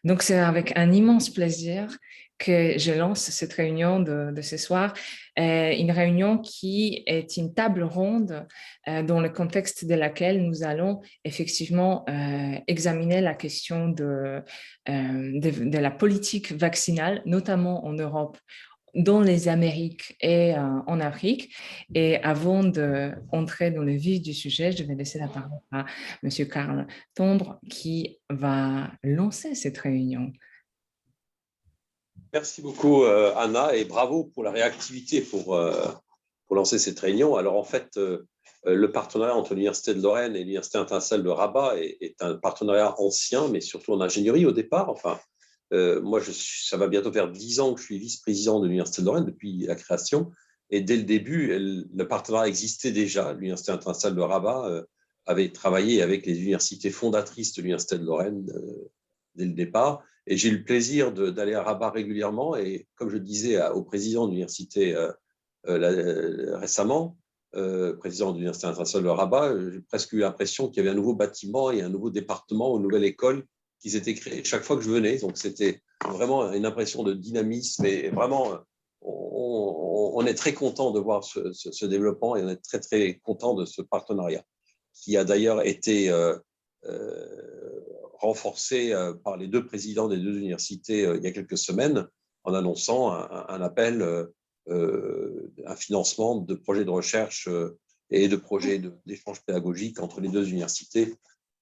Donc, c'est avec un immense plaisir que je lance cette réunion de ce soir, une réunion qui est une table ronde dans le contexte de laquelle nous allons effectivement examiner la question de la politique vaccinale, notamment en Europe, dans les Amériques et en Afrique. Et avant d'entrer dans le vif du sujet, je vais laisser la parole à M. Karl Tombre qui va lancer cette réunion. Merci beaucoup, Anna, et bravo pour la réactivité pour lancer cette réunion. Alors, en fait, le partenariat entre l'Université de Lorraine et l'Université internationale de Rabat est un partenariat ancien, mais surtout en ingénierie au départ. Enfin, moi, ça va bientôt faire 10 ans que je suis vice-président de l'Université de Lorraine depuis la création. Et dès le début, le partenariat existait déjà. L'Université internationale de Rabat avait travaillé avec les universités fondatrices de l'Université de Lorraine dès le départ. Et j'ai eu le plaisir d'aller à Rabat régulièrement. Et comme je disais au président de l'université récemment, président de l'Université internationale de Rabat, j'ai presque eu l'impression qu'il y avait un nouveau bâtiment et un nouveau département, une nouvelle école qui s'était créée chaque fois que je venais. Donc, c'était vraiment une impression de dynamisme. Et vraiment, on est très content de voir ce développement et on est très, très content de ce partenariat qui a d'ailleurs été renforcé par les deux présidents des deux universités il y a quelques semaines en annonçant un appel, un financement de projets de recherche et de projets d'échange pédagogique entre les deux universités,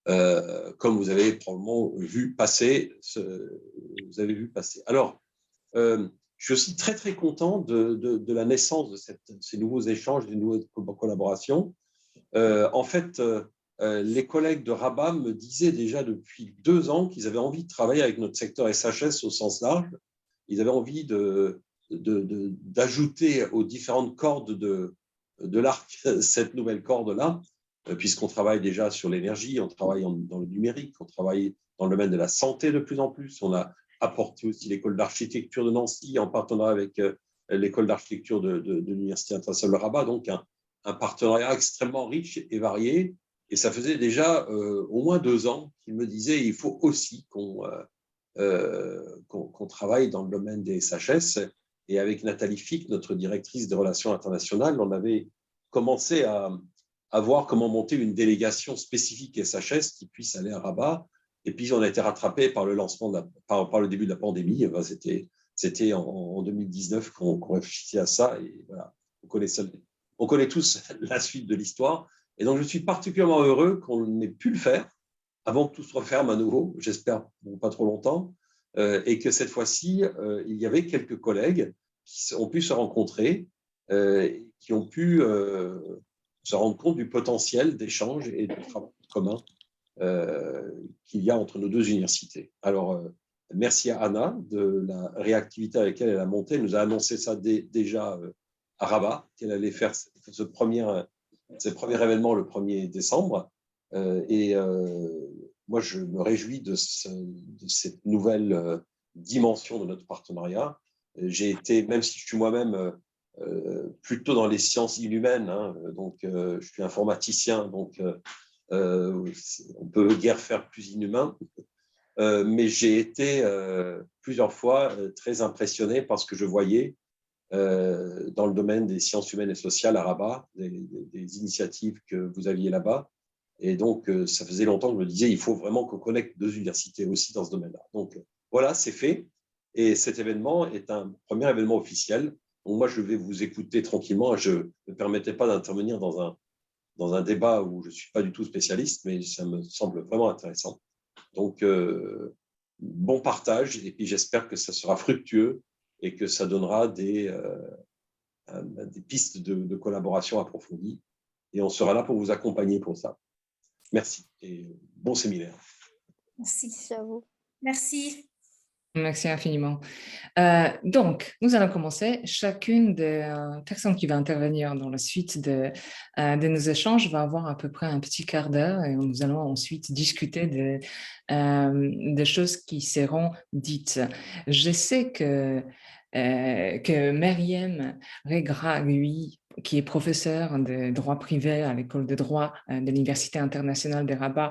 comme vous avez probablement vu passer. Alors, je suis aussi très, très content de la naissance de ces nouveaux échanges, des nouvelles collaborations. En fait, les collègues de Rabat me disaient déjà depuis 2 ans qu'ils avaient envie de travailler avec notre secteur SHS au sens large. Ils avaient envie d'ajouter aux différentes cordes de l'arc cette nouvelle corde-là, puisqu'on travaille déjà sur l'énergie, on travaille dans le numérique, on travaille dans le domaine de la santé de plus en plus. On a apporté aussi l'école d'architecture de Nancy en partenariat avec l'école d'architecture de l'Université internationale de Rabat, donc un partenariat extrêmement riche et varié. Et ça faisait déjà au moins 2 ans qu'il me disait il faut aussi qu'on travaille dans le domaine des SHS. Et avec Nathalie Fick, notre directrice des relations internationales, on avait commencé à voir comment monter une délégation spécifique SHS qui puisse aller à Rabat. Et puis, on a été rattrapé par le lancement, par le début de la pandémie. Enfin, c'était en 2019 qu'on réfléchissait à ça. Et voilà, on connaît tous la suite de l'histoire. Et donc, je suis particulièrement heureux qu'on ait pu le faire avant que tout se referme à nouveau, j'espère pas trop longtemps, et que cette fois-ci, il y avait quelques collègues qui ont pu se rencontrer, qui ont pu se rendre compte du potentiel d'échange et de travail commun qu'il y a entre nos deux universités. Alors, merci à Anna de la réactivité avec laquelle elle a monté. Elle nous a annoncé ça déjà à Rabat, qu'elle allait faire ce premier événement le 1er décembre. Moi, je me réjouis de cette nouvelle dimension de notre partenariat. J'ai été, même si je suis moi-même plutôt dans les sciences inhumaines, hein, donc je suis informaticien, donc on peut guère faire plus inhumain, mais j'ai été plusieurs fois très impressionné par ce que je voyais dans le domaine des sciences humaines et sociales à Rabat, des initiatives que vous aviez là-bas. Et donc, ça faisait longtemps que je me disais, il faut vraiment qu'on connecte 2 universités aussi dans ce domaine-là. Donc, voilà, c'est fait. Et cet événement est un premier événement officiel. Donc, moi, je vais vous écouter tranquillement. Je ne me permettais pas d'intervenir dans un débat où je ne suis pas du tout spécialiste, mais ça me semble vraiment intéressant. Donc, bon partage. Et puis, j'espère que ça sera fructueux et que ça donnera des pistes de collaboration approfondies. Et on sera là pour vous accompagner pour ça. Merci et bon séminaire. Merci à vous. Merci. Merci infiniment. Donc, nous allons commencer. Chacune des personnes qui va intervenir dans la suite de nos échanges va avoir à peu près un petit quart d'heure et nous allons ensuite discuter des choses qui seront dites. Je sais que Meriem Regragui qui est professeur de droit privé à l'école de droit de l'Université internationale de Rabat,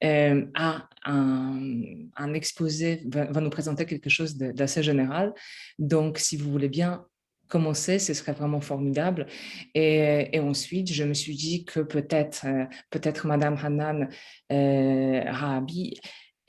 a un exposé, va nous présenter quelque chose d'assez général. Donc, si vous voulez bien commencer, ce serait vraiment formidable. Et ensuite, je me suis dit que peut-être Madame Hanan Rahabi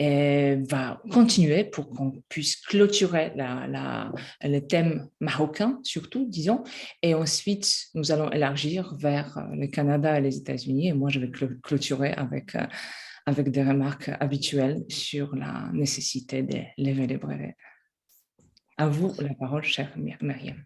va continuer pour qu'on puisse clôturer le thème marocain, surtout, disons, et ensuite, nous allons élargir vers le Canada et les États-Unis, et moi, je vais clôturer avec des remarques habituelles sur la nécessité de lever les brevets. À vous la parole, chère Myriam.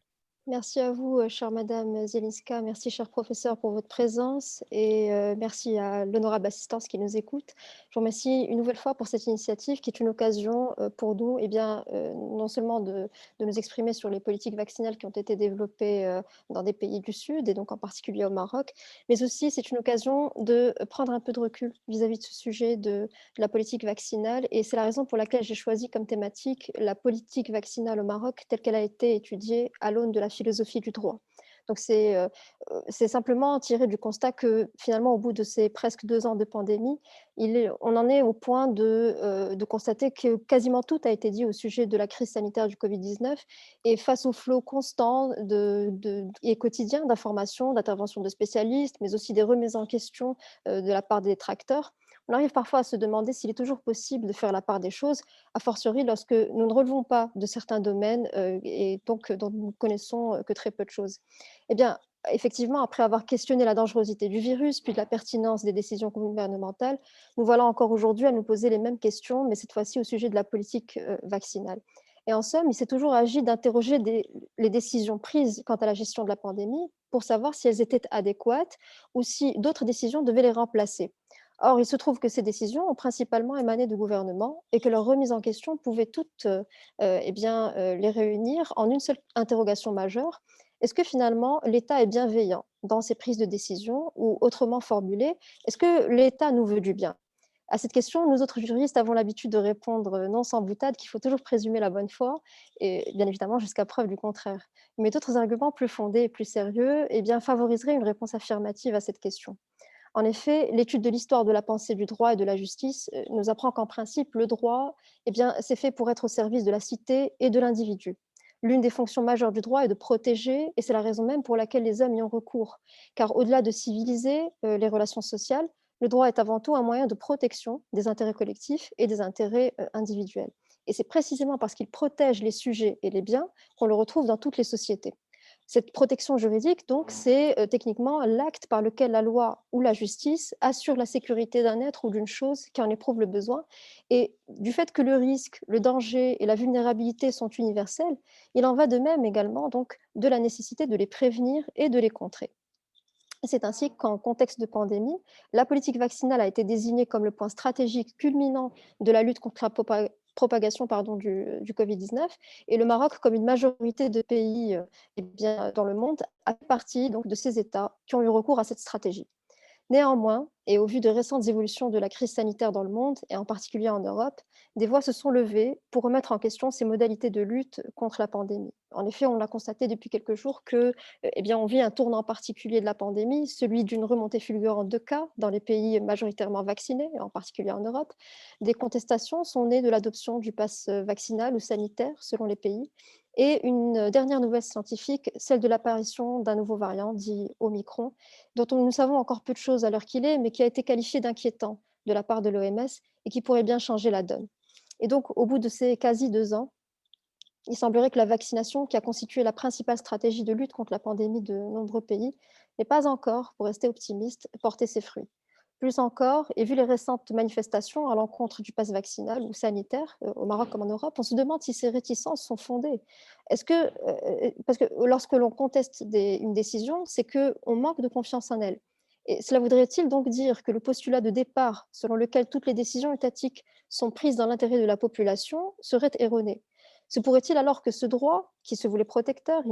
Merci à vous, chère Madame Zielinska. Merci, cher professeur, pour votre présence et merci à l'honorable assistance qui nous écoute. Je vous remercie une nouvelle fois pour cette initiative qui est une occasion pour nous, non seulement de nous exprimer sur les politiques vaccinales qui ont été développées dans des pays du Sud et donc en particulier au Maroc, mais aussi c'est une occasion de prendre un peu de recul vis-à-vis de ce sujet de la politique vaccinale. Et c'est la raison pour laquelle j'ai choisi comme thématique la politique vaccinale au Maroc telle qu'elle a été étudiée à l'aune de la philosophie du droit. Donc c'est simplement tiré du constat que finalement, au bout de ces presque 2 ans de pandémie, on en est au point de constater que quasiment tout a été dit au sujet de la crise sanitaire du Covid-19 et face au flot constant et quotidien d'informations, d'interventions de spécialistes, mais aussi des remises en question de la part des détracteurs, on arrive parfois à se demander s'il est toujours possible de faire la part des choses, a fortiori lorsque nous ne relevons pas de certains domaines et donc dont nous ne connaissons que très peu de choses. Eh bien, effectivement, après avoir questionné la dangerosité du virus, puis de la pertinence des décisions gouvernementales, nous voilà encore aujourd'hui à nous poser les mêmes questions, mais cette fois-ci au sujet de la politique vaccinale. Et en somme, il s'est toujours agi d'interroger les décisions prises quant à la gestion de la pandémie pour savoir si elles étaient adéquates ou si d'autres décisions devaient les remplacer. Or, il se trouve que ces décisions ont principalement émané du gouvernement et que leur remise en question pouvait toutes les réunir en une seule interrogation majeure. Est-ce que finalement l'État est bienveillant dans ses prises de décision ou autrement formulé, est-ce que l'État nous veut du bien? À cette question, nous autres juristes avons l'habitude de répondre non sans boutade qu'il faut toujours présumer la bonne foi, et bien évidemment jusqu'à preuve du contraire. Mais d'autres arguments plus fondés et plus sérieux favoriseraient une réponse affirmative à cette question. En effet, l'étude de l'histoire de la pensée du droit et de la justice nous apprend qu'en principe, le droit, c'est fait pour être au service de la cité et de l'individu. L'une des fonctions majeures du droit est de protéger, et c'est la raison même pour laquelle les hommes y ont recours. Car au-delà de civiliser les relations sociales, le droit est avant tout un moyen de protection des intérêts collectifs et des intérêts individuels. Et c'est précisément parce qu'il protège les sujets et les biens qu'on le retrouve dans toutes les sociétés. Cette protection juridique, donc, c'est techniquement l'acte par lequel la loi ou la justice assure la sécurité d'un être ou d'une chose qui en éprouve le besoin. Et du fait que le risque, le danger et la vulnérabilité sont universels, il en va de même également donc, de la nécessité de les prévenir et de les contrer. C'est ainsi qu'en contexte de pandémie, la politique vaccinale a été désignée comme le point stratégique culminant de la lutte contre la propagation du Covid-19, et le Maroc, comme une majorité de pays dans le monde, a fait partie donc, de ces États qui ont eu recours à cette stratégie. Néanmoins, et au vu de récentes évolutions de la crise sanitaire dans le monde, et en particulier en Europe, des voix se sont levées pour remettre en question ces modalités de lutte contre la pandémie. En effet, on a constaté depuis quelques jours que, on vit un tournant particulier de la pandémie, celui d'une remontée fulgurante de cas dans les pays majoritairement vaccinés, en particulier en Europe. Des contestations sont nées de l'adoption du pass vaccinal ou sanitaire selon les pays, et une dernière nouvelle scientifique, celle de l'apparition d'un nouveau variant dit Omicron, dont nous savons encore peu de choses à l'heure qu'il est, mais qui a été qualifié d'inquiétant de la part de l'OMS et qui pourrait bien changer la donne. Et donc, au bout de ces quasi 2 ans, il semblerait que la vaccination, qui a constitué la principale stratégie de lutte contre la pandémie de nombreux pays, n'ait pas encore, pour rester optimiste, porté ses fruits. Plus encore, et vu les récentes manifestations à l'encontre du pass vaccinal ou sanitaire, au Maroc comme en Europe, on se demande si ces réticences sont fondées. Parce que lorsque l'on conteste une décision, c'est qu'on manque de confiance en elle. Et cela voudrait-il donc dire que le postulat de départ, selon lequel toutes les décisions étatiques sont prises dans l'intérêt de la population, serait erroné? Se pourrait-il alors que ce droit, qui se voulait protecteur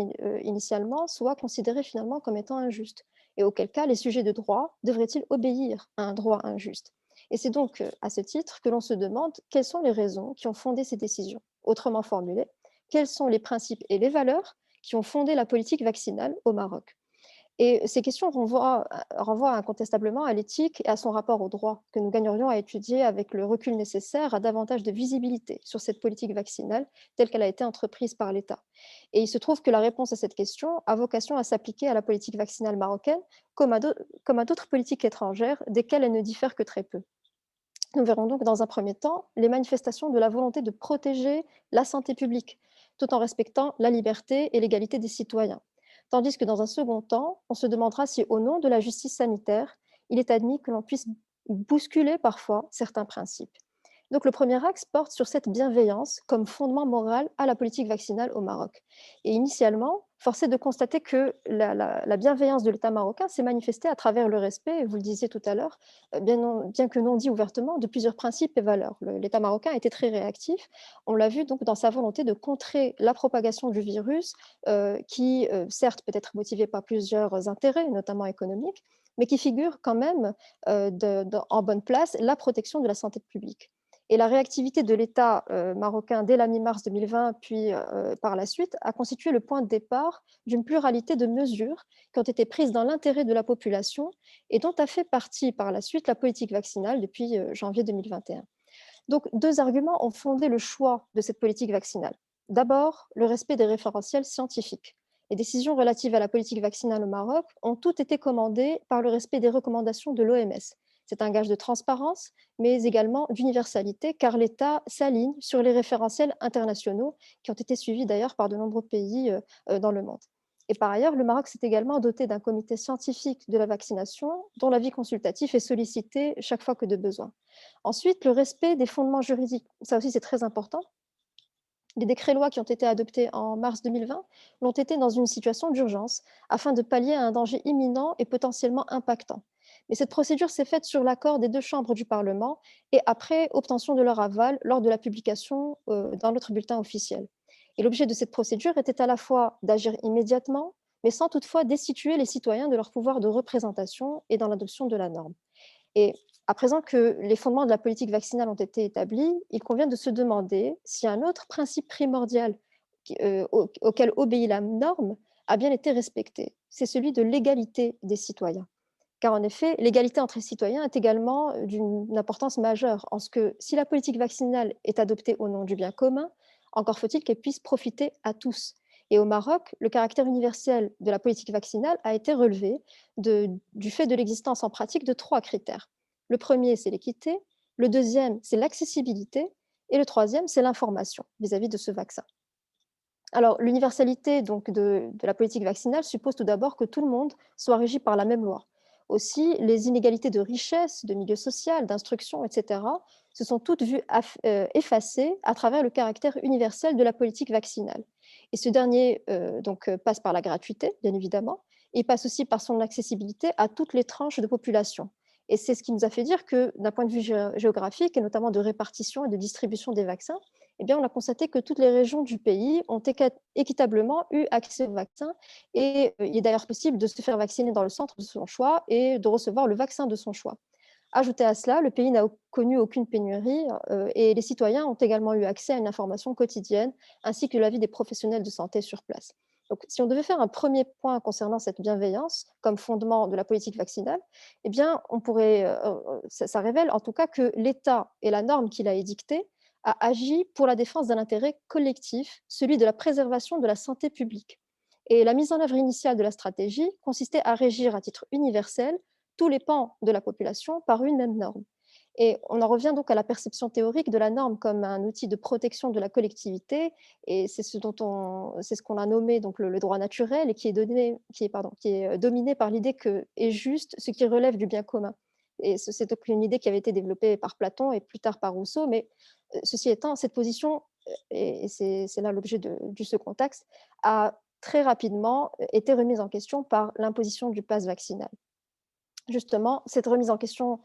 initialement, soit considéré finalement comme étant injuste? Et auquel cas, les sujets de droit devraient-ils obéir à un droit injuste? Et c'est donc à ce titre que l'on se demande quelles sont les raisons qui ont fondé ces décisions. Autrement formulé, quels sont les principes et les valeurs qui ont fondé la politique vaccinale au Maroc? Et ces questions renvoient incontestablement à l'éthique et à son rapport au droit, que nous gagnerions à étudier avec le recul nécessaire à davantage de visibilité sur cette politique vaccinale telle qu'elle a été entreprise par l'État. Et il se trouve que la réponse à cette question a vocation à s'appliquer à la politique vaccinale marocaine comme à d'autres politiques étrangères, desquelles elle ne diffère que très peu. Nous verrons donc dans un premier temps les manifestations de la volonté de protéger la santé publique, tout en respectant la liberté et l'égalité des citoyens. Tandis que dans un second temps, on se demandera si, au nom de la justice sanitaire, il est admis que l'on puisse bousculer parfois certains principes. Donc le premier axe porte sur cette bienveillance comme fondement moral à la politique vaccinale au Maroc. Et initialement, force est de constater que la bienveillance de l'État marocain s'est manifestée à travers le respect, vous le disiez tout à l'heure, bien que non dit ouvertement, de plusieurs principes et valeurs. L'État marocain a été très réactif. On l'a vu donc dans sa volonté de contrer la propagation du virus, qui, certes, peut être motivée par plusieurs intérêts, notamment économiques, mais qui figure quand même en bonne place la protection de la santé publique. Et la réactivité de l'État marocain dès la mi-mars 2020, puis par la suite, a constitué le point de départ d'une pluralité de mesures qui ont été prises dans l'intérêt de la population et dont a fait partie par la suite la politique vaccinale depuis janvier 2021. Donc, deux arguments ont fondé le choix de cette politique vaccinale. D'abord, le respect des référentiels scientifiques. Les décisions relatives à la politique vaccinale au Maroc ont toutes été commandées par le respect des recommandations de l'OMS. C'est un gage de transparence, mais également d'universalité, car l'État s'aligne sur les référentiels internationaux qui ont été suivis d'ailleurs par de nombreux pays dans le monde. Et par ailleurs, le Maroc s'est également doté d'un comité scientifique de la vaccination dont l'avis consultatif est sollicité chaque fois que de besoin. Ensuite, le respect des fondements juridiques. Ça aussi, c'est très important. Les décrets-lois qui ont été adoptés en mars 2020 l'ont été dans une situation d'urgence afin de pallier à un danger imminent et potentiellement impactant. Mais cette procédure s'est faite sur l'accord des deux chambres du Parlement et après obtention de leur aval lors de la publication dans notre bulletin officiel. Et l'objet de cette procédure était à la fois d'agir immédiatement, mais sans toutefois destituer les citoyens de leur pouvoir de représentation et dans l'adoption de la norme. Et à présent que les fondements de la politique vaccinale ont été établis, il convient de se demander si un autre principe primordial auquel obéit la norme a bien été respecté. C'est celui de l'égalité des citoyens. Car en effet, l'égalité entre les citoyens est également d'une importance majeure, en ce que si la politique vaccinale est adoptée au nom du bien commun, encore faut-il qu'elle puisse profiter à tous. Et au Maroc, le caractère universel de la politique vaccinale a été relevé du fait de l'existence en pratique de 3 critères. Le premier, c'est l'équité, le deuxième, c'est l'accessibilité, et le troisième, c'est l'information vis-à-vis de ce vaccin. Alors, l'universalité donc, de la politique vaccinale suppose tout d'abord que tout le monde soit régi par la même loi. Aussi, les inégalités de richesse, de milieu social, d'instruction, etc., se sont toutes vues effacées à travers le caractère universel de la politique vaccinale. Et ce dernier passe par la gratuité, bien évidemment, et passe aussi par son accessibilité à toutes les tranches de population. Et c'est ce qui nous a fait dire que, d'un point de vue géographique, et notamment de répartition et de distribution des vaccins, eh bien, on a constaté que toutes les régions du pays ont équitablement eu accès au vaccin et il est d'ailleurs possible de se faire vacciner dans le centre de son choix et de recevoir le vaccin de son choix. Ajouté à cela, le pays n'a connu aucune pénurie et les citoyens ont également eu accès à une information quotidienne ainsi que l'avis des professionnels de santé sur place. Donc, si on devait faire un premier point concernant cette bienveillance comme fondement de la politique vaccinale, eh bien, ça révèle en tout cas que l'État et la norme qu'il a édictée a agi pour la défense d'un intérêt collectif, celui de la préservation de la santé publique. Et la mise en œuvre initiale de la stratégie consistait à régir à titre universel tous les pans de la population par une même norme. Et on en revient donc à la perception théorique de la norme comme un outil de protection de la collectivité, et c'est ce qu'on a nommé donc le droit naturel et qui est dominé par l'idée que est juste ce qui relève du bien commun. Et c'est donc une idée qui avait été développée par Platon et plus tard par Rousseau, mais ceci étant, cette position, et c'est là l'objet du second axe, a très rapidement été remise en question par l'imposition du pass vaccinal. Justement, cette remise en question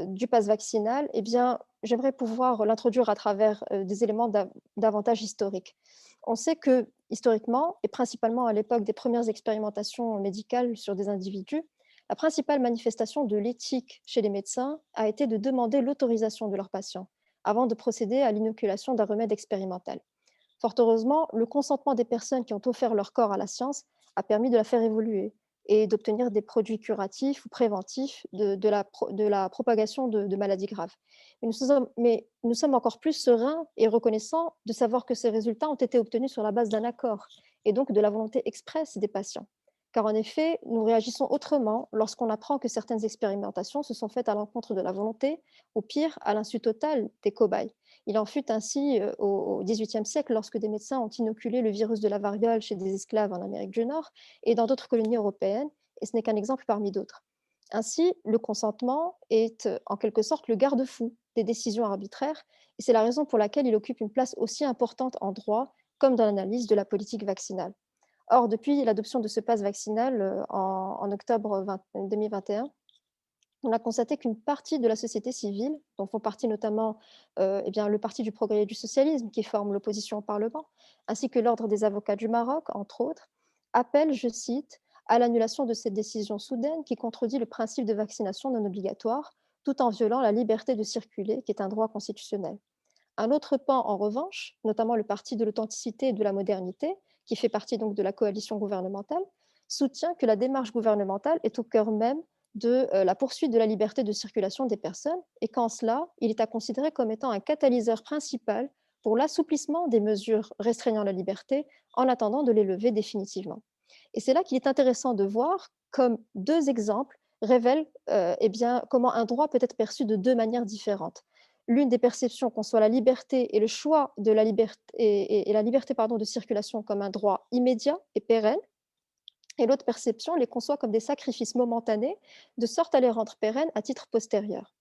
du pass vaccinal, eh bien, j'aimerais pouvoir l'introduire à travers des éléments davantage historiques. On sait que, historiquement, et principalement à l'époque des premières expérimentations médicales sur des individus, la principale manifestation de l'éthique chez les médecins a été de demander l'autorisation de leurs patients avant de procéder à l'inoculation d'un remède expérimental. Fort heureusement, le consentement des personnes qui ont offert leur corps à la science a permis de la faire évoluer. et d'obtenir des produits curatifs ou préventifs de la propagation de maladies graves. Mais nous sommes encore plus sereins et reconnaissants de savoir que ces résultats ont été obtenus sur la base d'un accord et donc de la volonté expresse des patients. Car en effet, nous réagissons autrement lorsqu'on apprend que certaines expérimentations se sont faites à l'encontre de la volonté, ou pire, à l'insu totale des cobayes. Il en fut ainsi au XVIIIe siècle lorsque des médecins ont inoculé le virus de la variole chez des esclaves en Amérique du Nord et dans d'autres colonies européennes, et ce n'est qu'un exemple parmi d'autres. Ainsi, le consentement est en quelque sorte le garde-fou des décisions arbitraires, et c'est la raison pour laquelle il occupe une place aussi importante en droit comme dans l'analyse de la politique vaccinale. Or, depuis l'adoption de ce pass vaccinal en octobre 2021, on a constaté qu'une partie de la société civile, dont font partie notamment le Parti du progrès et du socialisme, qui forme l'opposition au Parlement, ainsi que l'Ordre des avocats du Maroc, entre autres, appelle, je cite, à l'annulation de cette décision soudaine qui contredit le principe de vaccination non obligatoire, tout en violant la liberté de circuler, qui est un droit constitutionnel. Un autre pan, en revanche, notamment le Parti de l'authenticité et de la modernité, qui fait partie donc de la coalition gouvernementale, soutient que la démarche gouvernementale est au cœur même de la poursuite de la liberté de circulation des personnes et qu'en cela, il est à considérer comme étant un catalyseur principal pour l'assouplissement des mesures restreignant la liberté en attendant de les lever définitivement. Et c'est là qu'il est intéressant de voir comme deux exemples révèlent comment un droit peut être perçu de deux manières différentes. L'une des perceptions conçoit la liberté et le choix de la liberté et la liberté de circulation comme un droit immédiat et pérenne, et l'autre perception les conçoit comme des sacrifices momentanés, de sorte à les rendre pérennes à titre postérieur.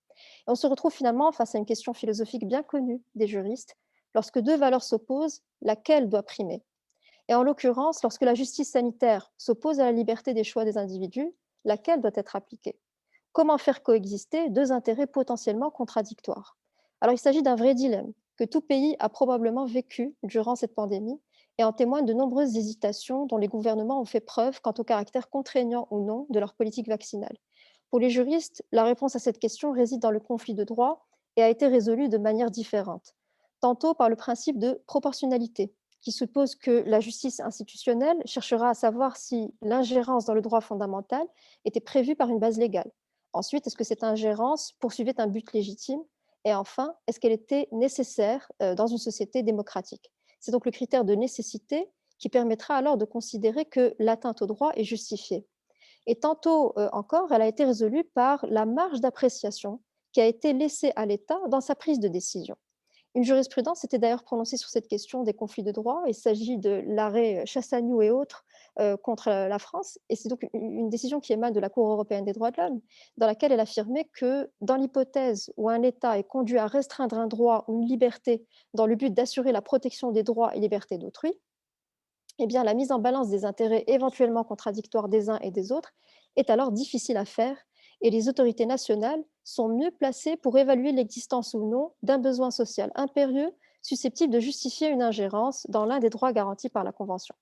Et on se retrouve finalement face à une question philosophique bien connue des juristes. Lorsque deux valeurs s'opposent, laquelle doit primer? Et en l'occurrence, lorsque la justice sanitaire s'oppose à la liberté des choix des individus, laquelle doit être appliquée? Comment faire coexister deux intérêts potentiellement contradictoires? Alors il s'agit d'un vrai dilemme que tout pays a probablement vécu durant cette pandémie et en témoignent de nombreuses hésitations dont les gouvernements ont fait preuve quant au caractère contraignant ou non de leur politique vaccinale. Pour les juristes, la réponse à cette question réside dans le conflit de droit et a été résolue de manière différente. Tantôt par le principe de proportionnalité, qui suppose que la justice institutionnelle cherchera à savoir si l'ingérence dans le droit fondamental était prévue par une base légale. Ensuite, est-ce que cette ingérence poursuivait un but légitime? Et enfin, est-ce qu'elle était nécessaire dans une société démocratique? C'est donc le critère de nécessité qui permettra alors de considérer que l'atteinte au droit est justifiée. Et tantôt encore, elle a été résolue par la marge d'appréciation qui a été laissée à l'État dans sa prise de décision. Une jurisprudence s'était d'ailleurs prononcée sur cette question des conflits de droit. Il s'agit de l'arrêt Chassagnou et autres contre la France. Et c'est donc une décision qui émane de la Cour européenne des droits de l'homme, dans laquelle elle affirmait que dans l'hypothèse où un État est conduit à restreindre un droit ou une liberté dans le but d'assurer la protection des droits et libertés d'autrui, eh bien, la mise en balance des intérêts éventuellement contradictoires des uns et des autres est alors difficile à faire et les autorités nationales sont mieux placées pour évaluer l'existence ou non d'un besoin social impérieux susceptible de justifier une ingérence dans l'un des droits garantis par la Convention.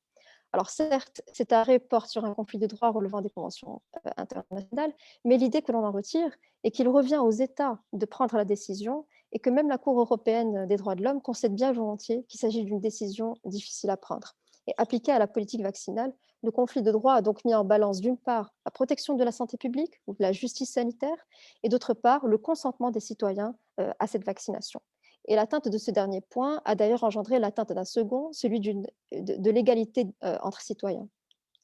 Alors certes, cet arrêt porte sur un conflit de droit relevant des conventions internationales, mais l'idée que l'on en retire est qu'il revient aux États de prendre la décision et que même la Cour européenne des droits de l'homme concède bien volontiers qu'il s'agit d'une décision difficile à prendre. Et appliquée à la politique vaccinale, le conflit de droit a donc mis en balance d'une part la protection de la santé publique ou de la justice sanitaire et d'autre part le consentement des citoyens à cette vaccination. Et l'atteinte de ce dernier point a d'ailleurs engendré l'atteinte d'un second, celui de l'égalité entre citoyens.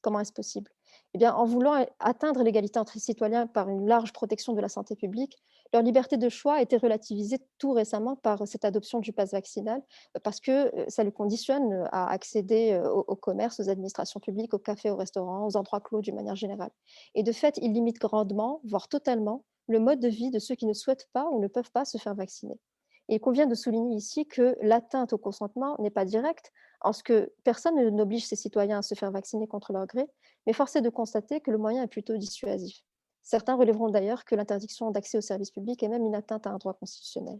Comment est-ce possible? Eh bien, en voulant atteindre l'égalité entre les citoyens par une large protection de la santé publique, leur liberté de choix a été relativisée tout récemment par cette adoption du pass vaccinal, parce que ça les conditionne à accéder au commerce, aux administrations publiques, aux cafés, aux restaurants, aux endroits clos d'une manière générale. Et de fait, il limite grandement, voire totalement, le mode de vie de ceux qui ne souhaitent pas ou ne peuvent pas se faire vacciner. Et il convient de souligner ici que l'atteinte au consentement n'est pas directe, en ce que personne n'oblige ses citoyens à se faire vacciner contre leur gré, mais force est de constater que le moyen est plutôt dissuasif. Certains relèveront d'ailleurs que l'interdiction d'accès aux services publics est même une atteinte à un droit constitutionnel.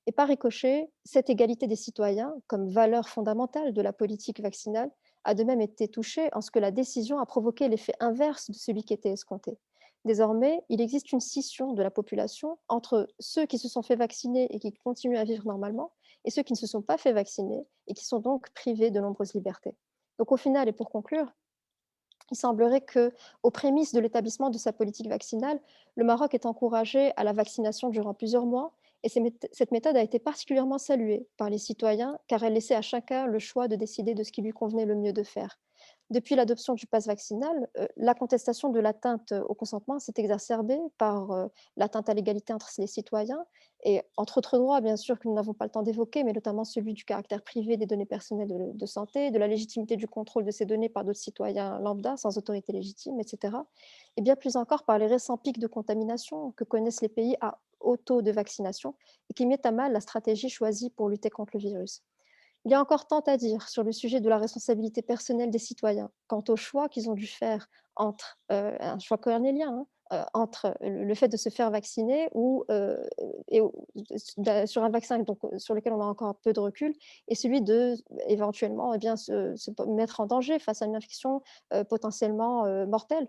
Et par ricochet, cette égalité des citoyens, comme valeur fondamentale de la politique vaccinale, a de même été touchée en ce que la décision a provoqué l'effet inverse de celui qui était escompté. Désormais, il existe une scission de la population entre ceux qui se sont fait vacciner et qui continuent à vivre normalement et ceux qui ne se sont pas fait vacciner et qui sont donc privés de nombreuses libertés. Donc au final, et pour conclure, il semblerait qu'aux prémices de l'établissement de sa politique vaccinale, le Maroc est encouragé à la vaccination durant plusieurs mois et cette méthode a été particulièrement saluée par les citoyens car elle laissait à chacun le choix de décider de ce qui lui convenait le mieux de faire. Depuis l'adoption du pass vaccinal, la contestation de l'atteinte au consentement s'est exacerbée par l'atteinte à l'égalité entre les citoyens et entre autres droits, bien sûr, que nous n'avons pas le temps d'évoquer, mais notamment celui du caractère privé des données personnelles de santé, de la légitimité du contrôle de ces données par d'autres citoyens lambda, sans autorité légitime, etc. Et bien plus encore par les récents pics de contamination que connaissent les pays à haut taux de vaccination et qui mettent à mal la stratégie choisie pour lutter contre le virus. Il y a encore tant à dire sur le sujet de la responsabilité personnelle des citoyens quant au choix qu'ils ont dû faire entre, un choix cornélien, entre le fait de se faire vacciner sur un vaccin donc, sur lequel on a encore peu de recul et celui de éventuellement eh bien, se mettre en danger face à une infection potentiellement mortelle.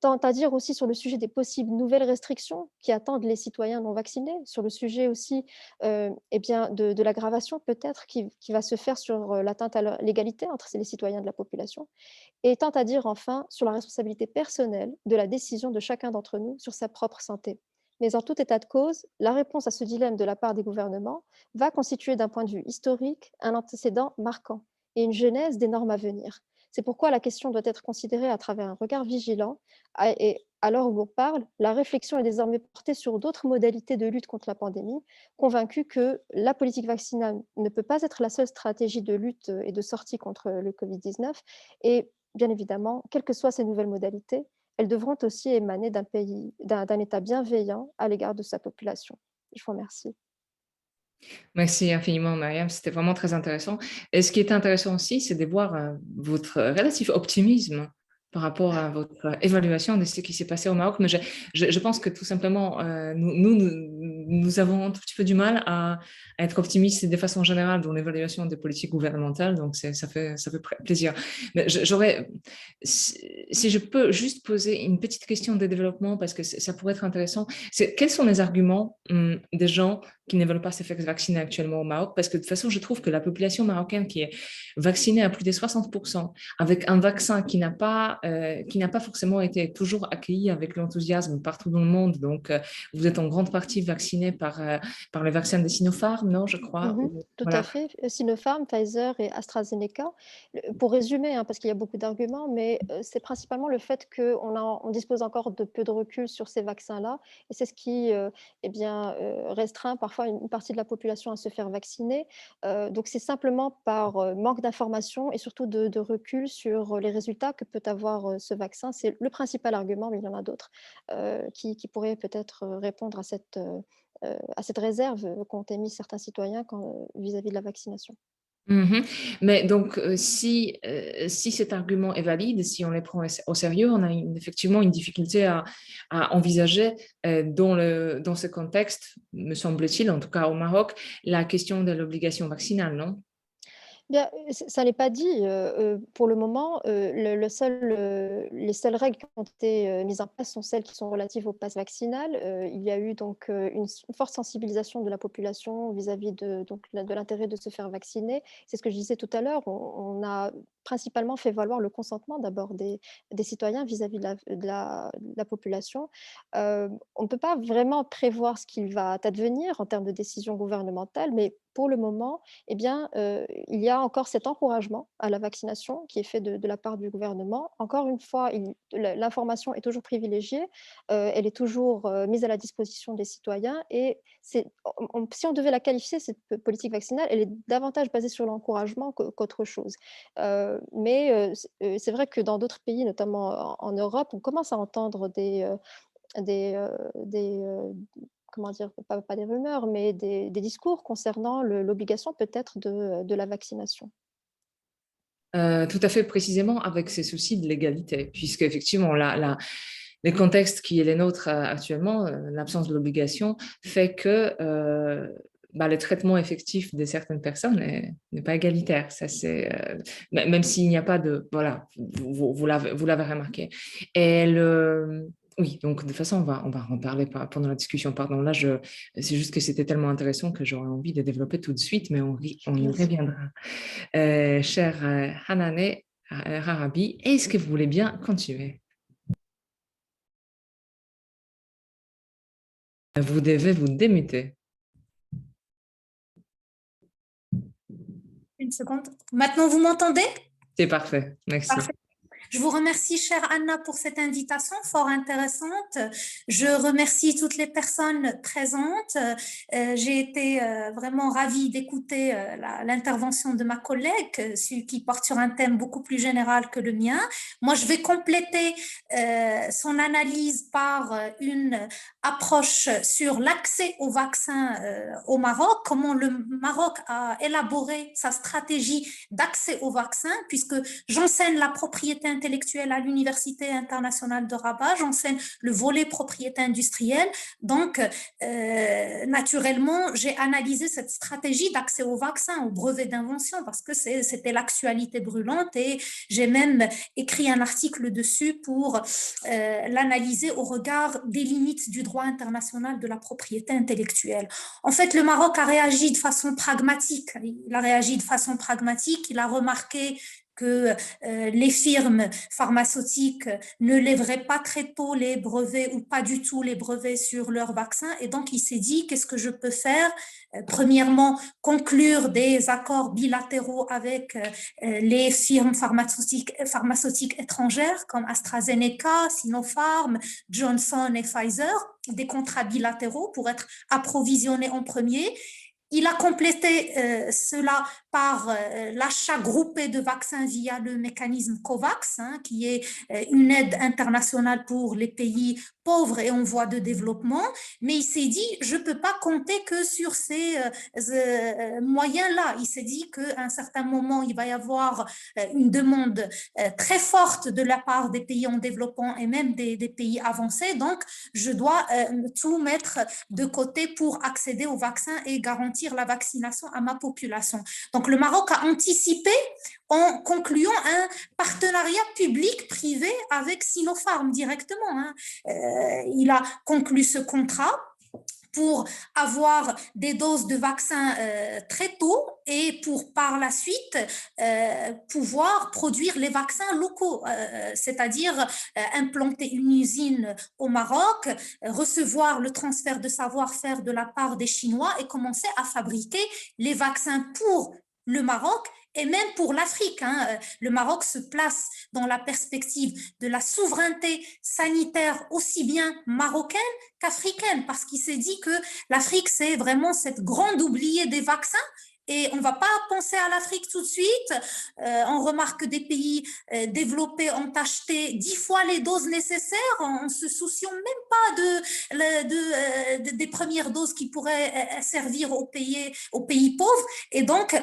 Tant à dire aussi sur le sujet des possibles nouvelles restrictions qui attendent les citoyens non vaccinés, sur le sujet aussi, eh bien, de l'aggravation peut-être qui va se faire sur, l'atteinte à l'égalité entre les citoyens de la population et tant à dire enfin sur la responsabilité personnelle de la décision de chacun d'entre nous sur sa propre santé. Mais en tout état de cause, la réponse à ce dilemme de la part des gouvernements va constituer d'un point de vue historique un antécédent marquant et une genèse des normes à venir. C'est pourquoi la question doit être considérée à travers un regard vigilant et à l'heure où on parle, la réflexion est désormais portée sur d'autres modalités de lutte contre la pandémie, convaincue que la politique vaccinale ne peut pas être la seule stratégie de lutte et de sortie contre le Covid-19 et bien évidemment, quelles que soient ces nouvelles modalités, elles devront aussi émaner d'un État bienveillant à l'égard de sa population. Je vous remercie. Merci infiniment, Mariam. C'était vraiment très intéressant. Et ce qui est intéressant aussi, c'est de voir votre relatif optimisme par rapport à votre évaluation de ce qui s'est passé au Maroc. Mais je pense que tout simplement, nous avons un tout petit peu du mal à être optimistes de façon générale dans l'évaluation des politiques gouvernementales. Donc, ça fait plaisir. Mais si je peux juste poser une petite question de développement, parce que ça pourrait être intéressant, c'est quels sont les arguments des gens qui ne veulent pas se faire vacciner actuellement au Maroc, parce que de toute façon, je trouve que la population marocaine qui est vaccinée à plus de 60%, avec un vaccin qui n'a pas forcément été toujours accueilli avec l'enthousiasme partout dans le monde, donc vous êtes en grande partie vacciné par les vaccins de Sinopharm, non, je crois. Tout à Voilà. fait, Sinopharm, Pfizer et AstraZeneca. Pour résumer, hein, parce qu'il y a beaucoup d'arguments, mais c'est principalement le fait qu'on dispose encore de peu de recul sur ces vaccins-là et c'est ce qui, eh bien, restreint parfois une partie de la population à se faire vacciner. Donc c'est simplement par, manque d'information et surtout de recul sur les résultats que peut avoir, ce vaccin. C'est le principal argument, mais il y en a d'autres, qui pourraient peut-être, répondre à cette réserve qu'ont émis certains citoyens vis-à-vis de la vaccination. Mhm. Mais donc, si cet argument est valide, si on les prend au sérieux, on a effectivement une difficulté à envisager dans ce contexte, me semble-t-il, en tout cas au Maroc, la question de l'obligation vaccinale, non? Bien, ça n'est pas dit, pour le moment, les seules règles qui ont été, mises en place sont celles qui sont relatives au pass vaccinal. Il y a eu donc, une forte sensibilisation de la population vis-à-vis de l'intérêt de se faire vacciner. C'est ce que je disais tout à l'heure, on a principalement fait valoir le consentement d'abord des citoyens vis-à-vis de la population. On ne peut pas vraiment prévoir ce qu'il va advenir en termes de décisions gouvernementales, mais pour le moment, eh bien, il y a encore cet encouragement à la vaccination qui est fait de la part du gouvernement. Encore une fois, l'information est toujours privilégiée, elle est toujours, mise à la disposition des citoyens et si on devait la qualifier, cette politique vaccinale, elle est davantage basée sur l'encouragement qu'autre chose. Mais c'est vrai que dans d'autres pays, notamment en Europe, on commence à entendre des comment dire? Pas des rumeurs, mais des discours concernant l'obligation peut-être de la vaccination. Tout à fait précisément avec ces soucis de légalité, puisque effectivement, le contexte qui est le nôtre actuellement, l'absence de l'obligation, fait que le traitement effectif de certaines personnes n'est pas égalitaire. Ça, même s'il n'y a pas de... Voilà, vous l'avez remarqué. Et oui, donc de toute façon, on va en parler pendant la discussion. Pardon, là, c'est juste que c'était tellement intéressant que j'aurais envie de développer tout de suite, mais on y Merci. reviendra. Chère Hanane, Arabi. Est-ce que vous voulez bien continuer? Vous devez vous démuter. Une seconde. Maintenant, vous m'entendez? C'est parfait. Merci. Parfait. Je vous remercie, chère Anna, pour cette invitation fort intéressante. Je remercie toutes les personnes présentes. J'ai été vraiment ravie d'écouter l'intervention de ma collègue, qui porte sur un thème beaucoup plus général que le mien. Moi, je vais compléter son analyse par une approche sur l'accès au vaccin au Maroc, comment le Maroc a élaboré sa stratégie d'accès au vaccin, puisque j'enseigne la propriété intellectuelle à l'Université internationale de Rabat, j'enseigne le volet propriété industrielle. Donc, naturellement, j'ai analysé cette stratégie d'accès au vaccin, au brevet d'invention, parce que c'était l'actualité brûlante et j'ai même écrit un article dessus pour l'analyser au regard des limites du droit international de la propriété intellectuelle. En fait, le Maroc a réagi de façon pragmatique. Il a réagi de façon pragmatique. Il a remarqué que les firmes pharmaceutiques ne lèveraient pas très tôt les brevets ou pas du tout les brevets sur leurs vaccins. Et donc, il s'est dit, qu'est-ce que je peux faire? Premièrement, conclure des accords bilatéraux avec les firmes pharmaceutiques étrangères comme AstraZeneca, Sinopharm, Johnson et Pfizer, des contrats bilatéraux pour être approvisionnés en premier. Il a complété cela par l'achat groupé de vaccins via le mécanisme COVAX, qui est une aide internationale pour les pays pauvres et en voie de développement. Mais il s'est dit, je ne peux pas compter que sur ces moyens-là. Il s'est dit qu'à un certain moment, il va y avoir une demande très forte de la part des pays en développement et même des pays avancés. Donc, je dois tout mettre de côté pour accéder au vaccin et garantir la vaccination à ma population. Donc, le Maroc a anticipé en concluant un partenariat public-privé avec Sinopharm directement. Il a conclu ce contrat pour avoir des doses de vaccins très tôt et pour par la suite pouvoir produire les vaccins locaux, c'est-à-dire implanter une usine au Maroc, recevoir le transfert de savoir-faire de la part des Chinois et commencer à fabriquer les vaccins pour le Maroc et même pour l'Afrique. Le Maroc se place dans la perspective de la souveraineté sanitaire aussi bien marocaine qu'africaine, parce qu'il s'est dit que l'Afrique, c'est vraiment cette grande oubliée des vaccins. Et on ne va pas penser à l'Afrique tout de suite. On remarque que des pays développés ont acheté 10 fois les doses nécessaires en se souciant même pas des premières doses qui pourraient servir aux pays pauvres. Et donc,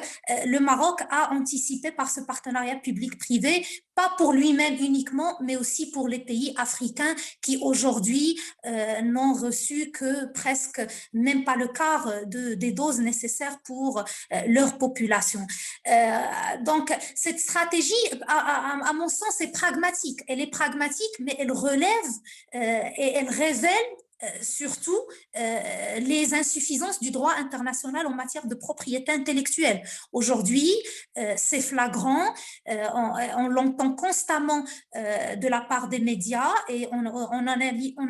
le Maroc a anticipé par ce partenariat public-privé, pas pour lui-même uniquement, mais aussi pour les pays africains qui aujourd'hui n'ont reçu que presque même pas le quart des doses nécessaires pour leur population. Donc, cette stratégie, à mon sens, est pragmatique. Elle est pragmatique, mais elle relève et elle révèle surtout les insuffisances du droit international en matière de propriété intellectuelle. Aujourd'hui, c'est flagrant, on l'entend constamment de la part des médias et en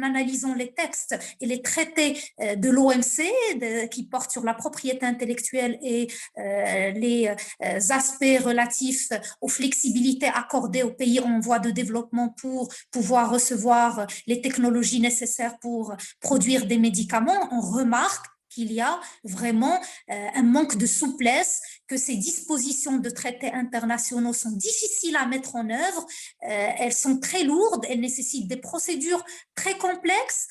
analysant les textes et les traités de l'OMC qui portent sur la propriété intellectuelle et les aspects relatifs aux flexibilités accordées aux pays en voie de développement pour pouvoir recevoir les technologies nécessaires pour produire des médicaments, on remarque qu'il y a vraiment un manque de souplesse, que ces dispositions de traités internationaux sont difficiles à mettre en œuvre, elles sont très lourdes, elles nécessitent des procédures très complexes,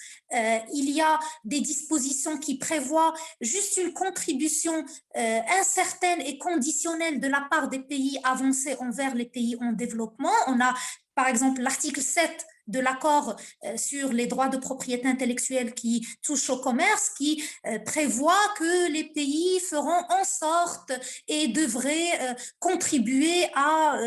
il y a des dispositions qui prévoient juste une contribution incertaine et conditionnelle de la part des pays avancés envers les pays en développement. On a par exemple l'article 7 de l'accord sur les droits de propriété intellectuelle qui touche au commerce, qui prévoit que les pays feront en sorte et devraient contribuer à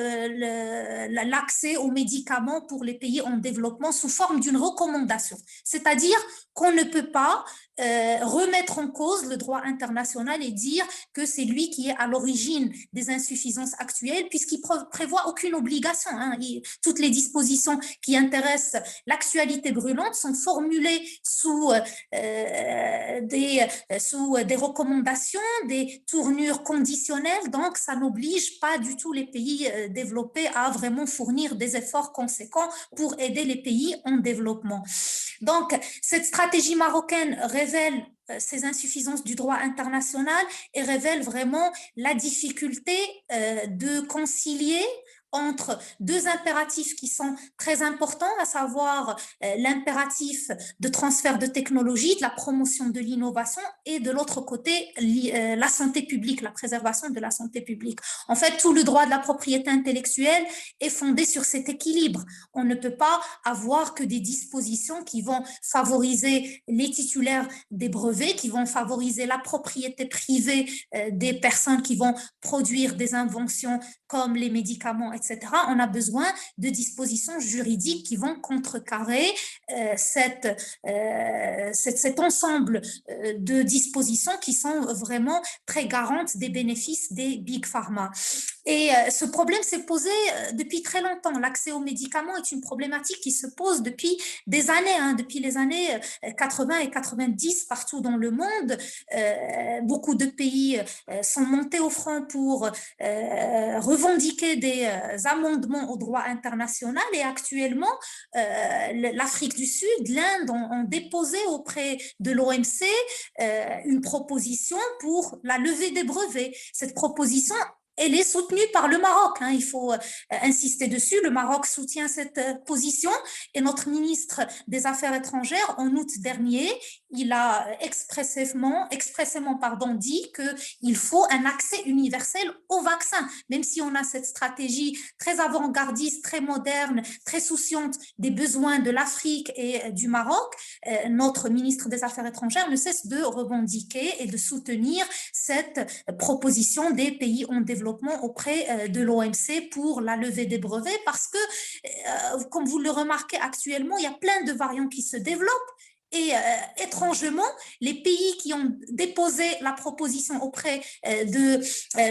l'accès aux médicaments pour les pays en développement sous forme d'une recommandation. C'est-à-dire qu'on ne peut pas remettre remettre en cause le droit international et dire que c'est lui qui est à l'origine des insuffisances actuelles, puisqu'il prévoit aucune obligation. Toutes les dispositions qui intéressent l'actualité brûlante sont formulées sous des recommandations, des tournures conditionnelles, donc ça n'oblige pas du tout les pays développés à vraiment fournir des efforts conséquents pour aider les pays en développement. Donc, cette stratégie marocaine révèle ces insuffisances du droit international et révèle vraiment la difficulté de concilier entre deux impératifs qui sont très importants, à savoir l'impératif de transfert de technologie, de la promotion de l'innovation, et de l'autre côté, la santé publique, la préservation de la santé publique. En fait, tout le droit de la propriété intellectuelle est fondé sur cet équilibre. On ne peut pas avoir que des dispositions qui vont favoriser les titulaires des brevets, qui vont favoriser la propriété privée des personnes qui vont produire des inventions comme les médicaments, etc. On a besoin de dispositions juridiques qui vont contrecarrer cet ensemble de dispositions qui sont vraiment très garantes des bénéfices des big pharma. Et ce problème s'est posé depuis très longtemps. L'accès aux médicaments est une problématique qui se pose depuis des années, depuis les années 80 et 90 partout dans le monde. Beaucoup de pays sont montés au front pour revendiquer des amendements au droit international, et actuellement, l'Afrique du Sud, l'Inde ont déposé auprès de l'OMC une proposition pour la levée des brevets. Cette proposition, elle est soutenue par le Maroc, il faut insister dessus. Le Maroc soutient cette position, et notre ministre des Affaires étrangères, en août dernier, il a expressément dit qu'il faut un accès universel au vaccin. Même si on a cette stratégie très avant-gardiste, très moderne, très souciante des besoins de l'Afrique et du Maroc, notre ministre des Affaires étrangères ne cesse de revendiquer et de soutenir cette proposition des pays en développement auprès de l'OMC pour la levée des brevets, parce que, comme vous le remarquez actuellement, il y a plein de variants qui se développent. Et étrangement, les pays qui ont déposé la proposition auprès de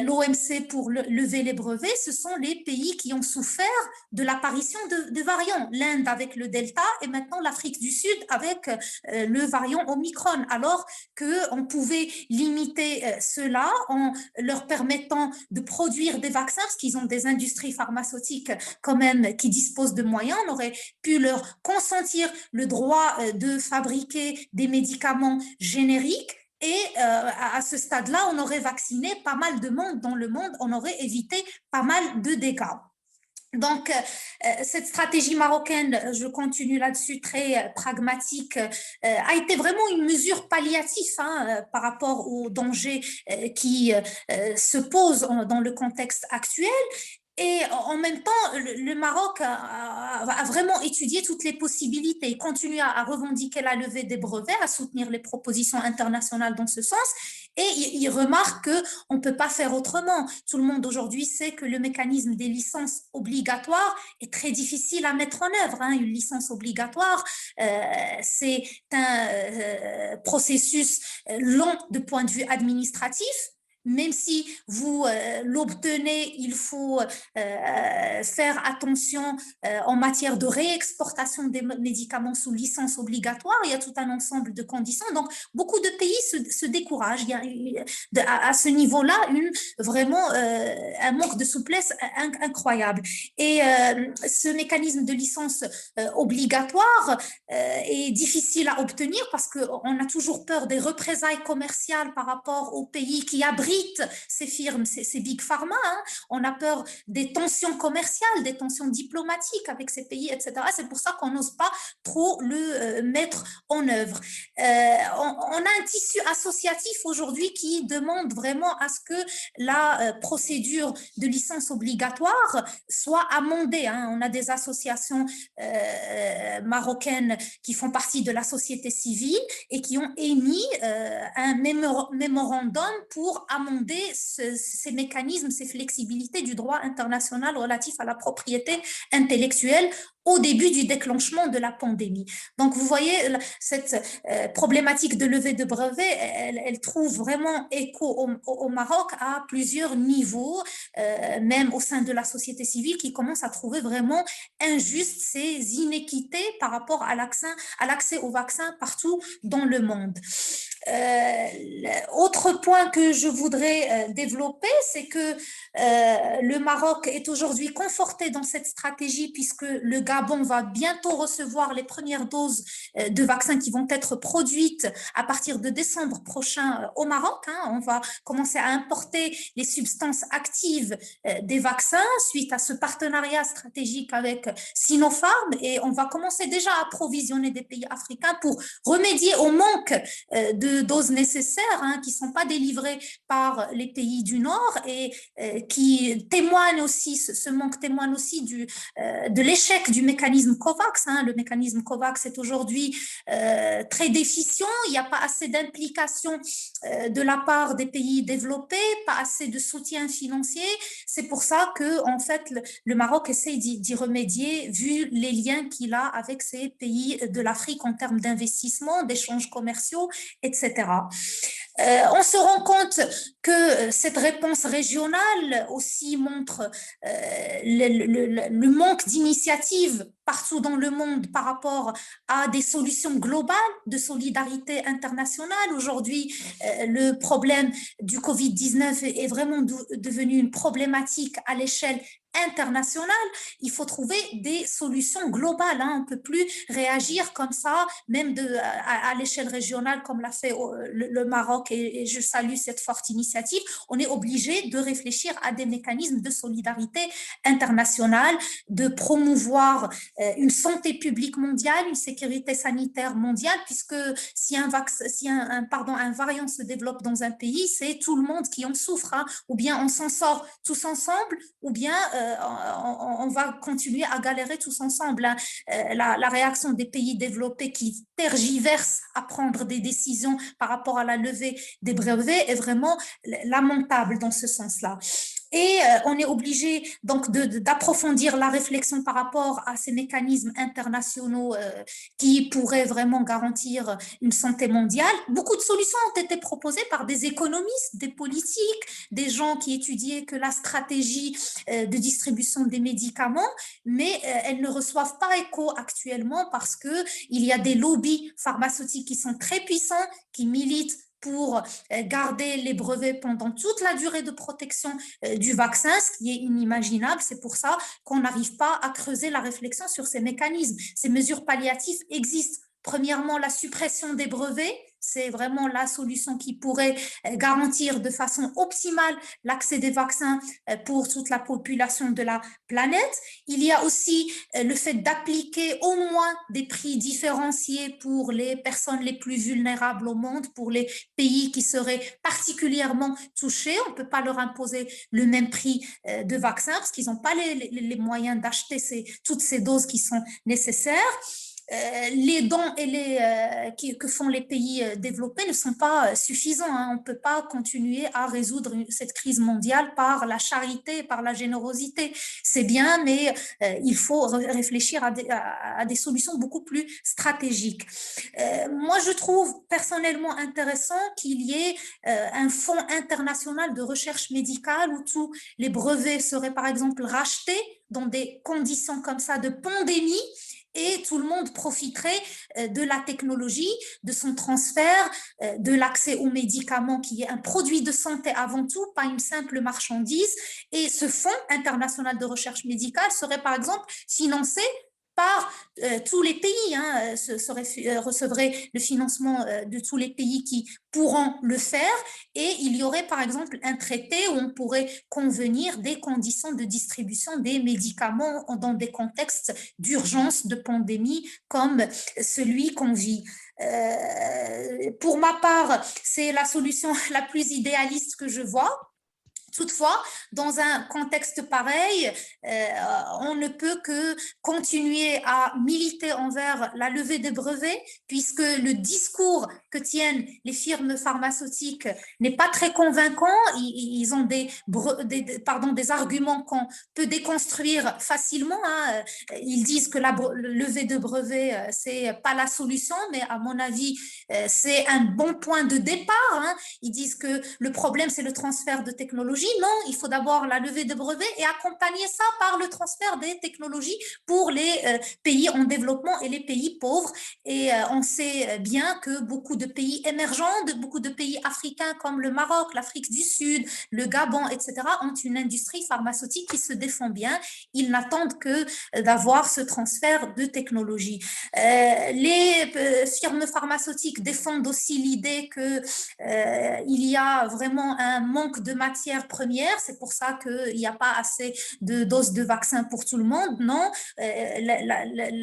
l'OMC pour lever les brevets, ce sont les pays qui ont souffert de l'apparition de variants. L'Inde avec le Delta, et maintenant l'Afrique du Sud avec le variant Omicron, alors qu'on pouvait limiter cela en leur permettant de produire des vaccins, parce qu'ils ont des industries pharmaceutiques quand même qui disposent de moyens. On aurait pu leur consentir le droit de fabriquer des médicaments génériques, et à ce stade-là, on aurait vacciné pas mal de monde dans le monde, on aurait évité pas mal de dégâts. Donc, cette stratégie marocaine, je continue là-dessus, très pragmatique, a été vraiment une mesure palliative par rapport aux dangers qui se posent dans le contexte actuel. Et en même temps, le Maroc a vraiment étudié toutes les possibilités. Il continue à revendiquer la levée des brevets, à soutenir les propositions internationales dans ce sens. Et il remarque qu'on ne peut pas faire autrement. Tout le monde aujourd'hui sait que le mécanisme des licences obligatoires est très difficile à mettre en œuvre. Une licence obligatoire, c'est un processus long de point de vue administratif. Même si vous l'obtenez, il faut faire attention en matière de réexportation des médicaments sous licence obligatoire. Il y a tout un ensemble de conditions. Donc, beaucoup de pays se découragent. Il y a à ce niveau-là vraiment un manque de souplesse incroyable. Et ce mécanisme de licence obligatoire est difficile à obtenir, parce qu'on a toujours peur des représailles commerciales par rapport aux pays qui abritent ces firmes, ces big pharma. On a peur des tensions commerciales, des tensions diplomatiques avec ces pays, etc. C'est pour ça qu'on n'ose pas trop le mettre en œuvre. On a un tissu associatif aujourd'hui qui demande vraiment à ce que la procédure de licence obligatoire soit amendée. On a des associations marocaines qui font partie de la société civile et qui ont émis un mémorandum pour amender amender ces mécanismes, ces flexibilités du droit international relatif à la propriété intellectuelle au début du déclenchement de la pandémie. Donc, vous voyez, cette problématique de levée de brevets, elle trouve vraiment écho au Maroc à plusieurs niveaux, même au sein de la société civile, qui commence à trouver vraiment injuste ces inéquités par rapport à l'accès au vaccin partout dans le monde. Autre point que je voudrais développer, c'est que le Maroc est aujourd'hui conforté dans cette stratégie puisque le Gabon va bientôt recevoir les premières doses de vaccins qui vont être produites à partir de décembre prochain au Maroc. On va commencer à importer les substances actives des vaccins suite à ce partenariat stratégique avec Sinopharm, et on va commencer déjà à approvisionner des pays africains pour remédier au manque de doses nécessaires qui ne sont pas délivrées par les pays du Nord, et qui témoigne aussi, ce manque témoigne aussi de l'échec du mécanisme COVAX. Le mécanisme COVAX est aujourd'hui très déficient, il n'y a pas assez d'implication de la part des pays développés, pas assez de soutien financier. C'est pour ça que en fait, le Maroc essaie d'y remédier vu les liens qu'il a avec ces pays de l'Afrique en termes d'investissement, d'échanges commerciaux, etc. On se rend compte que cette réponse régionale aussi montre le manque d'initiatives partout dans le monde par rapport à des solutions globales de solidarité internationale. Aujourd'hui, le problème du Covid-19 est vraiment devenu une problématique à l'échelle internationale. Il faut trouver des solutions globales. On ne peut plus réagir comme ça, même à l'échelle régionale, comme l'a fait le Maroc, et je salue cette forte initiative. On est obligé de réfléchir à des mécanismes de solidarité internationale, de promouvoir une santé publique mondiale, une sécurité sanitaire mondiale, puisque si un variant se développe dans un pays, c'est tout le monde qui en souffre. Ou bien on s'en sort tous ensemble, ou bien on va continuer à galérer tous ensemble. La réaction des pays développés qui tergiversent à prendre des décisions par rapport à la levée des brevets est vraiment lamentable dans ce sens-là. Et on est obligé donc d'approfondir la réflexion par rapport à ces mécanismes internationaux qui pourraient vraiment garantir une santé mondiale. Beaucoup de solutions ont été proposées par des économistes, des politiques, des gens qui étudiaient que la stratégie de distribution des médicaments, mais elles ne reçoivent pas écho actuellement parce qu'il y a des lobbies pharmaceutiques qui sont très puissants, qui militent pour garder les brevets pendant toute la durée de protection du vaccin, ce qui est inimaginable. C'est pour ça qu'on n'arrive pas à creuser la réflexion sur ces mécanismes. Ces mesures palliatives existent. Premièrement, la suppression des brevets, c'est vraiment la solution qui pourrait garantir de façon optimale l'accès des vaccins pour toute la population de la planète. Il y a aussi le fait d'appliquer au moins des prix différenciés pour les personnes les plus vulnérables au monde, pour les pays qui seraient particulièrement touchés. On ne peut pas leur imposer le même prix de vaccin parce qu'ils n'ont pas les moyens d'acheter toutes ces doses qui sont nécessaires. Les dons que font les pays développés ne sont pas suffisants. On ne peut pas continuer à résoudre cette crise mondiale par la charité, par la générosité. C'est bien, mais il faut réfléchir à des solutions beaucoup plus stratégiques. Moi, je trouve personnellement intéressant qu'il y ait un fonds international de recherche médicale où tous les brevets seraient par exemple rachetés dans des conditions comme ça de pandémie, et tout le monde profiterait de la technologie, de son transfert, de l'accès aux médicaments qui est un produit de santé avant tout, pas une simple marchandise. Et ce fonds international de recherche médicale serait par exemple financé par tous les pays, recevrait le financement de tous les pays qui pourront le faire, et il y aurait par exemple un traité où on pourrait convenir des conditions de distribution des médicaments dans des contextes d'urgence, de pandémie comme celui qu'on vit. Pour ma part, c'est la solution la plus idéaliste que je vois. Toutefois, dans un contexte pareil, on ne peut que continuer à militer envers la levée des brevets, puisque le discours que tiennent les firmes pharmaceutiques n'est pas très convaincant. Ils ont des arguments qu'on peut déconstruire facilement. Hein. Ils disent que la levée de brevets, c'est pas la solution, mais à mon avis, c'est un bon point de départ. Hein. Ils disent que le problème, c'est le transfert de technologies. Non, il faut d'abord la levée de brevets et accompagner ça par le transfert des technologies pour les pays en développement et les pays pauvres. Et on sait bien que beaucoup de pays émergents, beaucoup de pays africains comme le Maroc, l'Afrique du Sud, le Gabon, etc., ont une industrie pharmaceutique qui se défend bien. Ils n'attendent que d'avoir ce transfert de technologie. Les firmes pharmaceutiques défendent aussi l'idée qu'il y a vraiment un manque de matières premières. C'est pour ça qu'il n'y a pas assez de doses de vaccins pour tout le monde. Non,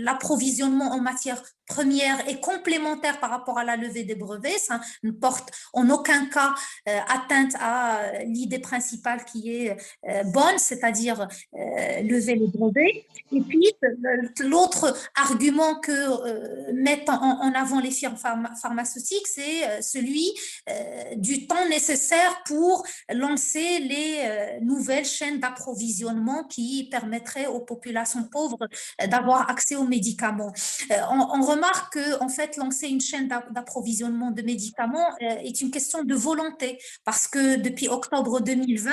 l'approvisionnement en matières première est complémentaire par rapport à la levée des brevets. Ça ne porte en aucun cas atteinte à l'idée principale qui est bonne, c'est-à-dire lever les brevets. Et puis, l'autre argument que mettent en avant les firmes pharmaceutiques, c'est celui du temps nécessaire pour lancer les nouvelles chaînes d'approvisionnement qui permettraient aux populations pauvres d'avoir accès aux médicaments. On remarque que, en fait, lancer une chaîne d'approvisionnement de médicaments est une question de volonté, parce que depuis octobre 2020,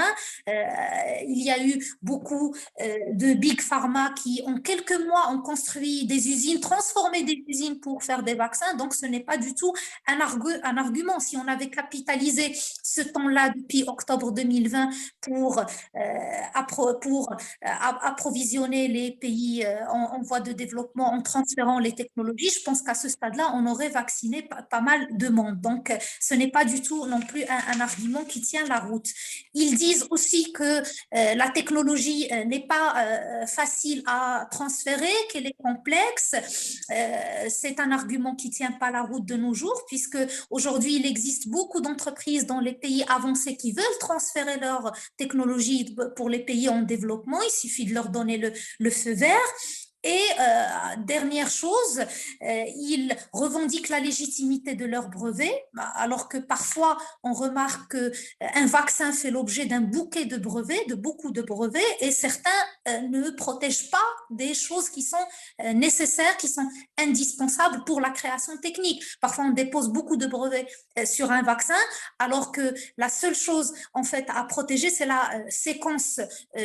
il y a eu beaucoup de big pharma qui, en quelques mois, ont construit des usines, transformé des usines pour faire des vaccins. Donc, ce n'est pas du tout un argument. Si on avait capitalisé ce temps-là depuis octobre 2020 pour approvisionner les pays en voie de développement en transférant les technologies, je pense qu'à ce stade-là, on aurait vacciné pas mal de monde. Donc, ce n'est pas du tout non plus un argument qui tient la route. Ils disent aussi que la technologie n'est pas facile à transférer, qu'elle est complexe. C'est un argument qui ne tient pas la route de nos jours, puisque aujourd'hui, il existe beaucoup d'entreprises dans les pays avancés qui veulent transférer leur technologie pour les pays en développement. Il suffit de leur donner le feu vert. Et dernière chose, ils revendiquent la légitimité de leur brevet, alors que parfois on remarque qu'un vaccin fait l'objet d'un bouquet de brevets, de beaucoup de brevets, et certains ne protègent pas des choses qui sont nécessaires, qui sont indispensables pour la création technique. Parfois on dépose beaucoup de brevets sur un vaccin, alors que la seule chose en fait à protéger, c'est la séquence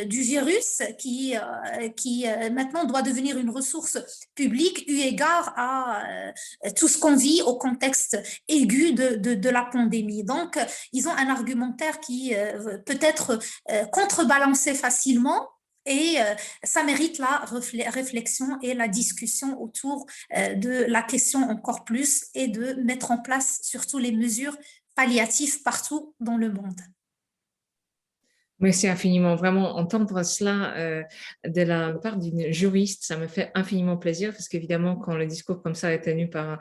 du virus qui maintenant doit devenir une ressource publique eu égard à tout ce qu'on vit au contexte aigu de la pandémie. Donc, ils ont un argumentaire qui peut être contrebalancé facilement. Et ça mérite la réflexion et la discussion autour de la question encore plus et de mettre en place surtout les mesures palliatives partout dans le monde. Merci infiniment. Vraiment, entendre cela de la part d'une juriste, ça me fait infiniment plaisir parce qu'évidemment, quand le discours comme ça est tenu par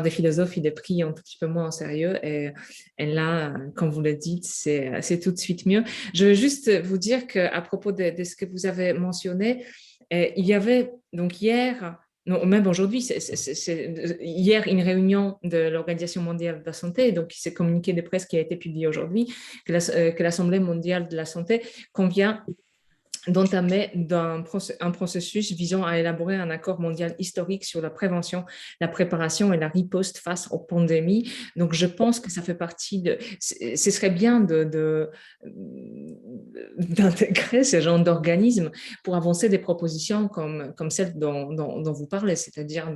des philosophes, il est pris un tout petit peu moins en sérieux. Et là, comme vous le dites, c'est tout de suite mieux. Je veux juste vous dire qu'à propos de ce que vous avez mentionné, il y avait donc hier... Non, même aujourd'hui, c'est hier une réunion de l'Organisation mondiale de la santé, donc il s'est communiqué de presse qui a été publié aujourd'hui, que l'Assemblée mondiale de la santé convient d'entamer un processus visant à élaborer un accord mondial historique sur la prévention, la préparation et la riposte face aux pandémies. Donc, je pense que ça fait partie de... Ce serait bien d'intégrer ce genre d'organisme pour avancer des propositions comme celle dont vous parlez, c'est-à-dire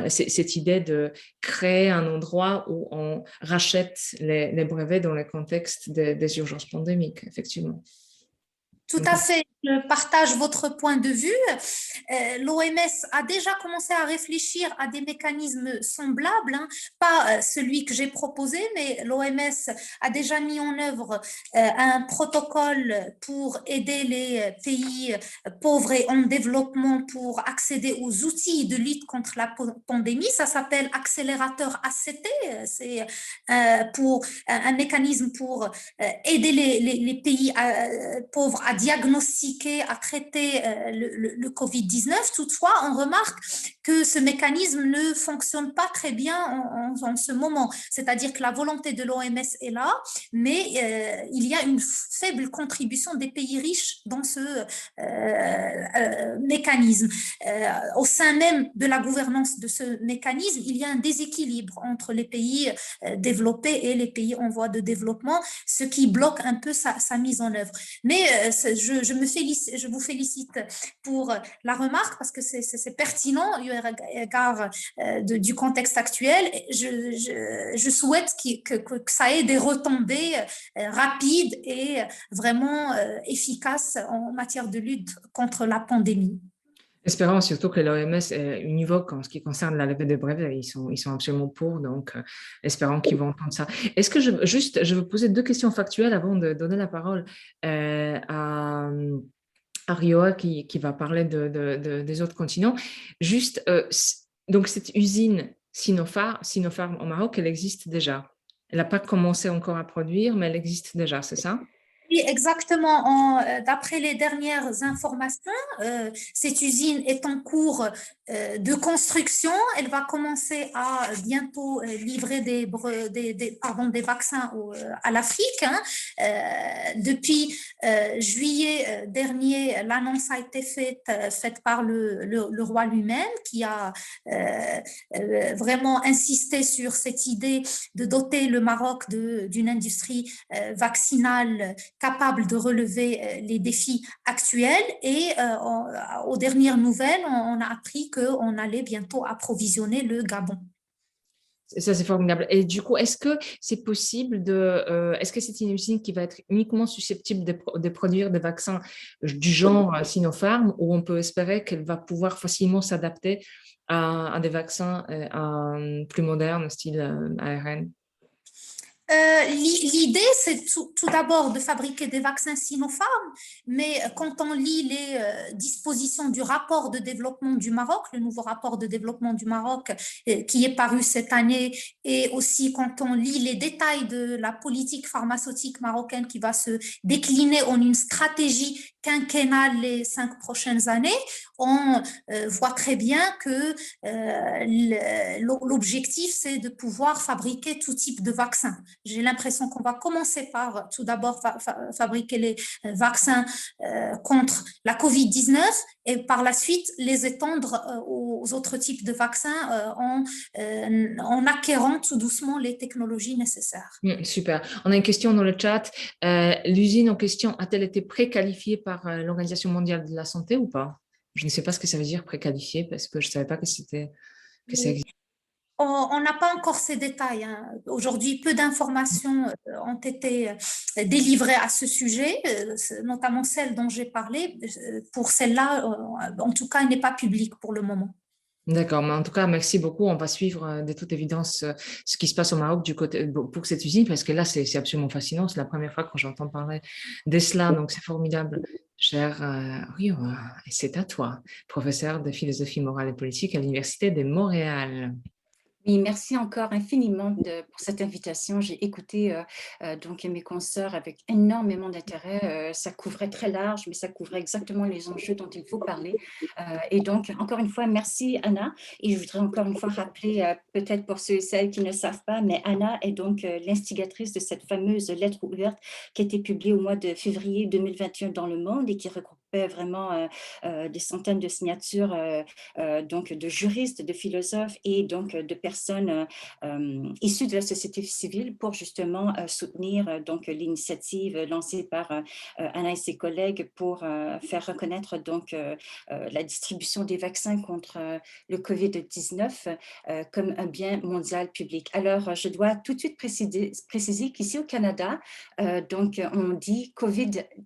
cette idée de créer un endroit où on rachète les brevets dans le contexte des urgences pandémiques, effectivement. Tout à fait. Je partage votre point de vue. L'OMS a déjà commencé à réfléchir à des mécanismes semblables, hein, pas celui que j'ai proposé, mais l'OMS a déjà mis en œuvre un protocole pour aider les pays pauvres et en développement pour accéder aux outils de lutte contre la pandémie. Ça s'appelle accélérateur ACT. C'est pour un mécanisme pour aider les pays pauvres à diagnostiquer, à traiter le Covid-19. Toutefois, on remarque que ce mécanisme ne fonctionne pas très bien en ce moment. C'est-à-dire que la volonté de l'OMS est là, mais il y a une faible contribution des pays riches dans ce mécanisme. Au sein même de la gouvernance de ce mécanisme, il y a un déséquilibre entre les pays développés et les pays en voie de développement, ce qui bloque un peu sa mise en œuvre. Mais je vous félicite pour la remarque parce que c'est pertinent eu égard du contexte actuel. Je souhaite que ça ait des retombées rapides et vraiment efficaces en matière de lutte contre la pandémie. Espérons surtout que l'OMS est univoque en ce qui concerne la levée des brevets. Ils sont absolument pour, donc espérons qu'ils vont entendre ça. Est-ce que je veux poser 2 questions factuelles avant de donner la parole à Rioa qui va parler des autres continents. Juste, donc cette usine Sinopharm au Maroc, elle existe déjà. Elle n'a pas commencé encore à produire, mais elle existe déjà, c'est ça? Oui, exactement. D'après les dernières informations, cette usine est en cours de construction. Elle va commencer à bientôt livrer des vaccins à l'Afrique. Hein. Depuis juillet dernier, l'annonce a été faite par le roi lui-même, qui a vraiment insisté sur cette idée de doter le Maroc d'une industrie vaccinale capable de relever les défis actuels. Et aux dernières nouvelles, on a appris qu'on allait bientôt approvisionner le Gabon. Ça, c'est formidable. Et du coup, est-ce que c'est possible est-ce que c'est une usine qui va être uniquement susceptible de produire des vaccins du genre Sinopharm, ou on peut espérer qu'elle va pouvoir facilement s'adapter à des vaccins plus modernes, style ARN? L'idée, c'est tout d'abord de fabriquer des vaccins Sinopharm, mais quand on lit les dispositions du rapport de développement du Maroc, le nouveau rapport de développement du Maroc qui est paru cette année, et aussi quand on lit les détails de la politique pharmaceutique marocaine qui va se décliner en une stratégie quinquennale les 5 prochaines années, on voit très bien que l'objectif, c'est de pouvoir fabriquer tout type de vaccins. J'ai l'impression qu'on va commencer par tout d'abord fabriquer les vaccins contre la Covid-19 et par la suite les étendre aux autres types de vaccins en acquérant tout doucement les technologies nécessaires. Super. On a une question dans le chat. L'usine en question a-t-elle été préqualifiée par l'Organisation mondiale de la santé ou pas? Je ne sais pas ce que ça veut dire préqualifié parce que je ne savais pas que ça existait. On n'a pas encore ces détails. Hein. Aujourd'hui, peu d'informations ont été délivrées à ce sujet, notamment celle dont j'ai parlé. Pour celle-là, en tout cas, elle n'est pas publique pour le moment. D'accord, mais en tout cas, merci beaucoup. On va suivre de toute évidence ce qui se passe au Maroc pour cette usine, parce que là, c'est absolument fascinant. C'est la première fois que j'entends parler de cela, donc c'est formidable. Cher Rio, et c'est à toi, professeur de philosophie morale et politique à l'Université de Montréal. Oui, merci encore infiniment pour cette invitation. J'ai écouté donc mes consoeurs avec énormément d'intérêt. Ça couvrait très large, mais ça couvrait exactement les enjeux dont il faut parler. Et donc, encore une fois, merci Anna. Et je voudrais encore une fois rappeler, peut-être pour ceux et celles qui ne savent pas, mais Anna est donc l'instigatrice de cette fameuse lettre ouverte qui a été publiée au mois de février 2021 dans Le Monde et qui regroupait vraiment des centaines de signatures donc de juristes, de philosophes et donc de personnes issues de la société civile pour justement soutenir donc l'initiative lancée par Anna et ses collègues pour faire reconnaître donc la distribution des vaccins contre le Covid-19 comme un bien mondial public. Alors, je dois tout de suite préciser qu'ici au Canada, donc on dit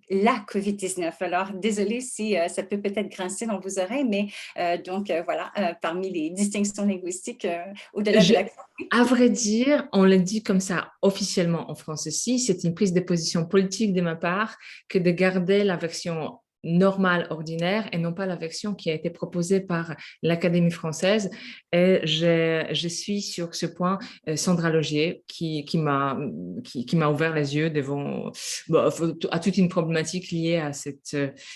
la COVID-19. Alors, désolé désolée si ça peut peut-être grincer dans vos oreilles, mais donc voilà, parmi les distinctions linguistiques, au-delà de l'accent. À vrai dire, on le dit comme ça officiellement en France aussi, c'est une prise de position politique de ma part que de garder la version normale, ordinaire, et non pas la version qui a été proposée par l'Académie française. Et je suis sur ce point Sandra Logier qui m'a ouvert les yeux devant à toute une problématique liée à cette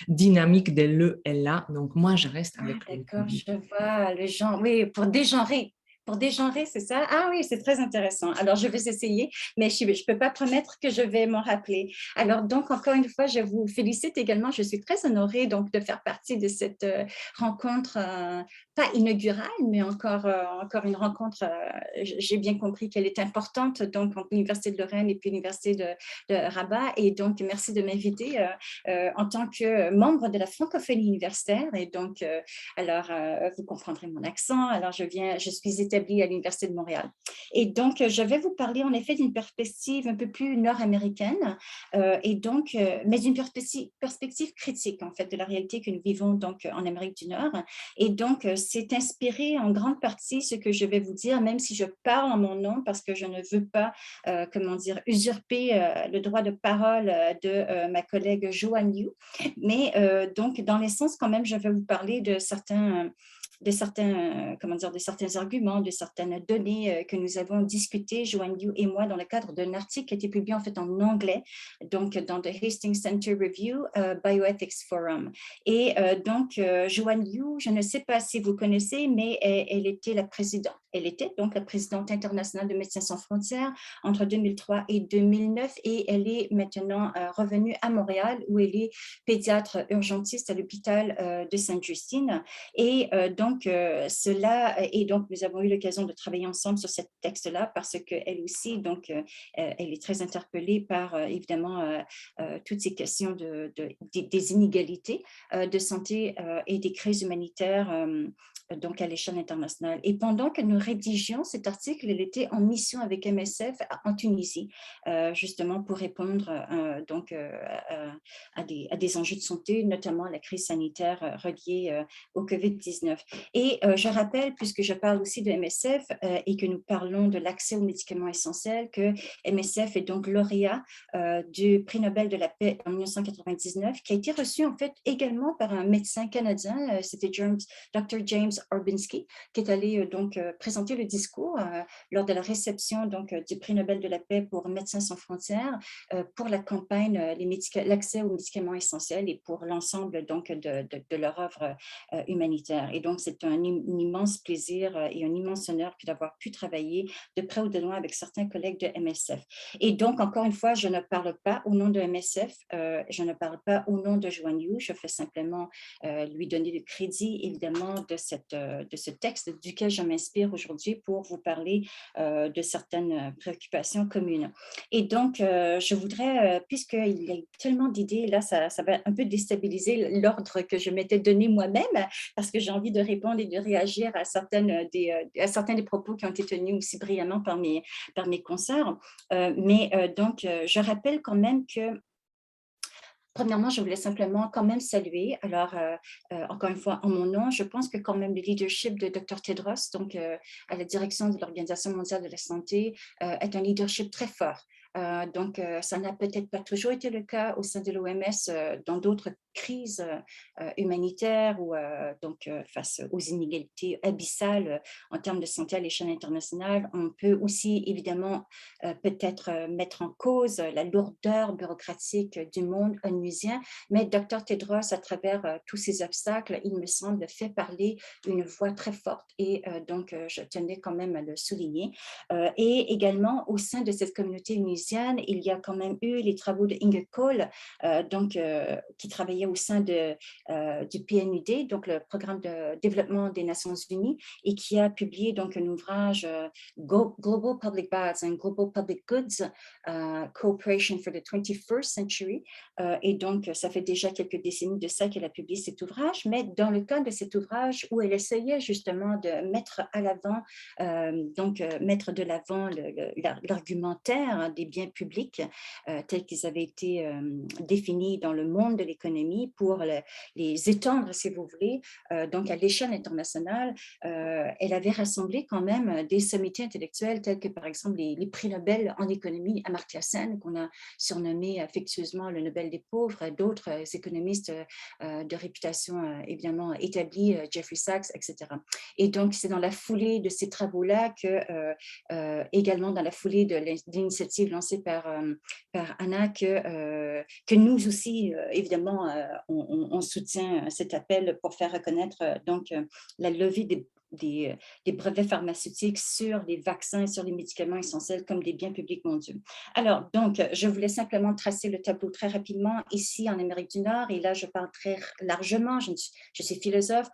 dynamique de le et là. Donc moi, je reste Ah, avec le. d'accord, je vois le genre. Oui, pour dégenrer. Pour dégenrer, c'est ça? Ah oui, c'est très intéressant. Alors, je vais essayer, mais je ne peux pas promettre que je vais m'en rappeler. Alors, donc, encore une fois, je vous félicite également. Je suis très honorée donc, de faire partie de cette rencontre, pas inaugurale, mais encore une rencontre. J'ai bien compris qu'elle est importante donc, entre l'Université de Lorraine et puis l'Université de Rabat. Et donc, merci de m'inviter en tant que membre de la francophonie universitaire. Et donc, alors, vous comprendrez mon accent. Alors, je suis établie à l'Université de Montréal. Et donc, je vais vous parler en effet d'une perspective un peu plus nord-américaine et donc, mais d'une perspective critique en fait de la réalité que nous vivons donc en Amérique du Nord. Et donc, c'est inspiré en grande partie ce que je vais vous dire, même si je parle en mon nom parce que je ne veux pas, comment dire, usurper le droit de parole de ma collègue Joanne Liu. Mais donc, dans l'essence, quand même, je vais vous parler de certains arguments, de certaines données que nous avons discutées, Joanne Liu et moi, dans le cadre d'un article qui a été publié en fait en anglais, donc dans The Hastings Center Review, Bioethics Forum. Et donc, Joanne Liu, je ne sais pas si vous connaissez, mais elle était donc la présidente internationale de Médecins sans frontières entre 2003 et 2009, et elle est maintenant revenue à Montréal, où elle est pédiatre urgentiste à l'hôpital de Sainte-Justine. Et donc, nous avons eu l'occasion de travailler ensemble sur ce texte-là parce qu'elle aussi, donc, elle est très interpellée par, évidemment, toutes ces questions des inégalités de santé et des crises humanitaires donc à l'échelle internationale. Et pendant que nous rédigions cet article, elle était en mission avec MSF en Tunisie, justement pour répondre donc, à des enjeux de santé, notamment à la crise sanitaire reliée au COVID-19. Et je rappelle, puisque je parle aussi de MSF et que nous parlons de l'accès aux médicaments essentiels, que MSF est donc lauréat du prix Nobel de la paix en 1999, qui a été reçu en fait également par un médecin canadien, c'était Dr. James Orbinski, qui est allé donc présenter le discours lors de la réception donc, du prix Nobel de la paix pour Médecins sans frontières pour la campagne l'accès aux médicaments essentiels et pour l'ensemble donc de leur œuvre humanitaire. Et donc, c'est un immense plaisir et un immense honneur d'avoir pu travailler de près ou de loin avec certains collègues de MSF. Et donc, encore une fois, je ne parle pas au nom de MSF, je ne parle pas au nom de Joanne Liu, je fais simplement lui donner le crédit, évidemment, de ce texte duquel je m'inspire aujourd'hui pour vous parler de certaines préoccupations communes. Et donc, je voudrais, puisqu'il y a tellement d'idées, là, ça va un peu déstabiliser l'ordre que je m'étais donné moi-même, parce que j'ai envie de répondre et de réagir à certains des propos qui ont été tenus aussi brillamment par mes consoeurs. Donc, je rappelle quand même que premièrement, je voulais simplement quand même saluer, alors encore une fois en mon nom, je pense que quand même le leadership de Dr. Tedros, donc à la direction de l'Organisation mondiale de la santé, est un leadership très fort. Donc, ça n'a peut-être pas toujours été le cas au sein de l'OMS dans d'autres crises humanitaires ou donc face aux inégalités abyssales en termes de santé à l'échelle internationale. On peut aussi évidemment peut-être mettre en cause la lourdeur bureaucratique du monde onusien, mais Dr. Tedros, à travers tous ces obstacles, il me semble, fait parler une voix très forte et donc je tenais quand même à le souligner. Et également au sein de cette communauté onusienne, il y a quand même eu les travaux de Inge Kohl, qui travaillait au sein du PNUD, donc le programme de développement des Nations Unies, et qui a publié donc un ouvrage Global Public Bads and Global Public Goods, Cooperation for the 21st Century. Et donc, ça fait déjà quelques décennies de ça qu'elle a publié cet ouvrage, mais dans le cadre de cet ouvrage où elle essayait justement de mettre à l'avant, mettre de l'avant l'argumentaire des biens publics tels qu'ils avaient été définis dans le monde de l'économie, pour les étendre, si vous voulez, donc à l'échelle internationale. Elle avait rassemblé quand même des sommités intellectuelles tels que, par exemple, les prix Nobel en économie, Amartya Sen, qu'on a surnommé affectueusement le Nobel des pauvres, d'autres économistes de réputation évidemment établie, Jeffrey Sachs, etc. Et donc, c'est dans la foulée de ces travaux-là que, également dans la foulée de l'initiative lancée par Anna, que nous aussi, évidemment, on soutient cet appel pour faire reconnaître donc la levée des brevets pharmaceutiques sur les vaccins et sur les médicaments essentiels comme des biens publics mondiaux. Alors, donc, je voulais simplement tracer le tableau très rapidement ici en Amérique du Nord, et là, je parle très largement, je suis philosophe,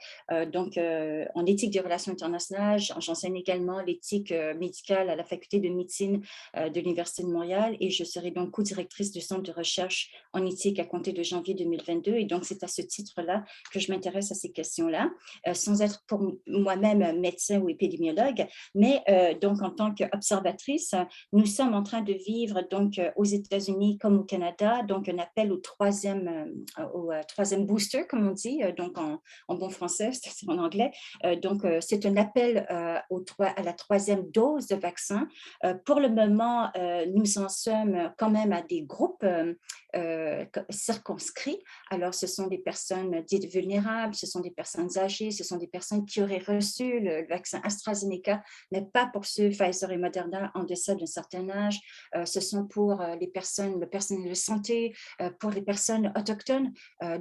donc en éthique des relations internationales, j'enseigne également l'éthique médicale à la faculté de médecine de l'Université de Montréal, et je serai donc co-directrice du centre de recherche en éthique à compter de janvier 2022, et donc c'est à ce titre-là que je m'intéresse à ces questions-là, sans être pour moi-même médecin ou épidémiologue, mais donc en tant qu'observatrice, nous sommes en train de vivre donc aux États-Unis comme au Canada, donc un appel au troisième booster, comme on dit, donc en bon français, c'est en anglais. Donc c'est un appel à la troisième dose de vaccin. Pour le moment, nous en sommes quand même à des groupes circonscrits. Alors, ce sont des personnes dites vulnérables, ce sont des personnes âgées, ce sont des personnes qui auraient reçu le vaccin AstraZeneca, mais pas pour ceux Pfizer et Moderna en deçà d'un certain âge. Ce sont pour le personnel de santé, pour les personnes autochtones.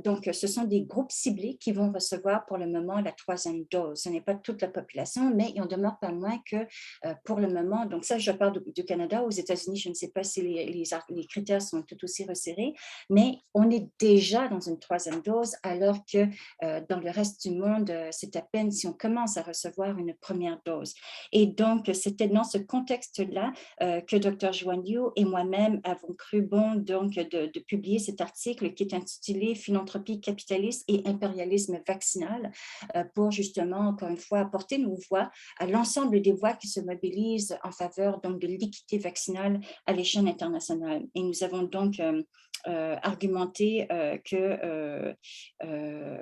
Donc, ce sont des groupes ciblés qui vont recevoir pour le moment la troisième dose. Ce n'est pas toute la population, mais il en demeure pas moins que pour le moment, donc ça, je parle du Canada. Aux États-Unis, je ne sais pas si les critères sont tout aussi resserrés, mais on est déjà dans une troisième dose, alors que dans le reste du monde, c'est à peine si on commence à recevoir une première dose. Et donc, c'était dans ce contexte-là que Dr. Joanne Liu et moi-même avons cru bon donc, de publier cet article qui est intitulé « Philanthropie capitaliste et impérialisme vaccinal » pour justement, encore une fois, apporter nos voix à l'ensemble des voix qui se mobilisent en faveur donc, de l'équité vaccinale à l'échelle internationale. Et nous avons donc argumenté que,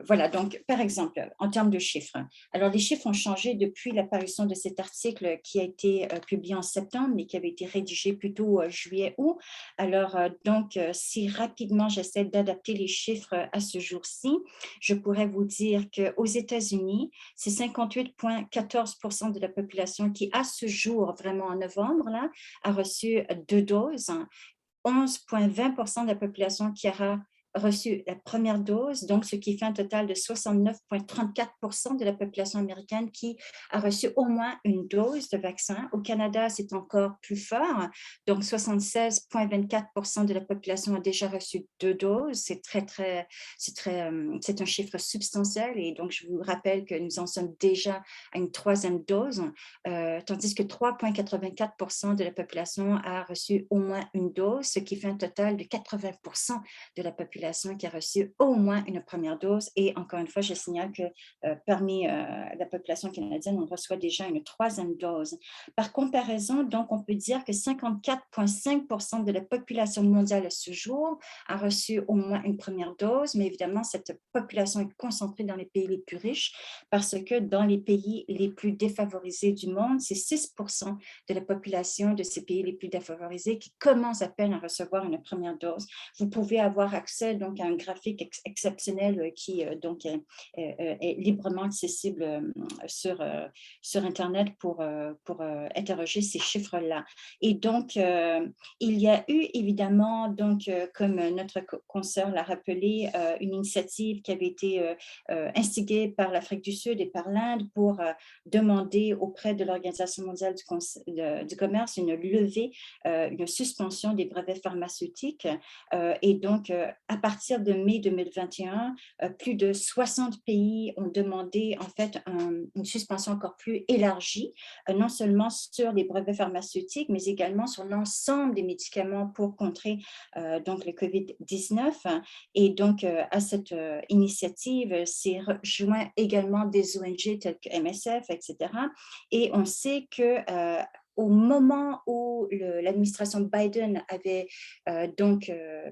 voilà, donc par exemple, en termes de chiffres. Alors, les chiffres ont changé depuis l'apparition de cet article qui a été publié en septembre, mais qui avait été rédigé plutôt juillet-août. Alors, donc, si rapidement j'essaie d'adapter les chiffres à ce jour-ci, je pourrais vous dire qu'aux États-Unis, c'est 58,14% de la population qui, à ce jour, vraiment en novembre, là, a reçu 2 doses, 11,20% de la population qui aura reçu la première dose, donc ce qui fait un total de 69,34% de la population américaine qui a reçu au moins une dose de vaccin. Au Canada, c'est encore plus fort, donc 76,24% de la population a déjà reçu 2 doses. C'est un chiffre substantiel, et donc je vous rappelle que nous en sommes déjà à une troisième dose, tandis que 3,84% de la population a reçu au moins une dose, ce qui fait un total de 80% de la population qui a reçu au moins une première dose. Et encore une fois, je signale que parmi la population canadienne, on reçoit déjà une troisième dose. Par comparaison, donc, on peut dire que 54,5% de la population mondiale à ce jour a reçu au moins une première dose, mais évidemment, cette population est concentrée dans les pays les plus riches parce que dans les pays les plus défavorisés du monde, c'est 6% de la population de ces pays les plus défavorisés qui commencent à peine à recevoir une première dose. Vous pouvez avoir accès donc à un graphique exceptionnel qui donc est librement accessible sur Internet pour interroger ces chiffres-là. Et donc, il y a eu évidemment, donc, comme notre consoeur l'a rappelé, une initiative qui avait été instigée par l'Afrique du Sud et par l'Inde pour demander auprès de l'Organisation mondiale du commerce une levée, une suspension des brevets pharmaceutiques. Et donc, à partir de mai 2021, plus de 60 pays ont demandé en fait une suspension encore plus élargie, non seulement sur les brevets pharmaceutiques, mais également sur l'ensemble des médicaments pour contrer donc le COVID-19. Et donc, à cette initiative s'est rejoint également des ONG telles que MSF, etc. Et on sait que au moment où l'administration Biden avait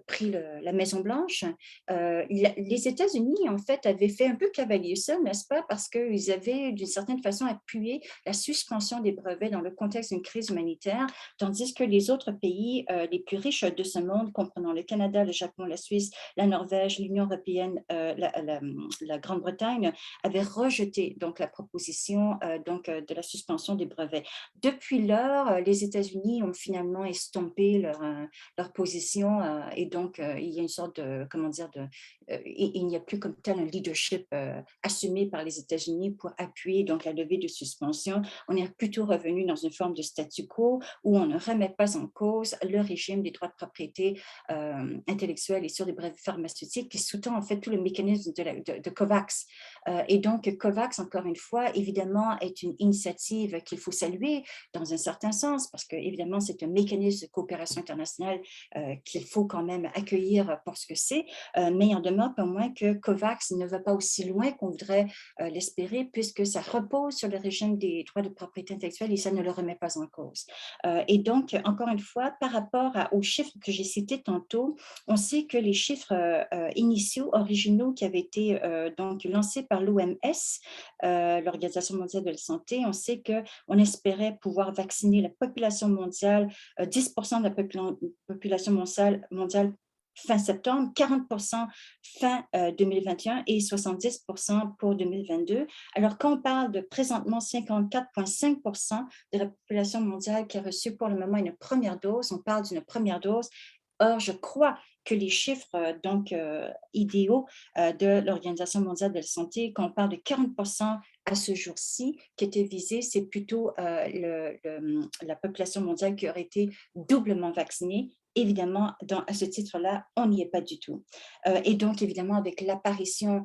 pris la Maison-Blanche, les États-Unis, en fait, avaient fait un peu cavalier seul, n'est-ce pas, parce qu'ils avaient, d'une certaine façon, appuyé la suspension des brevets dans le contexte d'une crise humanitaire, tandis que les autres pays les plus riches de ce monde, comprenant le Canada, le Japon, la Suisse, la Norvège, l'Union européenne, la Grande-Bretagne, avaient rejeté donc la proposition de la suspension des brevets. Depuis lors, les États-Unis ont finalement estompé leur position et donc il y a une sorte de, comment dire, il n'y a plus comme tel un leadership assumé par les États-Unis pour appuyer donc la levée de suspension. On est plutôt revenu dans une forme de statu quo où on ne remet pas en cause le régime des droits de propriété intellectuelle et sur les brevets pharmaceutiques qui sous-tend en fait tout le mécanisme de COVAX. Et donc COVAX, encore une fois, évidemment, est une initiative qu'il faut saluer dans un certain sens parce que évidemment c'est un mécanisme de coopération internationale qu'il faut quand même accueillir pour ce que c'est, mais il en demeure pas moins que COVAX ne va pas aussi loin qu'on voudrait l'espérer puisque ça repose sur le régime des droits de propriété intellectuelle et ça ne le remet pas en cause. Et donc, encore une fois, par rapport aux chiffres que j'ai cités tantôt, on sait que les chiffres initiaux, originaux qui avaient été donc lancés par l'OMS, l'Organisation mondiale de la santé, on sait qu'on espérait pouvoir vacciner la population mondiale, 10% de la population mondiale fin septembre, 40% fin 2021 et 70% pour 2022. Alors, quand on parle de présentement 54,5% de la population mondiale qui a reçu pour le moment une première dose, on parle d'une première dose. Or, je crois que les chiffres idéaux de l'Organisation mondiale de la santé, quand on parle de 40% à ce jour-ci qui était visé, c'est plutôt la population mondiale qui aurait été doublement vaccinée. Évidemment, à ce titre-là, on n'y est pas du tout. Et donc, évidemment, avec l'apparition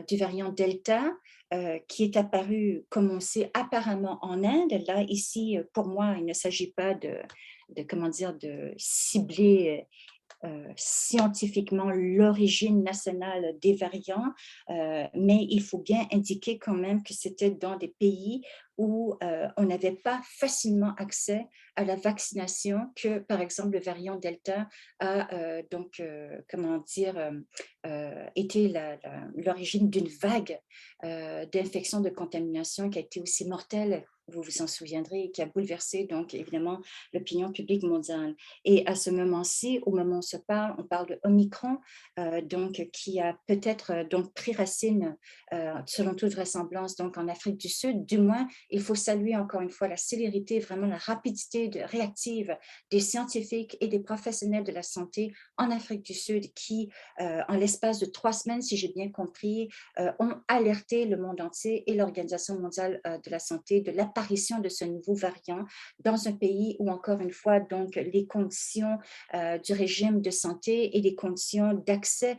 du variant Delta, qui est apparu, comme on sait, apparemment en Inde. Là, ici, pour moi, il ne s'agit pas de cibler scientifiquement l'origine nationale des variants, mais il faut bien indiquer quand même que c'était dans des pays où on n'avait pas facilement accès à la vaccination que, par exemple, le variant Delta a été l'origine d'une vague d'infection, de contamination qui a été aussi mortelle, vous vous en souviendrez, qui a bouleversé donc évidemment l'opinion publique mondiale. Et à ce moment-ci, au moment où on parle de Omicron, donc qui a peut-être donc pris racine, selon toute vraisemblance, donc en Afrique du Sud. Du moins, il faut saluer encore une fois la célérité, vraiment la rapidité réactive des scientifiques et des professionnels de la santé en Afrique du Sud qui, en l'espace de 3 semaines, si j'ai bien compris, ont alerté le monde entier et l'Organisation mondiale de la santé de l'apparition de ce nouveau variant dans un pays où, encore une fois, donc, les conditions du régime de santé et les conditions d'accès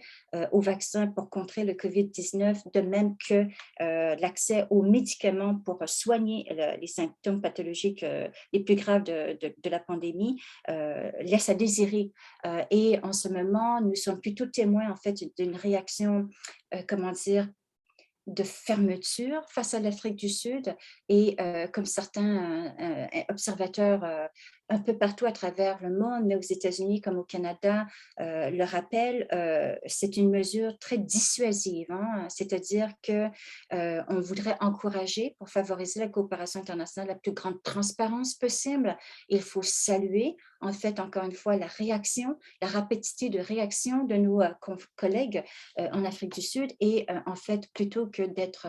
aux vaccins pour contrer le COVID-19, de même que l'accès aux médicaments pour soigner les symptômes pathologiques les plus graves de la pandémie, laisse à désirer. Et en ce moment, nous sommes plutôt témoins en fait d'une réaction, de fermeture face à l'Afrique du Sud et comme certains observateurs un peu partout à travers le monde, mais aux États-Unis comme au Canada, le rappellent, c'est une mesure très dissuasive, hein? C'est-à-dire qu'on voudrait encourager, pour favoriser la coopération internationale, la plus grande transparence possible. Il faut saluer, en fait, encore une fois, la réaction, la rapidité de réaction de nos collègues en Afrique du Sud et en fait, plutôt que d'être,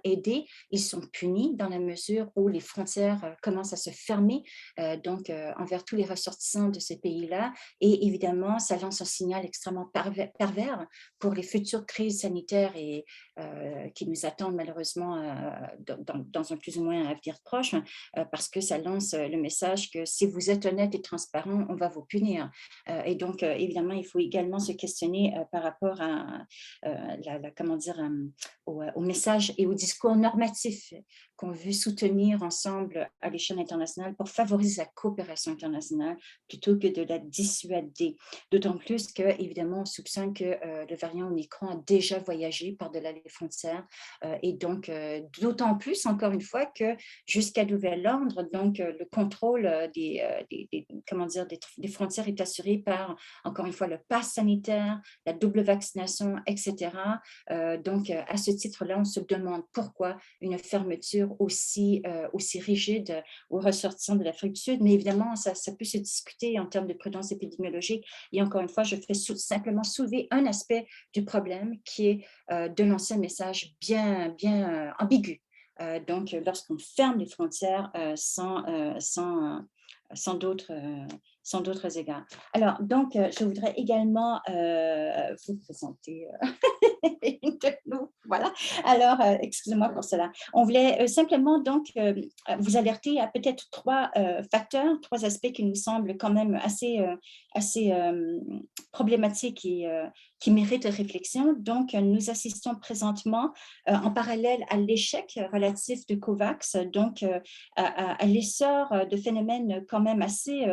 aidés, ils sont punis dans la mesure où les frontières commencent à se fermer envers tous les ressortissants de ces pays-là. Et évidemment, ça lance un signal extrêmement pervers pour les futures crises sanitaires et qui nous attendent malheureusement dans un plus ou moins avenir proche, parce que ça lance le message que si vous êtes honnête et transparent, on va vous punir. Et donc, évidemment, il faut également se questionner par rapport à au message et au discours normatif qu'on veut soutenir ensemble à l'échelle internationale pour favoriser la coopération internationale plutôt que de la dissuader. D'autant plus que, évidemment, on soupçonne que le variant Omicron a déjà voyagé par-delà les frontières et donc d'autant plus, encore une fois, que jusqu'à nouvel ordre, donc le contrôle des frontières est assuré par, encore une fois, le pass sanitaire, la double vaccination, etc. Donc, à ce titre-là, on se demande pourquoi une fermeture aussi rigide aux ressortissants de l'Afrique du Sud. Mais évidemment, ça peut se discuter en termes de prudence épidémiologique. Et encore une fois, je fais simplement soulever un aspect du problème qui est de lancer un message bien ambigu. Donc, lorsqu'on ferme les frontières sans d'autres égards. Alors, donc, je voudrais également vous présenter une de nous. Voilà. Alors, excusez-moi pour cela. On voulait simplement donc vous alerter à peut-être trois facteurs, trois aspects qui nous semblent quand même assez problématiques et qui méritent réflexion. Donc, nous assistons présentement en parallèle à l'échec relatif de COVAX, donc à l'essor de phénomènes quand même assez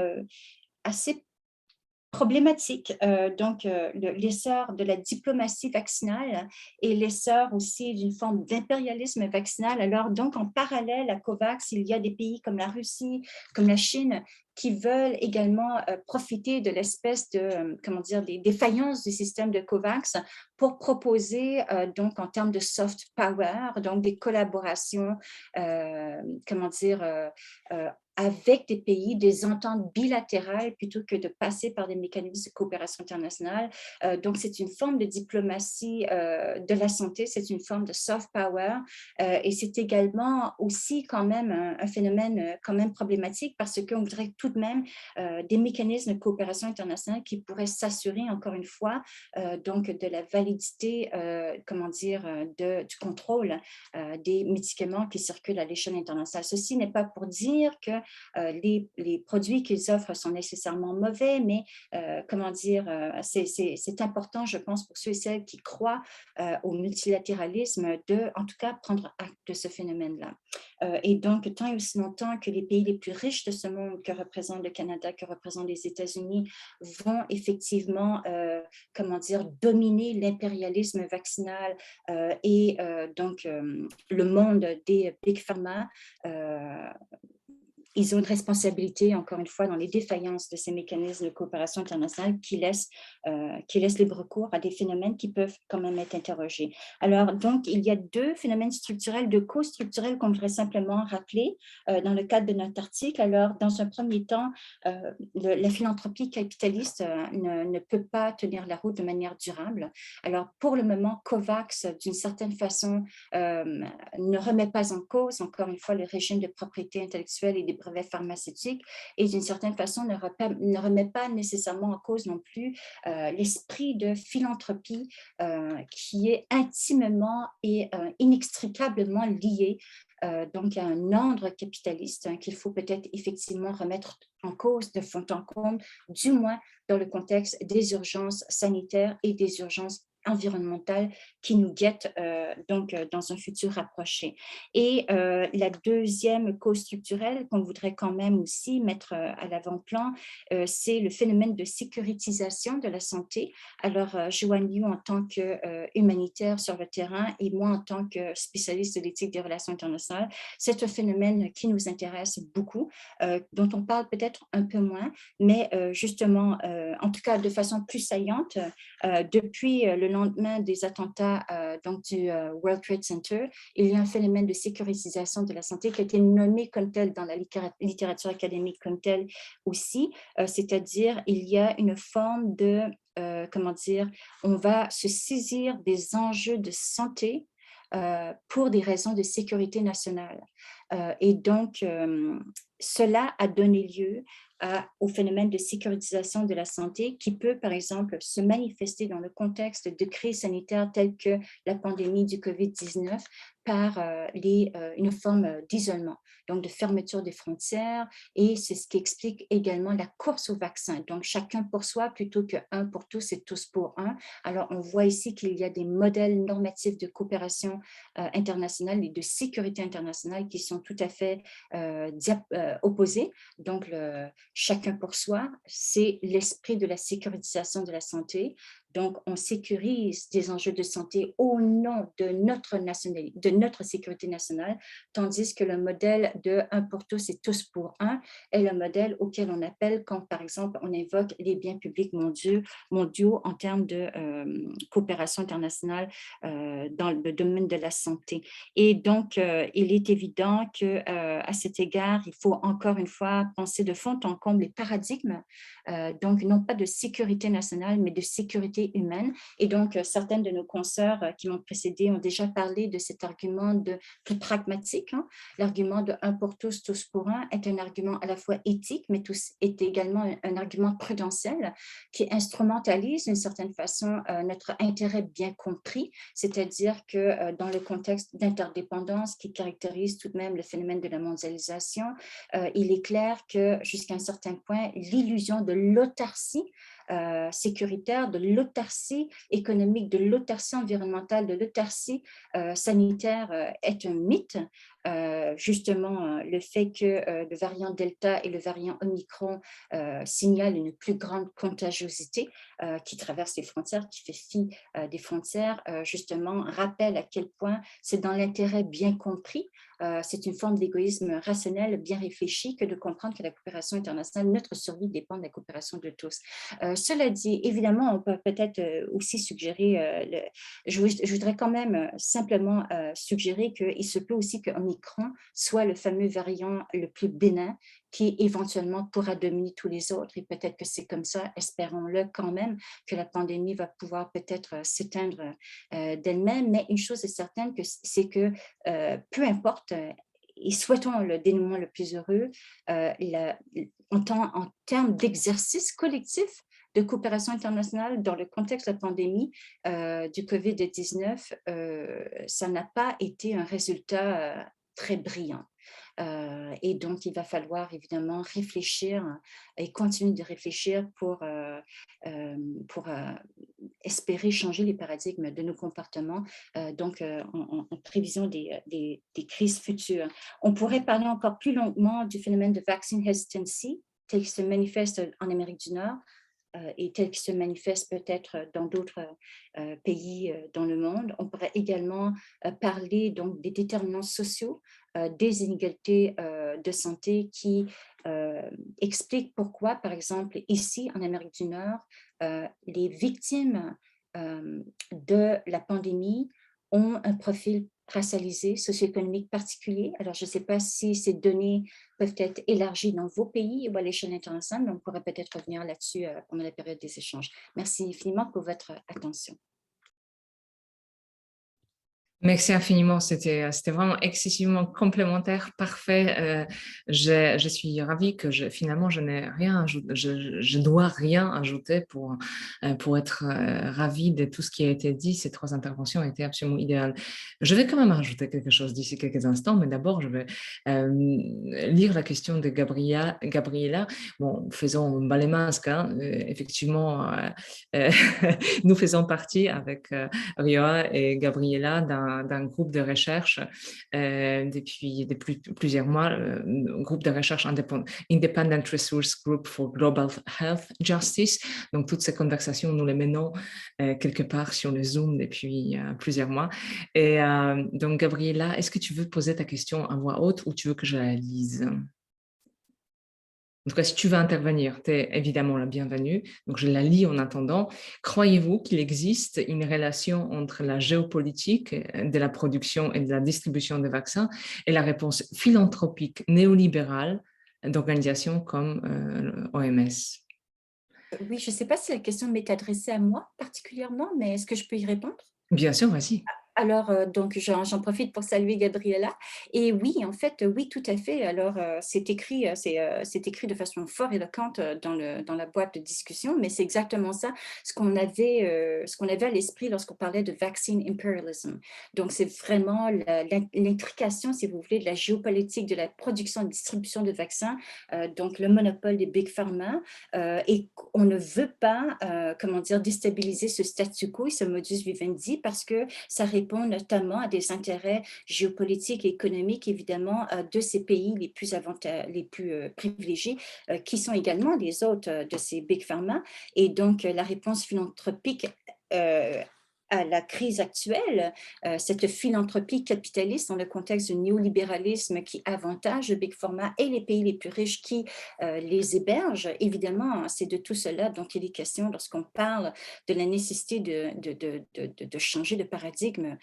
problématique. Donc, l'essor de la diplomatie vaccinale et l'essor aussi d'une forme d'impérialisme vaccinal. Alors, donc, en parallèle à COVAX, il y a des pays comme la Russie, comme la Chine, qui veulent également profiter de l'espèce de, des défaillances du système de COVAX pour proposer, donc, en termes de soft power, donc des collaborations, avec des pays, des ententes bilatérales plutôt que de passer par des mécanismes de coopération internationale. Donc, c'est une forme de diplomatie de la santé, c'est une forme de soft power et c'est également aussi quand même un phénomène quand même problématique parce qu'on voudrait tout de même des mécanismes de coopération internationale qui pourraient s'assurer, encore une fois, donc de la validité, du contrôle des médicaments qui circulent à l'échelle internationale. Ceci n'est pas pour dire que les produits qu'ils offrent sont nécessairement mauvais, mais c'est important, je pense, pour ceux et celles qui croient au multilatéralisme de, en tout cas, prendre acte de ce phénomène-là. Et donc, tant et aussi longtemps que les pays les plus riches de ce monde, que représente le Canada, que représentent les États-Unis, vont effectivement, dominer l'impérialisme vaccinal et donc le monde des Big Pharma, ils ont une responsabilité, encore une fois, dans les défaillances de ces mécanismes de coopération internationale qui laissent libre cours à des phénomènes qui peuvent quand même être interrogés. Alors, donc, il y a deux phénomènes structurels, deux causes structurelles qu'on voudrait simplement rappeler dans le cadre de notre article. Alors, dans un premier temps, la philanthropie capitaliste ne peut pas tenir la route de manière durable. Alors, pour le moment, COVAX, d'une certaine façon, ne remet pas en cause, encore une fois, le régime de propriété intellectuelle et des brevets pharmaceutiques et d'une certaine façon ne remet pas nécessairement en cause non plus l'esprit de philanthropie qui est intimement et inextricablement lié donc à un ordre capitaliste qu'il faut peut-être effectivement remettre en cause de fond en comble, du moins dans le contexte des urgences sanitaires et des urgences environnementales qui nous guettent dans un futur rapproché. Et la deuxième cause structurelle qu'on voudrait quand même aussi mettre à l'avant-plan, c'est le phénomène de sécurisation de la santé. Alors, Joanne Liu en tant que humanitaire sur le terrain et moi en tant que spécialiste de l'éthique des relations internationales, c'est un phénomène qui nous intéresse beaucoup, dont on parle peut-être un peu moins, mais justement, en tout cas de façon plus saillante, depuis le lendemain des attentats donc du World Trade Center, il y a un phénomène de sécurisation de la santé qui a été nommé comme tel dans la littérature académique comme tel aussi, c'est-à-dire il y a une forme de, on va se saisir des enjeux de santé pour des raisons de sécurité nationale. Et donc, cela a donné lieu au phénomène de sécurisation de la santé qui peut, par exemple, se manifester dans le contexte de crise sanitaire telle que la pandémie du COVID-19, par une forme d'isolement, donc de fermeture des frontières, et c'est ce qui explique également la course au vaccin. Donc, chacun pour soi plutôt que un pour tous et tous pour un. Alors, on voit ici qu'il y a des modèles normatifs de coopération internationale et de sécurité internationale qui sont tout à fait opposés. Donc, chacun pour soi, c'est l'esprit de la sécurisation de la santé. Donc, on sécurise des enjeux de santé au nom de notre sécurité nationale, tandis que le modèle de un pour tous et tous pour un est le modèle auquel on appelle quand, par exemple, on évoque les biens publics mondiaux en termes de coopération internationale dans le domaine de la santé. Et donc, il est évident qu'à cet égard, il faut encore une fois penser de fond en comble les paradigmes, donc non pas de sécurité nationale, mais de sécurité humaine. Et donc, certaines de nos consoeurs qui m'ont précédé ont déjà parlé de cet argument plus pragmatique. Hein. L'argument de un pour tous, tous pour un est un argument à la fois éthique, mais est également un argument prudentiel qui instrumentalise d'une certaine façon notre intérêt bien compris, c'est-à-dire que dans le contexte d'interdépendance qui caractérise tout de même le phénomène de la mondialisation, il est clair que jusqu'à un certain point, l'illusion de l'autarcie sécuritaire, de l'autarcie économique, de l'autarcie environnementale, de l'autarcie sanitaire est un mythe. Justement, le fait que le variant Delta et le variant Omicron signalent une plus grande contagiosité qui traverse les frontières, qui fait fi des frontières, justement, rappelle à quel point c'est dans l'intérêt bien compris. C'est une forme d'égoïsme rationnel bien réfléchi que de comprendre que la coopération internationale, notre survie dépend de la coopération de tous. Cela dit, évidemment, on peut peut-être aussi suggérer, je voudrais quand même simplement suggérer qu'il se peut aussi que Omicron soit le fameux variant le plus bénin qui éventuellement pourra dominer tous les autres. Et peut-être que c'est comme ça, espérons-le quand même, que la pandémie va pouvoir peut-être s'éteindre d'elle-même. Mais une chose est certaine, c'est que peu importe, et souhaitons le dénouement le plus heureux, en termes d'exercice collectif de coopération internationale dans le contexte de la pandémie du COVID-19, ça n'a pas été un résultat très brillant. Et donc, il va falloir évidemment réfléchir et continuer de réfléchir pour espérer changer les paradigmes de nos comportements, donc en prévision des crises futures. On pourrait parler encore plus longuement du phénomène de vaccine hesitancy, tel qu'il se manifeste en Amérique du Nord, et tel qu'il se manifeste peut-être dans d'autres pays dans le monde. On pourrait également parler donc des déterminants sociaux, des inégalités de santé qui expliquent pourquoi, par exemple, ici en Amérique du Nord, les victimes de la pandémie ont un profil racialisé, socio-économique particulier. Alors, je ne sais pas si ces données peuvent être élargies dans vos pays ou à l'échelle internationale, mais on pourrait peut-être revenir là-dessus pendant la période des échanges. Merci infiniment pour votre attention. Merci infiniment, c'était vraiment excessivement complémentaire, parfait. Je suis ravie que finalement je n'ai rien ajouté, je dois rien ajouter pour être ravie de tout ce qui a été dit. Ces 3 interventions étaient absolument idéales. Je vais quand même ajouter quelque chose d'ici quelques instants, mais d'abord je vais lire la question de Gabriela. Bon, faisons bas les masques, hein. Effectivement, nous faisons partie avec Rioa et Gabriela d'un groupe de recherche depuis plusieurs mois, un groupe de recherche Independent Resource Group for Global Health Justice. Donc, toutes ces conversations, nous les menons quelque part sur le Zoom depuis plusieurs mois. Et donc, Gabriela, est-ce que tu veux poser ta question à voix haute ou tu veux que je la lise ? En tout cas, si tu veux intervenir, tu es évidemment la bienvenue. Donc, je la lis en attendant. Croyez-vous qu'il existe une relation entre la géopolitique de la production et de la distribution des vaccins et la réponse philanthropique néolibérale d'organisations comme OMS? Oui, je ne sais pas si la question m'est adressée à moi particulièrement, mais est-ce que je peux y répondre? Bien sûr, vas-y. alors, donc j'en profite pour saluer Gabriella. Et oui, en fait, oui, tout à fait. Alors, c'est écrit de façon fort éloquente dans la boîte de discussion, mais c'est exactement ça, ce qu'on avait à l'esprit lorsqu'on parlait de vaccine imperialism. Donc, c'est vraiment l'intrication, si vous voulez, de la géopolitique, de la production et distribution de vaccins, donc le monopole des big pharma, et on ne veut pas, comment dire, déstabiliser ce statu quo, ce modus vivendi, parce que ça répond notamment à des intérêts géopolitiques et économiques, évidemment, de ces pays les plus privilégiés, qui sont également les hôtes de ces big pharma. Et donc, la réponse philanthropique à la crise actuelle, cette philanthropie capitaliste dans le contexte du néolibéralisme qui avantage le Big Pharma et les pays les plus riches qui les hébergent. Évidemment, c'est de tout cela dont il est question lorsqu'on parle de la nécessité de changer de paradigme.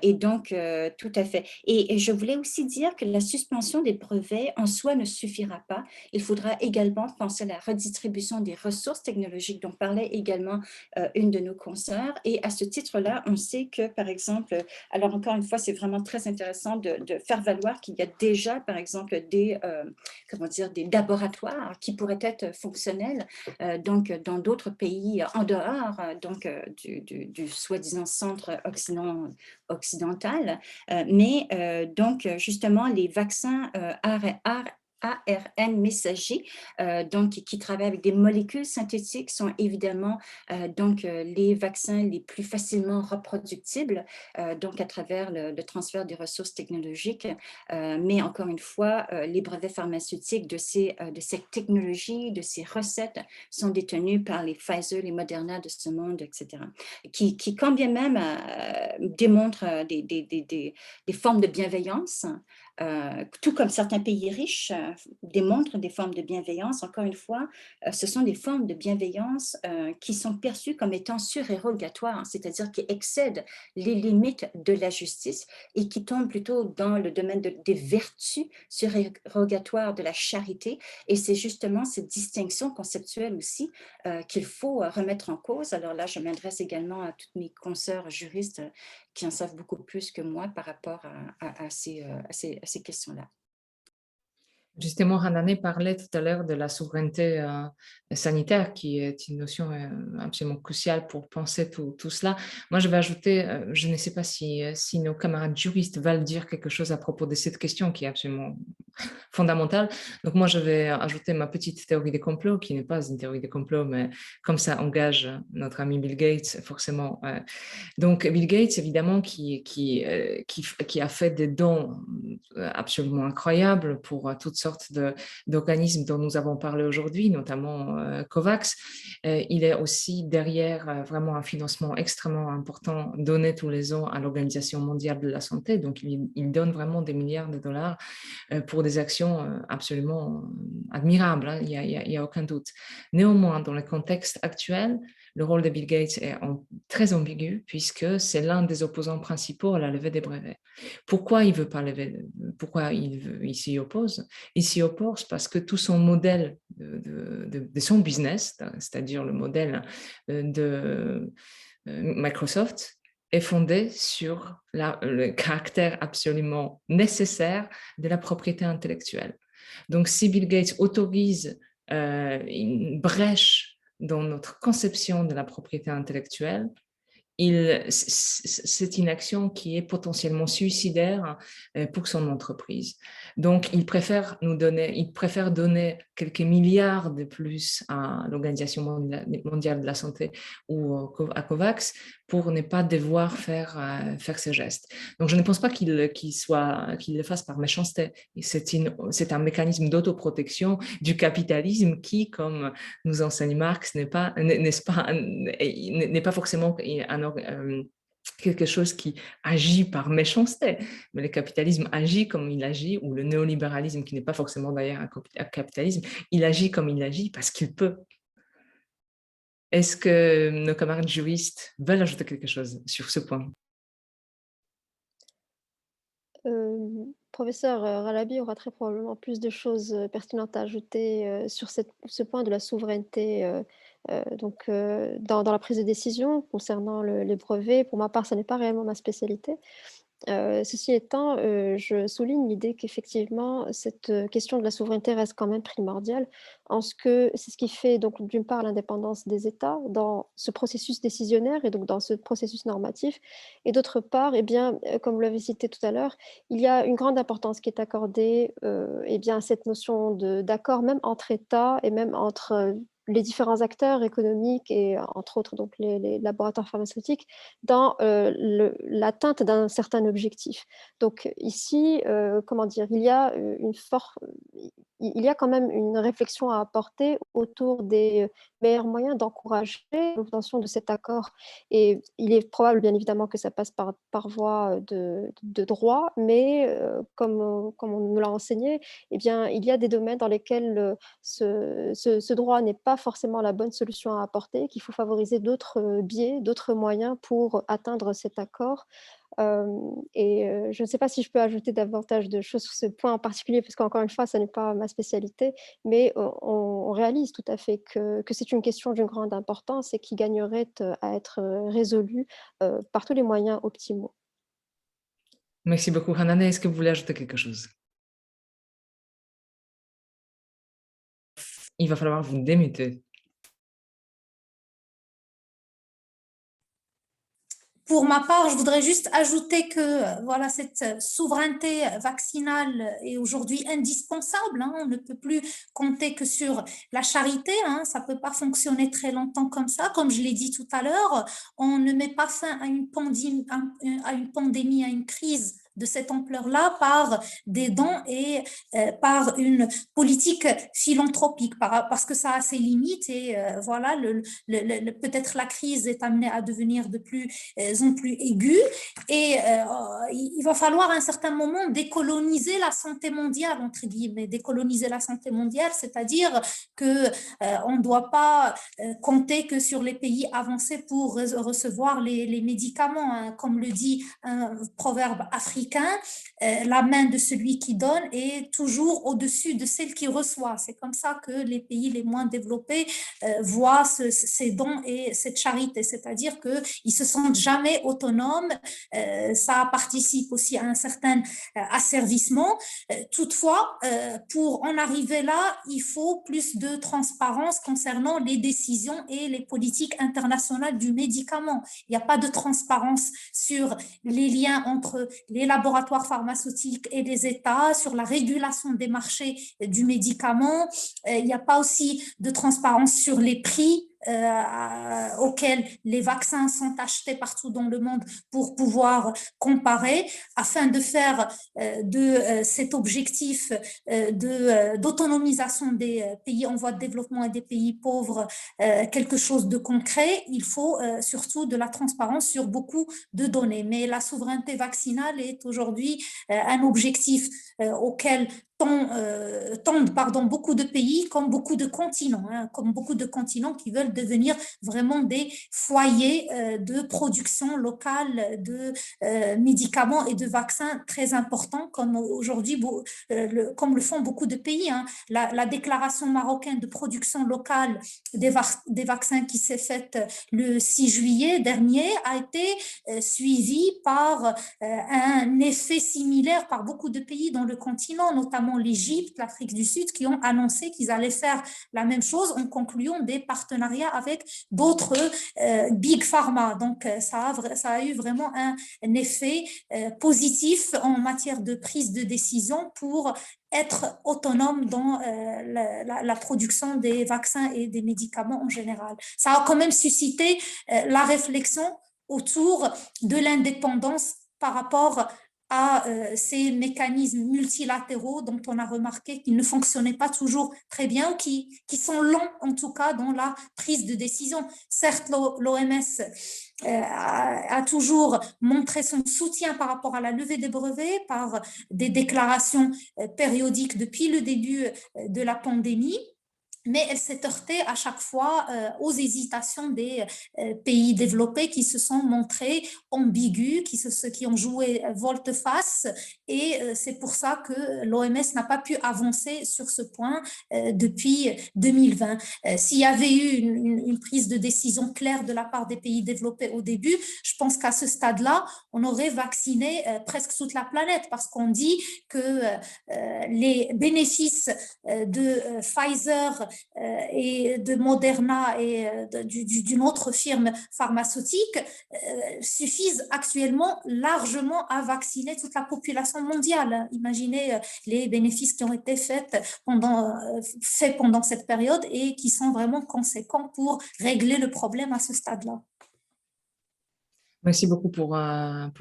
Et donc, tout à fait. Et je voulais aussi dire que la suspension des brevets en soi ne suffira pas. Il faudra également penser à la redistribution des ressources technologiques dont parlait également une de nos consoeurs. Et à ce titre-là, on sait que, par exemple, alors encore une fois, c'est vraiment très intéressant de faire valoir qu'il y a déjà, par exemple, comment dire, des laboratoires qui pourraient être fonctionnels donc dans d'autres pays en dehors donc du soi-disant centre occidental. Mais donc, justement, les vaccins ARN messagers, donc qui travaillent avec des molécules synthétiques, sont évidemment donc les vaccins les plus facilement reproductibles, donc à travers le transfert des ressources technologiques. Mais encore une fois, les brevets pharmaceutiques de cette technologie, de ces recettes, sont détenus par les Pfizer, les Moderna de ce monde, etc., qui quand bien même démontrent des formes de bienveillance, tout comme certains pays riches démontrent des formes de bienveillance. Encore une fois, ce sont des formes de bienveillance qui sont perçues comme étant surérogatoires, c'est-à-dire qui excèdent les limites de la justice et qui tombent plutôt dans le domaine des vertus surérogatoires de la charité. Et c'est justement cette distinction conceptuelle aussi qu'il faut remettre en cause. Alors là, je m'adresse également à toutes mes consoeurs juristes qui en savent beaucoup plus que moi par rapport à ces questions-là. Justement, Hanane parlait tout à l'heure de la souveraineté sanitaire, qui est une notion absolument cruciale pour penser tout cela. Moi, je vais ajouter, je ne sais pas si nos camarades juristes veulent dire quelque chose à propos de cette question qui est absolument fondamentale. Donc moi, je vais ajouter ma petite théorie des complots, qui n'est pas une théorie des complots, mais comme ça engage notre ami Bill Gates, forcément. Donc Bill Gates, évidemment, qui a fait des dons absolument incroyables pour toutes sortes d'organismes dont nous avons parlé aujourd'hui, notamment COVAX. Il est aussi derrière vraiment un financement extrêmement important donné tous les ans à l'Organisation mondiale de la santé. Donc il donne vraiment des milliards de dollars pour des actions absolument admirables, hein, il n'y a aucun doute. Néanmoins, dans le contexte actuel, le rôle de Bill Gates est très ambigu puisque c'est l'un des opposants principaux à la levée des brevets. Pourquoi il veut pas lever, pourquoi il s'y oppose? Il s'y oppose parce que tout son modèle de son business, c'est-à-dire le modèle de Microsoft, est fondé sur le caractère absolument nécessaire de la propriété intellectuelle. Donc, si Bill Gates autorise une brèche dans notre conception de la propriété intellectuelle, c'est une action qui est potentiellement suicidaire pour son entreprise. Donc, il préfère donner quelques milliards de plus à l'Organisation mondiale de la santé ou à COVAX pour ne pas devoir faire ce geste. Donc, je ne pense pas qu'il le fasse par méchanceté. C'est un mécanisme d'autoprotection du capitalisme qui, comme nous enseigne Marx, n'est pas forcément quelque chose qui agit par méchanceté, mais le capitalisme agit comme il agit, ou le néolibéralisme, qui n'est pas forcément d'ailleurs un capitalisme, il agit comme il agit parce qu'il peut. Est-ce que nos camarades juristes veulent ajouter quelque chose sur ce point? Professeur Ralabi aura très probablement plus de choses pertinentes à ajouter sur ce point de la souveraineté Dans la prise de décision concernant les brevets. Pour ma part, ce n'est pas réellement ma spécialité. Ceci étant, je souligne l'idée qu'effectivement, cette question de la souveraineté reste quand même primordiale, en ce que c'est ce qui fait donc d'une part l'indépendance des États dans ce processus décisionnaire et donc dans ce processus normatif, et d'autre part, eh bien, comme vous l'avez cité tout à l'heure, il y a une grande importance qui est accordée eh bien, à cette notion d'accord, même entre États et même entre les différents acteurs économiques et entre autres donc les laboratoires pharmaceutiques, dans l'atteinte d'un certain objectif. Donc ici, comment dire, il y a quand même une réflexion à apporter autour des meilleurs moyens d'encourager l'obtention de cet accord. Et il est probable, bien évidemment, que ça passe par voie de droit, mais comme on nous l'a enseigné, eh bien, il y a des domaines dans lesquels ce droit n'est pas forcément la bonne solution à apporter, qu'il faut favoriser d'autres biais, d'autres moyens pour atteindre cet accord. Je ne sais pas si je peux ajouter davantage de choses sur ce point en particulier, parce qu'encore une fois, ce n'est pas ma spécialité, mais on réalise tout à fait que c'est une question d'une grande importance et qui gagnerait à être résolue par tous les moyens optimaux. Merci beaucoup, Hanan. Est-ce que vous voulez ajouter quelque chose? Il va falloir vous démuter. Pour ma part, je voudrais juste ajouter que voilà, cette souveraineté vaccinale est aujourd'hui indispensable. On ne peut plus compter que sur la charité. Ça ne peut pas fonctionner très longtemps comme ça. Comme je l'ai dit tout à l'heure, on ne met pas fin à une pandémie, à une crise de cette ampleur-là par des dons et par une politique philanthropique, parce que ça a ses limites et voilà, peut-être la crise est amenée à devenir de plus en plus aiguë et il va falloir à un certain moment décoloniser la santé mondiale, entre guillemets, décoloniser la santé mondiale, c'est-à-dire que on ne doit pas compter que sur les pays avancés pour recevoir les médicaments, comme le dit un proverbe africain. La main de celui qui donne est toujours au-dessus de celle qui reçoit. C'est comme ça que les pays les moins développés voient ces dons et cette charité, c'est-à-dire qu'ils se sentent jamais autonomes. Ça participe aussi à un certain asservissement. Toutefois, pour en arriver là, il faut plus de transparence concernant les décisions et les politiques internationales du médicament. Il n'y a pas de transparence sur les liens entre les laboratoires pharmaceutiques et les États, sur la régulation des marchés du médicament. Il n'y a pas aussi de transparence sur les prix auxquels les vaccins sont achetés partout dans le monde pour pouvoir comparer, afin de faire de cet objectif d'autonomisation des pays en voie de développement et des pays pauvres quelque chose de concret. Il faut surtout de la transparence sur beaucoup de données. Mais la souveraineté vaccinale est aujourd'hui un objectif auquel tendent beaucoup de pays, comme beaucoup de continents, qui veulent devenir vraiment des foyers de production locale de médicaments et de vaccins très importants, comme aujourd'hui, comme le font beaucoup de pays. La déclaration marocaine de production locale des vaccins qui s'est faite le 6 juillet dernier a été suivie par un effet similaire par beaucoup de pays dans le continent, notamment l'Égypte, l'Afrique du Sud, qui ont annoncé qu'ils allaient faire la même chose en concluant des partenariats avec d'autres big pharma. Donc, ça a eu vraiment un effet positif en matière de prise de décision pour être autonome dans la production des vaccins et des médicaments en général. Ça a quand même suscité la réflexion autour de l'indépendance par rapport à ces mécanismes multilatéraux dont on a remarqué qu'ils ne fonctionnaient pas toujours très bien ou qui sont lents en tout cas dans la prise de décision. Certes, l'OMS a toujours montré son soutien par rapport à la levée des brevets par des déclarations périodiques depuis le début de la pandémie. mais elle s'est heurtée à chaque fois aux hésitations des pays développés qui se sont montrés ambigus, qui ont joué volte-face, et c'est pour ça que l'OMS n'a pas pu avancer sur ce point depuis 2020. S'il y avait eu une prise de décision claire de la part des pays développés au début, je pense qu'à ce stade-là, on aurait vacciné presque toute la planète, parce qu'on dit que les bénéfices de Pfizer et de Moderna et d'une autre firme pharmaceutique suffisent actuellement largement à vacciner toute la population mondiale. Imaginez les bénéfices qui ont été faits pendant cette période et qui sont vraiment conséquents pour régler le problème à ce stade-là. Merci beaucoup pour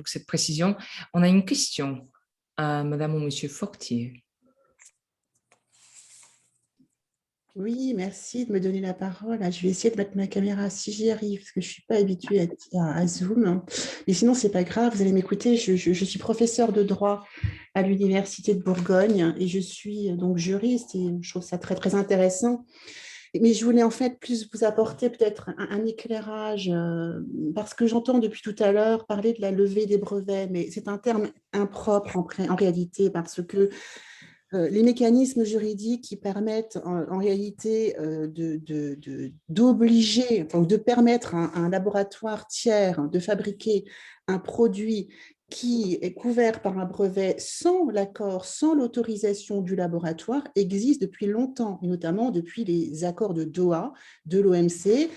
cette précision. On a une question à Madame ou Monsieur Fortier. Oui, merci de me donner la parole. Je vais essayer de mettre ma caméra si j'y arrive, parce que je ne suis pas habituée à Zoom. Mais sinon, ce n'est pas grave, vous allez m'écouter. Je suis professeure de droit à l'Université de Bourgogne et je suis donc juriste et je trouve ça très, très intéressant. Mais je voulais en fait plus vous apporter peut-être un éclairage, parce que j'entends depuis tout à l'heure parler de la levée des brevets, mais c'est un terme impropre en réalité, parce que les mécanismes juridiques qui permettent en réalité d'obliger, enfin, de permettre à un laboratoire tiers de fabriquer un produit qui est couvert par un brevet sans l'accord, sans l'autorisation du laboratoire, existent depuis longtemps, notamment depuis les accords de Doha de l'OMC.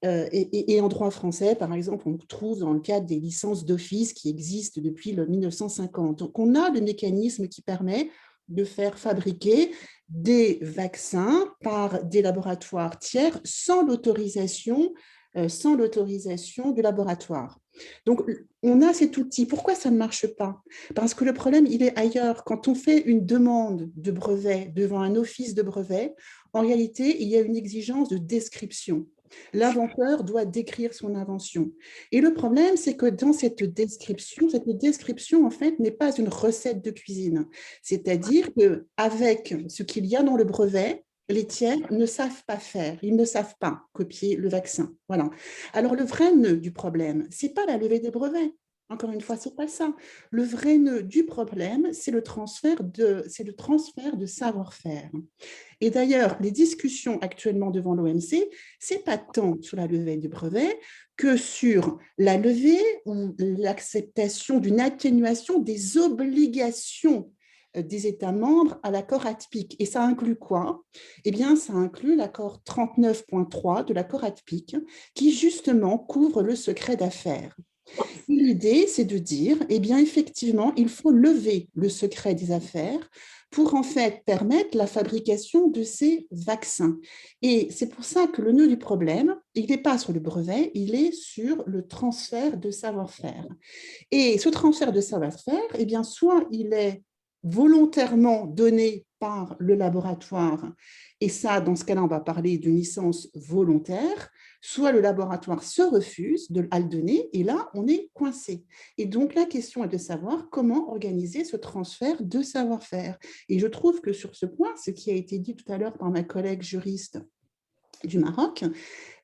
Et en droit français, par exemple, on trouve dans le cadre des licences d'office qui existent depuis le 1950. Donc, on a le mécanisme qui permet de faire fabriquer des vaccins par des laboratoires tiers sans l'autorisation du laboratoire. Donc, on a cet outil. Pourquoi ça ne marche pas? Parce que le problème, il est ailleurs. Quand on fait une demande de brevet devant un office de brevet, en réalité, il y a une exigence de description. L'inventeur doit décrire son invention. Et le problème, c'est que dans cette description, en fait, n'est pas une recette de cuisine. C'est-à-dire qu'avec ce qu'il y a dans le brevet, les tiers ne savent pas faire, ils ne savent pas copier le vaccin. Voilà. Alors, le vrai nœud du problème, ce n'est pas la levée des brevets. Encore une fois, ce n'est pas ça. Le vrai nœud du problème, c'est le transfert de savoir-faire. Et d'ailleurs, les discussions actuellement devant l'OMC, ce n'est pas tant sur la levée du brevet que sur la levée ou l'acceptation d'une atténuation des obligations des États membres à l'accord ATPIC. Et ça inclut quoi? Eh bien, ça inclut l'accord 39.3 de l'accord ATPIC qui, justement, couvre le secret d'affaires. L'idée, c'est de dire, eh bien, effectivement, il faut lever le secret des affaires pour en fait permettre la fabrication de ces vaccins. Et c'est pour ça que le nœud du problème, il n'est pas sur le brevet, il est sur le transfert de savoir-faire. Et ce transfert de savoir-faire, eh bien, soit il est volontairement donné par le laboratoire, et ça, dans ce cas-là, on va parler d'une licence volontaire, soit le laboratoire se refuse à le donner, et là, on est coincé. Et donc, la question est de savoir comment organiser ce transfert de savoir-faire. Et je trouve que sur ce point, ce qui a été dit tout à l'heure par ma collègue juriste du Maroc,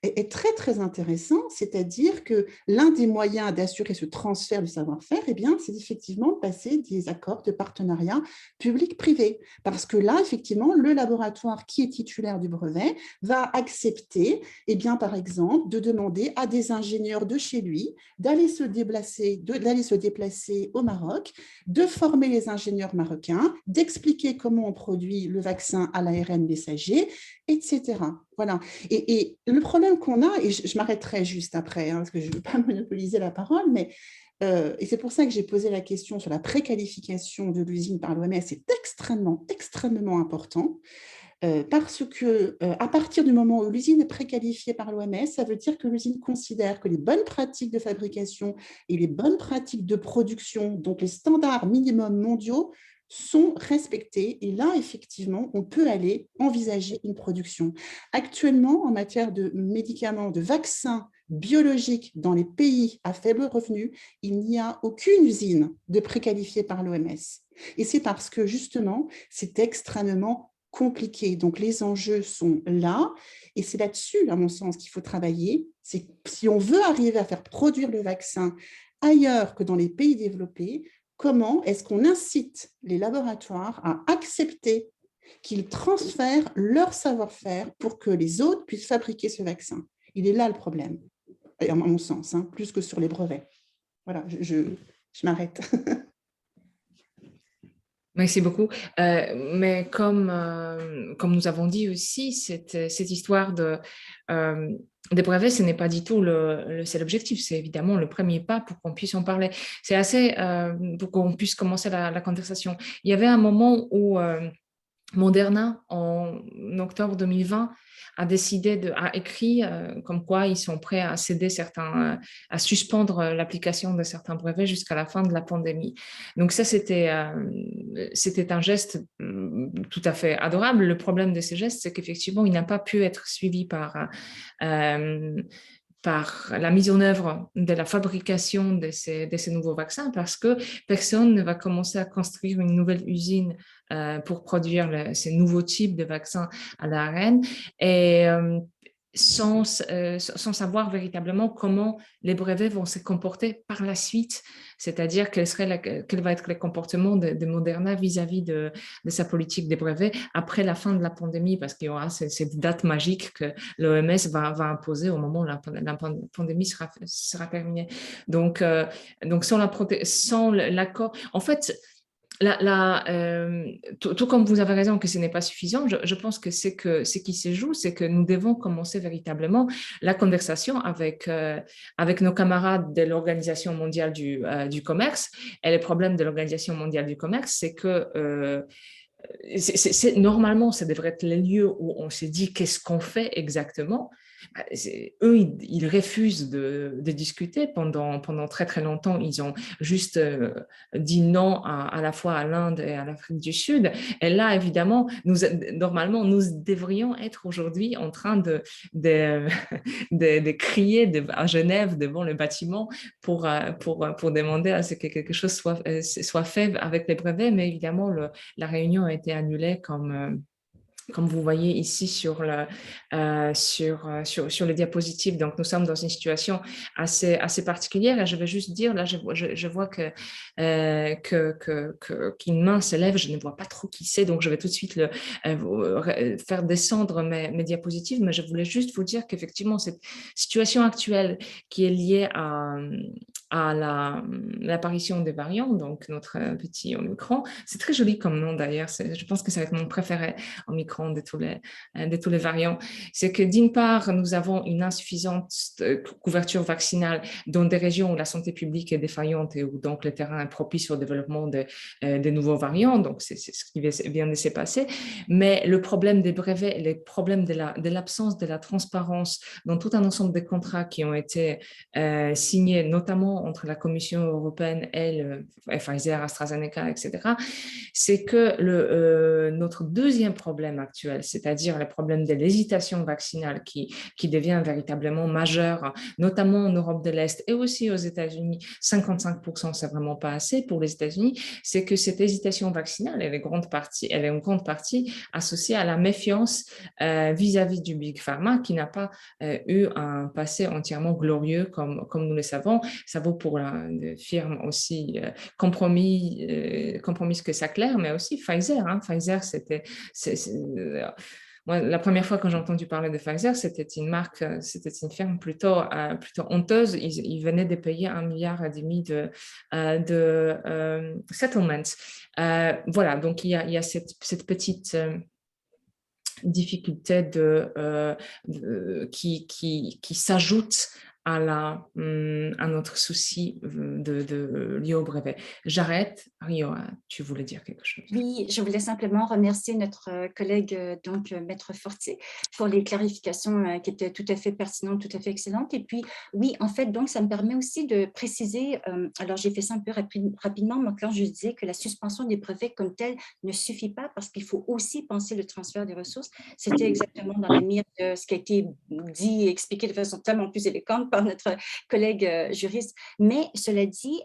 est très, très intéressant, c'est-à-dire que l'un des moyens d'assurer ce transfert du savoir-faire, eh bien, c'est effectivement de passer des accords de partenariat public-privé. Parce que là, effectivement, le laboratoire qui est titulaire du brevet va accepter, eh bien, par exemple, de demander à des ingénieurs de chez lui d'aller se déplacer au Maroc, de former les ingénieurs marocains, d'expliquer comment on produit le vaccin à l'ARN messager, etc. Voilà. Et le problème qu'on a, et je m'arrêterai juste après, parce que je ne veux pas monopoliser la parole, mais et c'est pour ça que j'ai posé la question sur la préqualification de l'usine par l'OMS, c'est extrêmement, extrêmement important, parce que à partir du moment où l'usine est préqualifiée par l'OMS, ça veut dire que l'usine considère que les bonnes pratiques de fabrication et les bonnes pratiques de production, donc les standards minimums mondiaux, sont respectés. Et là, effectivement, on peut aller envisager une production. Actuellement, en matière de médicaments, de vaccins biologiques dans les pays à faible revenu, il n'y a aucune usine de préqualifiée par l'OMS. Et c'est parce que, justement, c'est extrêmement compliqué. Donc, les enjeux sont là et c'est là-dessus, à mon sens, qu'il faut travailler. C'est si on veut arriver à faire produire le vaccin ailleurs que dans les pays développés, comment est-ce qu'on incite les laboratoires à accepter qu'ils transfèrent leur savoir-faire pour que les autres puissent fabriquer ce vaccin? Il est là le problème, à mon sens, hein, plus que sur les brevets. Voilà, je m'arrête. Merci beaucoup. Mais comme nous avons dit aussi, cette histoire des brevets, ce n'est pas du tout c'est l'objectif. C'est évidemment le premier pas pour qu'on puisse en parler. C'est assez pour qu'on puisse commencer la conversation. Il y avait un moment où Moderna, en octobre 2020, a écrit comme quoi ils sont prêts à céder à suspendre l'application de certains brevets jusqu'à la fin de la pandémie. Donc ça, c'était un geste tout à fait adorable. Le problème de ces gestes, c'est qu'effectivement, il n'a pas pu être suivi par la mise en œuvre de la fabrication de ces nouveaux vaccins parce que personne ne va commencer à construire une nouvelle usine pour produire ces nouveaux types de vaccins à l'ARN et sans savoir véritablement comment les brevets vont se comporter par la suite, c'est-à-dire quel va être le comportement de Moderna vis-à-vis de sa politique des brevets après la fin de la pandémie, parce qu'il y aura cette date magique que l'OMS va imposer au moment où la pandémie sera terminée. Donc sans l'accord, en fait, tout comme vous avez raison que ce n'est pas suffisant, je pense que ce qui se joue, c'est que nous devons commencer véritablement la conversation avec nos camarades de l'Organisation mondiale du commerce. Et le problème de l'Organisation mondiale du commerce, c'est que normalement, ça devrait être les lieux où on se dit qu'est-ce qu'on fait exactement. Eux, ils refusent de discuter pendant très très longtemps. Ils ont juste dit non à la fois à l'Inde et à l'Afrique du Sud. Et là, évidemment, normalement, nous devrions être aujourd'hui en train de crier à Genève devant le bâtiment pour demander à ce que quelque chose soit fait avec les brevets. Mais évidemment, la réunion a été annulée comme vous voyez ici sur les diapositives. Donc, nous sommes dans une situation assez particulière. Et je vais juste dire, là, je vois qu'une main se lève. Je ne vois pas trop qui c'est, donc je vais tout de suite faire descendre mes diapositives. Mais je voulais juste vous dire qu'effectivement, cette situation actuelle qui est liée à l'apparition des variants, donc notre petit Omicron, c'est très joli comme nom d'ailleurs. Je pense que ça va être mon préféré, Omicron, de tous les variants, c'est que d'une part, nous avons une insuffisante couverture vaccinale dans des régions où la santé publique est défaillante et où donc le terrain est propice au développement de nouveaux variants, donc c'est ce qui vient de se passer. Mais le problème des brevets, le problème de l'absence de la transparence dans tout un ensemble de contrats qui ont été signés, notamment entre la Commission européenne et Pfizer, AstraZeneca, etc., c'est que notre deuxième problème actuel, c'est-à-dire le problème de l'hésitation vaccinale qui devient véritablement majeur, notamment en Europe de l'Est et aussi aux États-Unis. 55%, c'est vraiment pas assez pour les États-Unis. C'est que cette hésitation vaccinale, elle est en grande partie associée à la méfiance vis-à-vis du Big Pharma qui n'a pas eu un passé entièrement glorieux comme nous le savons. Ça vaut pour une firme aussi compromise que ça claire, mais aussi Pfizer. Pfizer, moi, la première fois que j'ai entendu parler de Pfizer, c'était une firme plutôt honteuse. Ils venaient de payer 1,5 milliard de settlements. Voilà, donc il y a cette petite difficulté qui s'ajoute à notre souci lié au brevet. J'arrête. Rio, tu voulais dire quelque chose? Oui, je voulais simplement remercier notre collègue, Maître Fortier, pour les clarifications qui étaient tout à fait pertinentes, tout à fait excellentes. Et puis, oui, en fait, donc, ça me permet aussi de préciser, alors j'ai fait ça un peu rapidement, mais quand je disais que la suspension des brevets comme telle ne suffit pas parce qu'il faut aussi penser le transfert des ressources, c'était exactement dans la mire de ce qui a été dit et expliqué de façon tellement plus élégante par notre collègue juriste. Mais cela dit,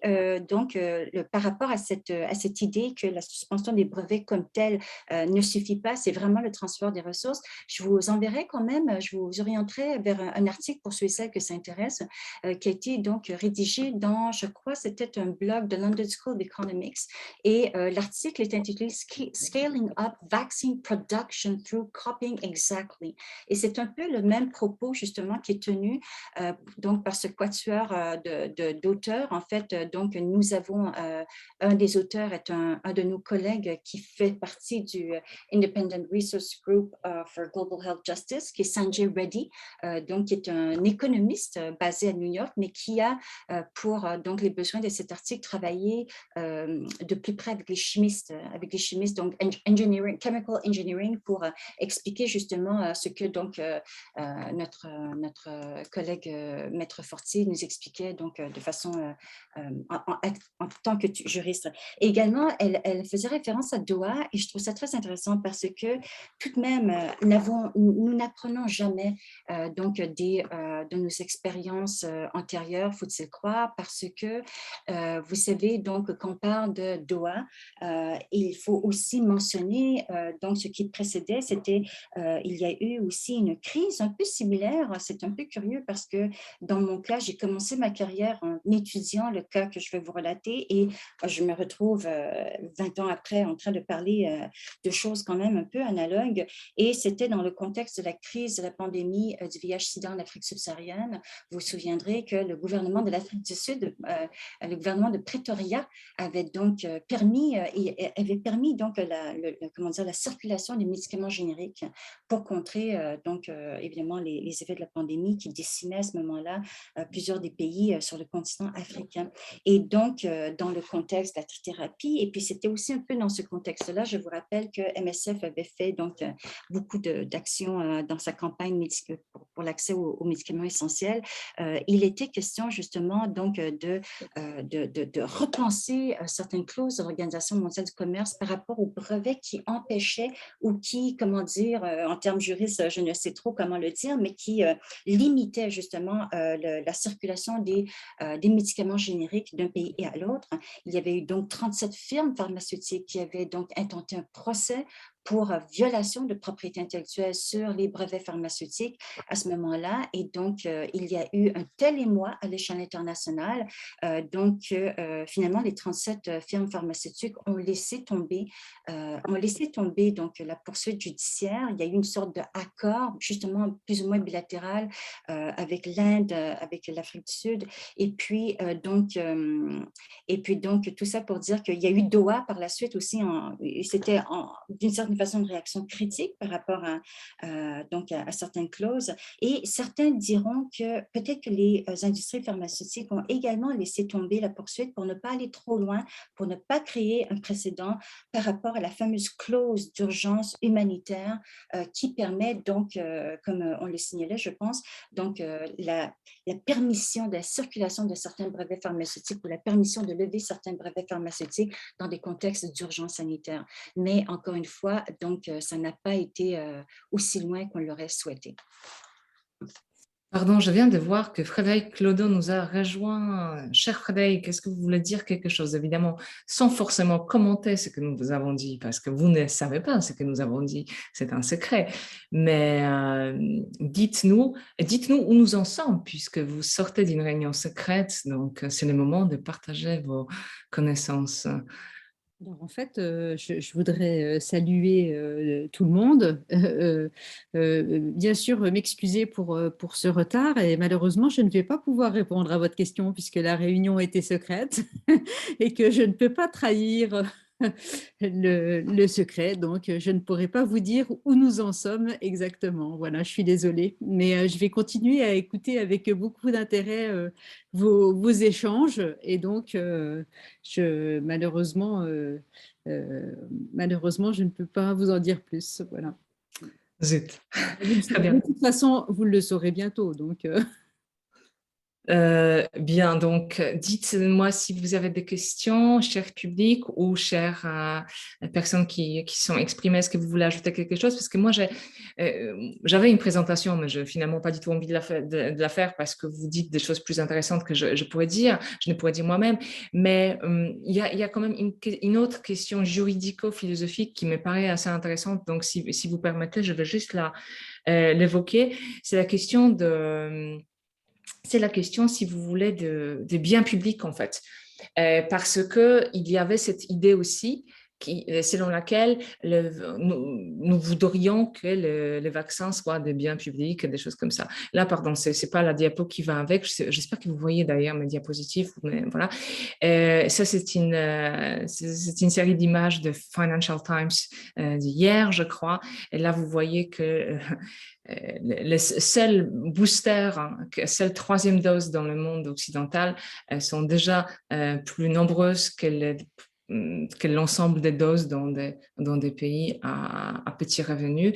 par rapport à cette idée que la suspension des brevets comme telle ne suffit pas, c'est vraiment le transfert des ressources, je vous enverrai quand même, je vous orienterai vers un article pour ceux et celles que ça intéresse, qui a été donc rédigé dans, je crois, c'était un blog de London School of Economics, et l'article est intitulé Scaling Up Vaccine Production Through Copying Exactly. Et c'est un peu le même propos justement qui est tenu donc par ce quatuor d'auteurs. En fait, donc nous avons un des auteurs est un de nos collègues qui fait partie du Independent Research Group for Global Health Justice, qui est Sanjay Reddy, donc qui est un économiste basé à New York, mais qui a pour donc les besoins de cet article travaillé de plus près avec les chimistes, donc engineering, chemical engineering, pour expliquer justement ce que donc notre collègue Maître Fortier nous expliquait donc de façon en tant que juriste. Et également, elle faisait référence à Doha, et je trouve ça très intéressant parce que tout de même, nous n'apprenons jamais donc de nos expériences antérieures, faut-il croire, parce que vous savez, donc quand on parle de Doha, il faut aussi mentionner donc ce qui précédait, c'était il y a eu aussi une crise un peu similaire. C'est un peu curieux parce que dans mon cas, j'ai commencé ma carrière en étudiant le cas que je vais vous relater, et je me retrouve 20 ans après en train de parler de choses quand même un peu analogues, et c'était dans le contexte de la crise de la pandémie du VIH-Sida en Afrique subsaharienne. Vous vous souviendrez que le gouvernement de l'Afrique du Sud, le gouvernement de Pretoria, avait donc permis donc la circulation des médicaments génériques pour contrer donc évidemment les effets de la pandémie qui décimaient à ce moment-là plusieurs des pays sur le continent africain. Et donc dans le contexte de la trithérapie, et puis c'était aussi un peu dans ce contexte-là, je vous rappelle que MSF avait fait donc beaucoup d'actions dans sa campagne pour l'accès aux médicaments essentiels. Il était question justement donc de repenser certaines clauses de l'Organisation mondiale du commerce par rapport aux brevets qui empêchaient ou qui, comment dire, en termes juristes, je ne sais trop comment le dire, mais qui limitaient justement la circulation des médicaments génériques d'un pays à l'autre. Il y avait eu donc 37 firmes pharmaceutiques qui avaient donc intenté un procès pour violation de propriété intellectuelle sur les brevets pharmaceutiques à ce moment-là. Et donc, il y a eu un tel émoi à l'échelle internationale. Finalement, les 37 firmes pharmaceutiques ont laissé tomber donc, la poursuite judiciaire. Il y a eu une sorte d'accord, justement, plus ou moins bilatéral avec l'Inde, avec l'Afrique du Sud. Et puis, tout ça pour dire qu'il y a eu Doha par la suite aussi. C'était d'une certaine façon de réaction critique par rapport à certaines clauses. Et certains diront que peut-être que les industries pharmaceutiques ont également laissé tomber la poursuite pour ne pas aller trop loin, pour ne pas créer un précédent par rapport à la fameuse clause d'urgence humanitaire qui permet donc, comme on le signalait, je pense, donc la permission de la circulation de certains brevets pharmaceutiques ou la permission de lever certains brevets pharmaceutiques dans des contextes d'urgence sanitaire. Mais encore une fois, donc ça n'a pas été aussi loin qu'on l'aurait souhaité. Pardon, je viens de voir que Frédéric Clodo nous a rejoint. Cher Frédéric, est-ce que vous voulez dire quelque chose? Évidemment, sans forcément commenter ce que nous vous avons dit, parce que vous ne savez pas ce que nous avons dit, c'est un secret. Mais dites-nous où nous en sommes, puisque vous sortez d'une réunion secrète, donc c'est le moment de partager vos connaissances. Alors, en fait, je voudrais saluer tout le monde, bien sûr m'excuser pour ce retard, et malheureusement je ne vais pas pouvoir répondre à votre question puisque la réunion était secrète et que je ne peux pas trahir le secret, donc je ne pourrai pas vous dire où nous en sommes exactement. Voilà, je suis désolée, mais je vais continuer à écouter avec beaucoup d'intérêt vos échanges, et donc malheureusement, je ne peux pas vous en dire plus. Voilà. Zut. Très bien. De toute façon, vous le saurez bientôt, donc. Bien, donc dites-moi si vous avez des questions, cher public ou chères personnes qui sont exprimées. Est-ce que vous voulez ajouter quelque chose? Parce que moi, j'avais une présentation, mais je n'ai finalement pas du tout envie de la faire parce que vous dites des choses plus intéressantes que je pourrais dire, je ne pourrais dire moi-même. Mais il y a quand même une autre question juridico-philosophique qui me paraît assez intéressante. Donc, si vous permettez, je vais juste l'évoquer. C'est la question c'est la question, si vous voulez, de biens publics, en fait. Parce qu'il y avait cette idée aussi selon laquelle nous voudrions que les vaccins soient des biens publics, des choses comme ça. Là, pardon, ce n'est pas la diapo qui va avec. J'espère que vous voyez d'ailleurs mes diapositives. Mais voilà. Ça, c'est une série d'images de Financial Times d'hier, je crois. Et là, vous voyez que les seuls boosters, seules troisième dose dans le monde occidental sont déjà plus nombreuses que l'ensemble des doses dans des pays à petits revenus.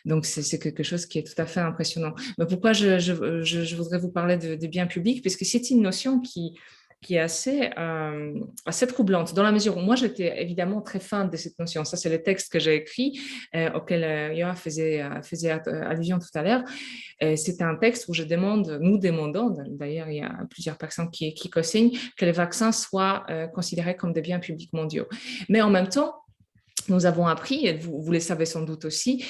Donc, c'est quelque chose qui est tout à fait impressionnant. Mais pourquoi je voudrais vous parler de biens publics? Parce que c'est une notion qui est assez troublante, dans la mesure où moi, j'étais évidemment très fan de cette notion. Ça, c'est le texte que j'ai écrit, auquel Yoa faisait allusion tout à l'heure. C'est un texte où nous demandons, d'ailleurs, il y a plusieurs personnes qui co-signent, que les vaccins soient considérés comme des biens publics mondiaux. Mais en même temps, nous avons appris, et vous le savez sans doute aussi,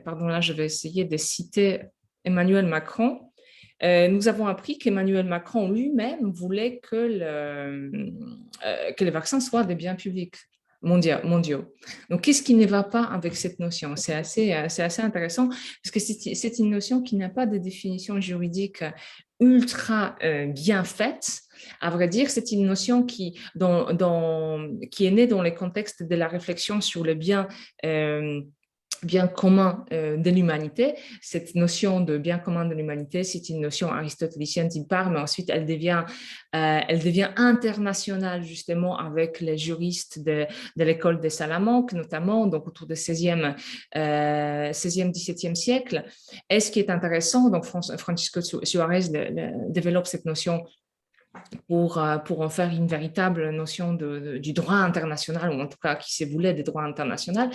pardon, là, je vais essayer de citer Emmanuel Macron. Nous avons appris qu'Emmanuel Macron lui-même voulait que les vaccins soient des biens publics mondiaux. Donc, qu'est-ce qui ne va pas avec cette notion? C'est assez intéressant parce que c'est une notion qui n'a pas de définition juridique ultra bien faite. À vrai dire, c'est une notion qui est née dans le contexte de la réflexion sur le bien commun de l'humanité. Cette notion de bien commun de l'humanité, c'est une notion aristotélicienne d'une part, mais ensuite elle devient internationale justement avec les juristes de l'école de Salamanque, notamment donc autour du 16e, 17e siècle. Et ce qui est intéressant, donc Francisco Suarez développe cette notion pour en faire une véritable notion du droit international, ou en tout cas qui se voulait des droits internationaux.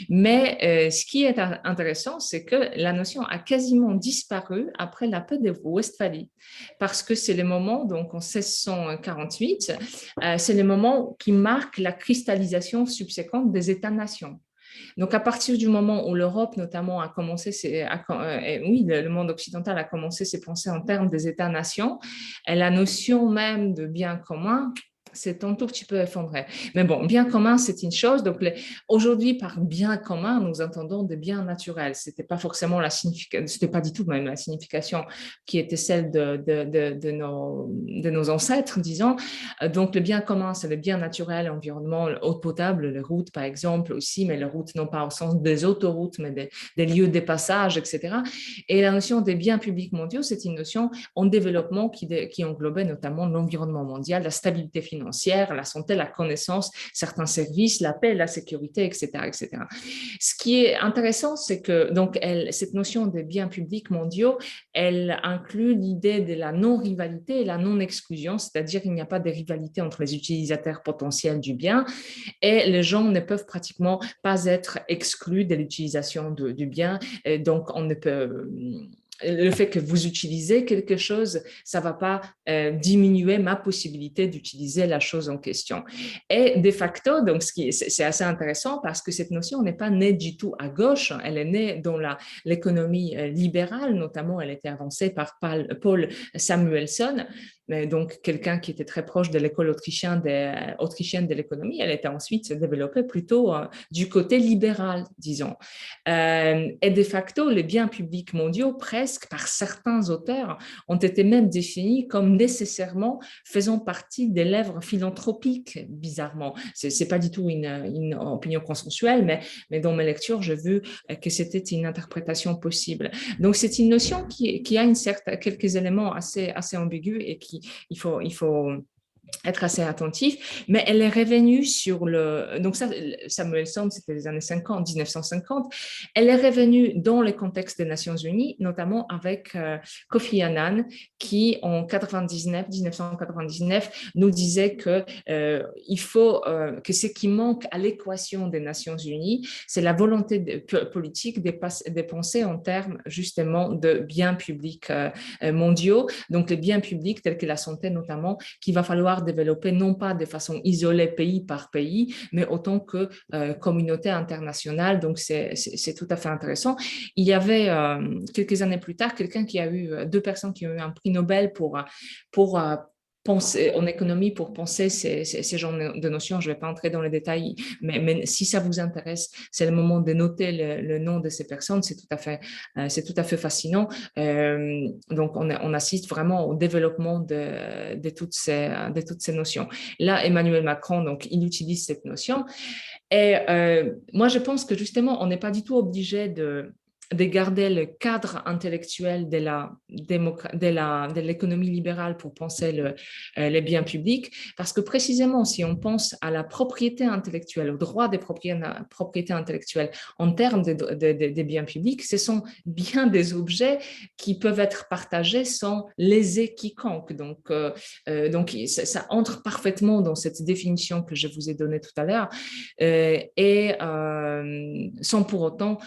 Mais ce qui est intéressant, c'est que la notion a quasiment disparu après la paix de Westphalie, parce que c'est le moment, donc en 1648, c'est le moment qui marque la cristallisation subséquente des États-nations. Donc, à partir du moment où l'Europe, notamment, a commencé, le monde occidental a commencé ses pensées en termes des États-nations, la notion même de bien commun c'est un tout petit peu effondré. Mais bon, bien commun, c'est une chose. Donc, aujourd'hui, par bien commun, nous entendons des biens naturels. C'était pas forcément c'était pas du tout même la signification qui était celle de nos ancêtres, disons. Donc, le bien commun, c'est le bien naturel, l'environnement, l'eau potable, les routes, par exemple, aussi, mais les routes, non pas au sens des autoroutes, mais des lieux de passage, etc. Et la notion des biens publics mondiaux, c'est une notion en développement qui englobait notamment l'environnement mondial, la stabilité financière, la santé, la connaissance, certains services, la paix, la sécurité, etc., etc. Ce qui est intéressant, c'est que donc, cette notion de biens publics mondiaux, elle inclut l'idée de la non-rivalité et la non-exclusion, c'est-à-dire qu'il n'y a pas de rivalité entre les utilisateurs potentiels du bien et les gens ne peuvent pratiquement pas être exclus de l'utilisation du bien. Et donc, on ne peut... Le fait que vous utilisez quelque chose, ça ne va pas diminuer ma possibilité d'utiliser la chose en question. Et de facto, donc c'est assez intéressant parce que cette notion n'est pas née du tout à gauche, elle est née dans l'économie libérale, notamment elle a été avancée par Paul Samuelson, donc quelqu'un qui était très proche de l'école autrichienne de l'économie. Elle était ensuite développée plutôt du côté libéral, disons. Et de facto, les biens publics mondiaux, presque par certains auteurs, ont été même définis comme nécessairement faisant partie des lèvres philanthropiques, bizarrement. Ce n'est pas du tout une opinion consensuelle, mais dans mes lectures, j'ai vu que c'était une interprétation possible. Donc, c'est une notion qui a quelques éléments assez ambigus et il faut être assez attentif, mais elle est revenue sur le... Donc ça, Samuel Sand, c'était les années 50, 1950. Elle est revenue dans le contexte des Nations Unies, notamment avec Kofi Annan, qui en 1999, nous disait que il faut que ce qui manque à l'équation des Nations Unies, c'est la volonté politique de penser en termes justement de biens publics mondiaux, donc les biens publics tels que la santé notamment, qu'il va falloir développer non pas de façon isolée pays par pays, mais autant que communauté internationale. Donc, c'est tout à fait intéressant. Il y avait quelques années plus tard, deux personnes qui ont eu un prix Nobel pour penser en économie, pour penser ces genres de notions. Je ne vais pas entrer dans les détails, mais si ça vous intéresse, c'est le moment de noter le nom de ces personnes. C'est tout à fait fascinant. Donc, on assiste vraiment au développement de toutes ces notions. Là, Emmanuel Macron, donc, il utilise cette notion. Et moi, je pense que justement, on n'est pas du tout obligé de garder le cadre intellectuel de l'économie libérale pour penser les biens publics, parce que précisément, si on pense à la propriété intellectuelle, au droit des propriétés intellectuelles en termes des biens publics, ce sont bien des objets qui peuvent être partagés sans léser quiconque. Donc ça entre parfaitement dans cette définition que je vous ai donnée tout à l'heure, et sans pour autant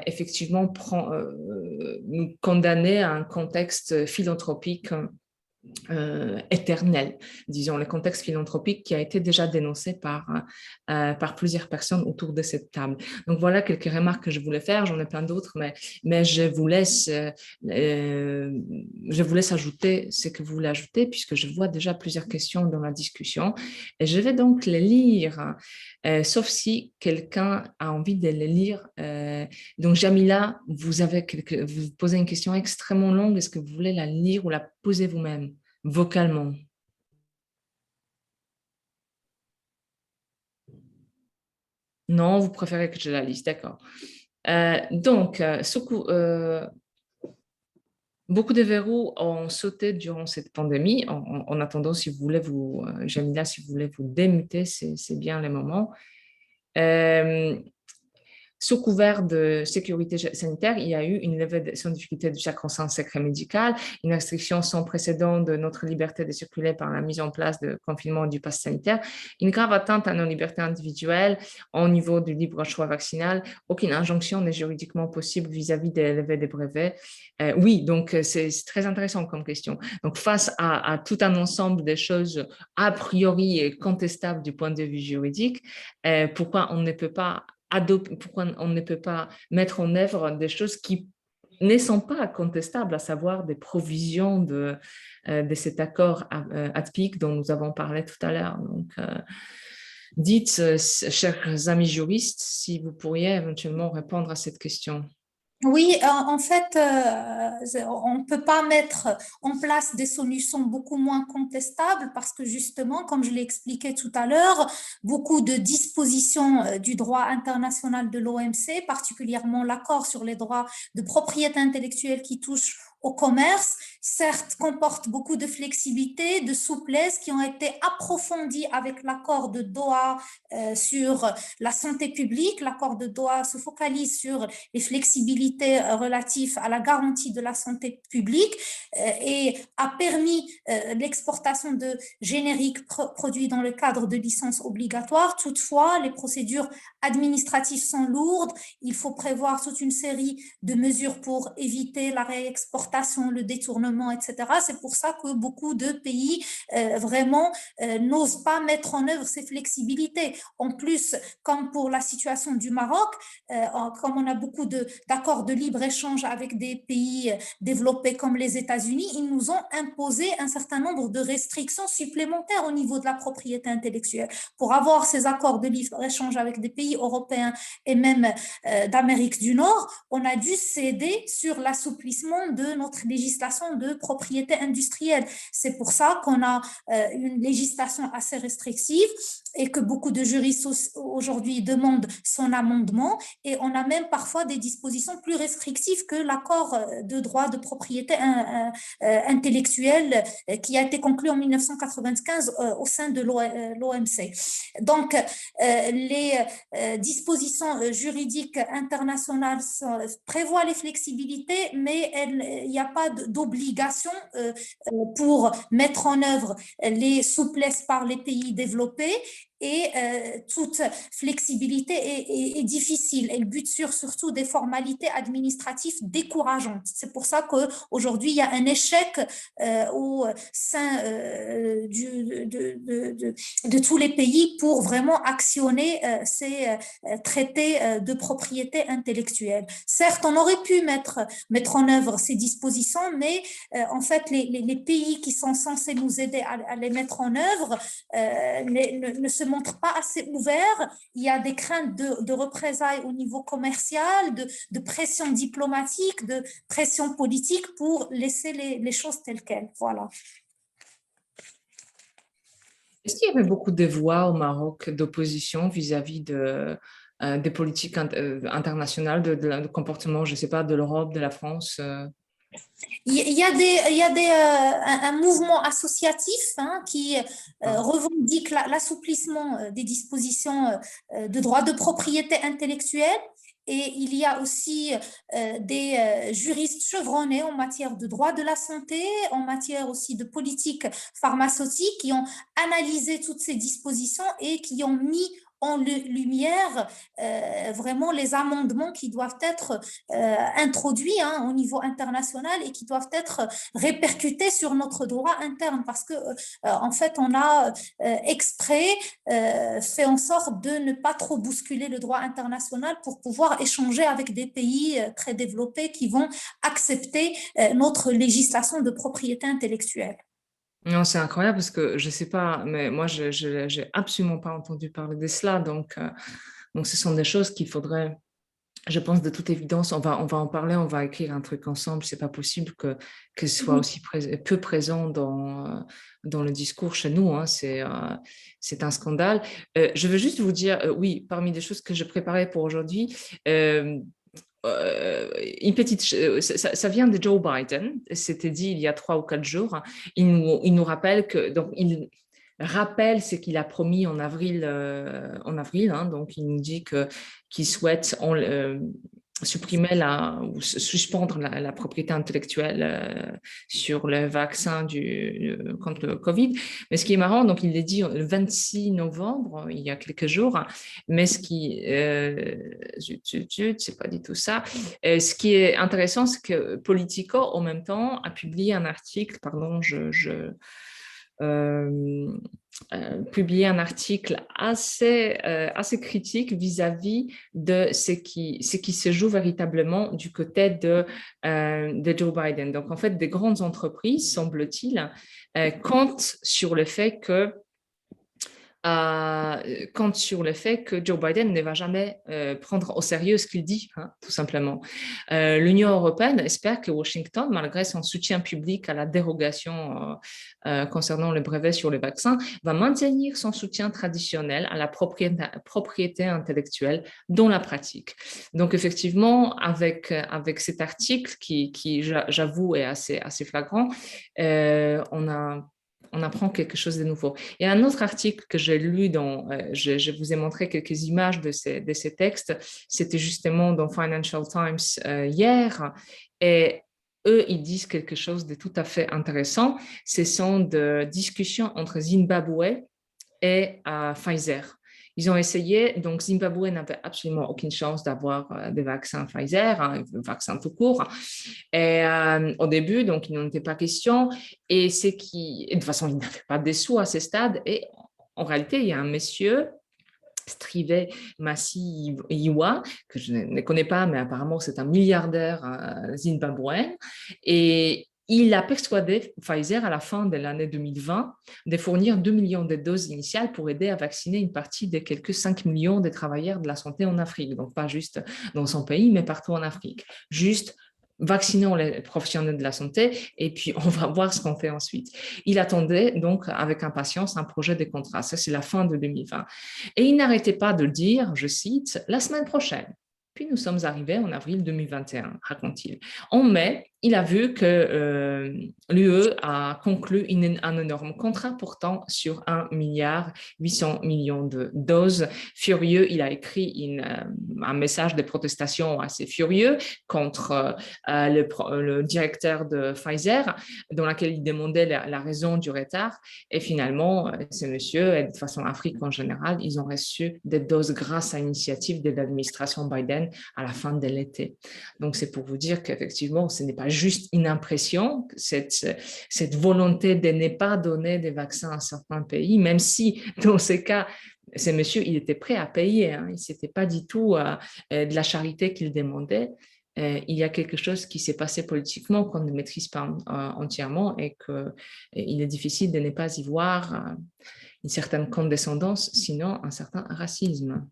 effectivement nous condamner à un contexte philanthropique éternel, disons, le contexte philanthropique qui a été déjà dénoncé par plusieurs personnes autour de cette table. Donc voilà quelques remarques que je voulais faire, j'en ai plein d'autres, mais je vous laisse ajouter ce que vous voulez ajouter, puisque je vois déjà plusieurs questions dans la discussion, et je vais donc les lire, sauf si quelqu'un a envie de les lire. Donc Jamila, vous posez une question extrêmement longue, est-ce que vous voulez la lire ou la poser vous-même vocalement? Non, vous préférez que je la lise, d'accord. Beaucoup de verrous ont sauté durant cette pandémie. En attendant, si vous voulez Jamila, si vous voulez vous démuter, c'est bien le moment. Sous couvert de sécurité sanitaire, il y a eu une levée sans difficulté du sacro-saint secret médical, une restriction sans précédent de notre liberté de circuler par la mise en place de confinement du pass sanitaire, une grave atteinte à nos libertés individuelles au niveau du libre choix vaccinal, aucune injonction n'est juridiquement possible vis-à-vis des levées des brevets. Oui, donc c'est très intéressant comme question. Donc face à tout un ensemble de choses a priori contestables du point de vue juridique, pourquoi on ne peut pas mettre en œuvre des choses qui ne sont pas contestables, à savoir des provisions de cet accord ATPIC dont nous avons parlé tout à l'heure. Donc, dites, chers amis juristes, si vous pourriez éventuellement répondre à cette question. Oui, en fait, on ne peut pas mettre en place des solutions beaucoup moins contestables parce que justement, comme je l'ai expliqué tout à l'heure, beaucoup de dispositions du droit international de l'OMC, particulièrement l'accord sur les droits de propriété intellectuelle qui touchent au commerce, certes, comportent beaucoup de flexibilité, de souplesse qui ont été approfondies avec l'accord de Doha sur la santé publique. L'accord de Doha se focalise sur les flexibilités relatives à la garantie de la santé publique et a permis l'exportation de génériques produits dans le cadre de licences obligatoires. Toutefois, les procédures administratives sont lourdes. Il faut prévoir toute une série de mesures pour éviter la réexportation, le détournement, etc. C'est pour ça que beaucoup de pays vraiment n'osent pas mettre en œuvre ces flexibilités. En plus, comme pour la situation du Maroc, comme on a beaucoup d'accords de libre-échange avec des pays développés comme les États-Unis, ils nous ont imposé un certain nombre de restrictions supplémentaires au niveau de la propriété intellectuelle. Pour avoir ces accords de libre-échange avec des pays européens et même d'Amérique du Nord, on a dû céder sur l'assouplissement de notre législation de propriété industrielle. C'est pour ça qu'on a une législation assez restrictive et que beaucoup de juristes aujourd'hui demandent son amendement, et on a même parfois des dispositions plus restrictives que l'accord de droit de propriété intellectuelle qui a été conclu en 1995 au sein de l'OMC. Donc, les dispositions juridiques internationales prévoient les flexibilités, mais il n'y a pas d'obligation pour mettre en œuvre les souplesses par les pays développés, et toute flexibilité est difficile. Elle bute sur surtout des formalités administratives décourageantes. C'est pour ça qu'aujourd'hui, il y a un échec au sein de tous les pays pour vraiment actionner ces traités de propriété intellectuelle. Certes, on aurait pu mettre en œuvre ces dispositions, mais en fait, les pays qui sont censés nous aider à les mettre en œuvre ne se montrent pas assez ouverts. Il y a des craintes de représailles au niveau commercial, de pression diplomatique, de pression politique pour laisser les choses telles quelles. Voilà. Est-ce qu'il y avait beaucoup de voix au Maroc d'opposition vis-à-vis des politiques internationales, de comportement, je ne sais pas, de l'Europe, de la France Il y a un mouvement associatif qui revendique l'assouplissement des dispositions de droit de propriété intellectuelle, et il y a aussi des juristes chevronnés en matière de droit de la santé, en matière aussi de politique pharmaceutique, qui ont analysé toutes ces dispositions et qui ont mis en lumière vraiment les amendements qui doivent être introduits au niveau international et qui doivent être répercutés sur notre droit interne, parce que en fait on a exprès fait en sorte de ne pas trop bousculer le droit international pour pouvoir échanger avec des pays très développés qui vont accepter notre législation de propriété intellectuelle. Non, c'est incroyable parce que je ne sais pas, mais moi, je n'ai absolument pas entendu parler de cela. Donc, ce sont des choses qu'il faudrait, je pense, de toute évidence, on va en parler, on va écrire un truc ensemble. Ce n'est pas possible que ce soit aussi peu présent dans le discours chez nous. C'est un scandale. Je veux juste vous dire, oui, parmi les choses que je préparais pour aujourd'hui, une petite, ça vient de Joe Biden, c'était dit il y a 3 ou 4 jours. Il nous rappelle que, donc il rappelle ce qu'il a promis en avril, donc il nous dit qu'il souhaite supprimer ou suspendre la propriété intellectuelle sur le vaccin contre le Covid. Mais ce qui est marrant, donc il l'a dit le 26 novembre, il y a quelques jours, mais ce qui, c'est pas du tout ça. Ce qui est intéressant, c'est que Politico, en même temps, a publié un article, publié un article assez critique vis-à-vis de ce qui se joue véritablement du côté de Joe Biden. Donc, en fait, des grandes entreprises, semble-t-il, comptent sur le fait que Joe Biden ne va jamais prendre au sérieux ce qu'il dit, tout simplement. L'Union européenne espère que Washington, malgré son soutien public à la dérogation concernant le brevet sur les vaccins, va maintenir son soutien traditionnel à la propriété intellectuelle dans la pratique. Donc, effectivement, avec cet article qui j'avoue, est assez flagrant, on apprend quelque chose de nouveau. Il y a un autre article que j'ai lu, je vous ai montré quelques images de ces textes, c'était justement dans Financial Times hier, et eux, ils disent quelque chose de tout à fait intéressant. Ce sont des discussions entre Zimbabwe et Pfizer. Ils ont essayé, donc Zimbabwe n'avait absolument aucune chance d'avoir des vaccins Pfizer, vaccins tout court. Et au début, donc il n'en était pas question. Et de toute façon, ils n'avaient pas de sous à ce stade. Et en réalité, il y a un monsieur, Strive Masiyiwa, que je ne connais pas, mais apparemment c'est un milliardaire zimbabwéen. Et il a persuadé Pfizer à la fin de l'année 2020 de fournir 2 millions de doses initiales pour aider à vacciner une partie des quelques 5 millions de travailleurs de la santé en Afrique. Donc, pas juste dans son pays, mais partout en Afrique. Juste vaccinons les professionnels de la santé et puis on va voir ce qu'on fait ensuite. Il attendait donc avec impatience un projet de contrat. Ça, c'est la fin de 2020. Et il n'arrêtait pas de dire, je cite, « la semaine prochaine ». Puis nous sommes arrivés en avril 2021, raconte-t-il. En mai, il a vu que l'UE a conclu un énorme contrat portant sur 1,8 milliard de doses. Furieux, il a écrit un message de protestation assez furieux contre le directeur de Pfizer, dans lequel il demandait la raison du retard. Et finalement, ces messieurs, et de toute façon Afrique en général, ils ont reçu des doses grâce à l'initiative de l'administration Biden à la fin de l'été. Donc, c'est pour vous dire qu'effectivement, ce n'est pas juste une impression, cette volonté de ne pas donner des vaccins à certains pays, même si dans ces cas, ces messieurs, il était prêt à payer, hein, ce n'était pas du tout de la charité qu'il demandait. Il y a quelque chose qui s'est passé politiquement qu'on ne maîtrise pas entièrement et qu'il est difficile de ne pas y voir une certaine condescendance, sinon un certain racisme.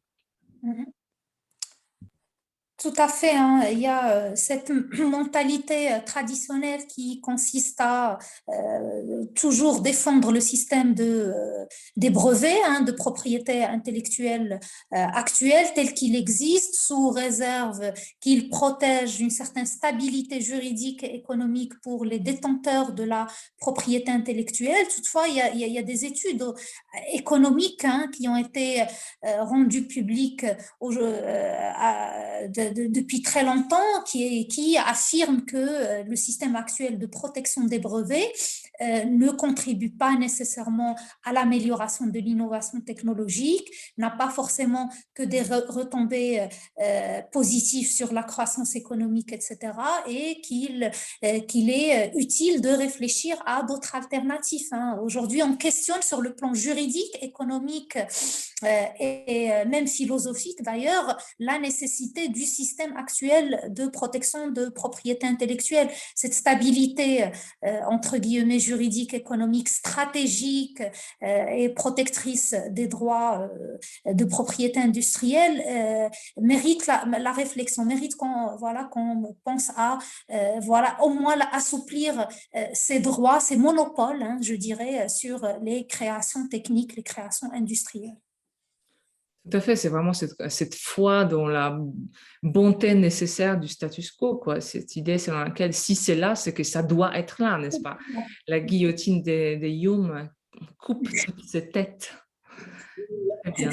Tout à fait, hein. Il y a cette mentalité traditionnelle qui consiste à toujours défendre le système des brevets, hein, de propriété intellectuelle actuelle tel qu'il existe, sous réserve qu'il protège une certaine stabilité juridique et économique pour les détenteurs de la propriété intellectuelle. Toutefois, il y a des études économiques, hein, qui ont été rendues publiques depuis très longtemps, qui affirme que le système actuel de protection des brevets ne contribue pas nécessairement à l'amélioration de l'innovation technologique, n'a pas forcément que des retombées positives sur la croissance économique, etc., et qu'il est utile de réfléchir à d'autres alternatives, hein. Aujourd'hui, on questionne sur le plan juridique, économique et même philosophique d'ailleurs, la nécessité du système actuel de protection de propriété intellectuelle. Cette stabilité, entre guillemets, juridique, économique, stratégique et protectrice des droits de propriété industrielle mérite la réflexion, mérite qu'on pense à au moins assouplir ces droits, ces monopoles, hein, je dirais, sur les créations techniques, les créations industrielles. Tout à fait, c'est vraiment cette foi dans la bonté nécessaire du status quo, quoi. Cette idée selon laquelle si c'est là, c'est que ça doit être là, n'est-ce pas? La guillotine de Hume coupe toutes ces têtes. Très bien.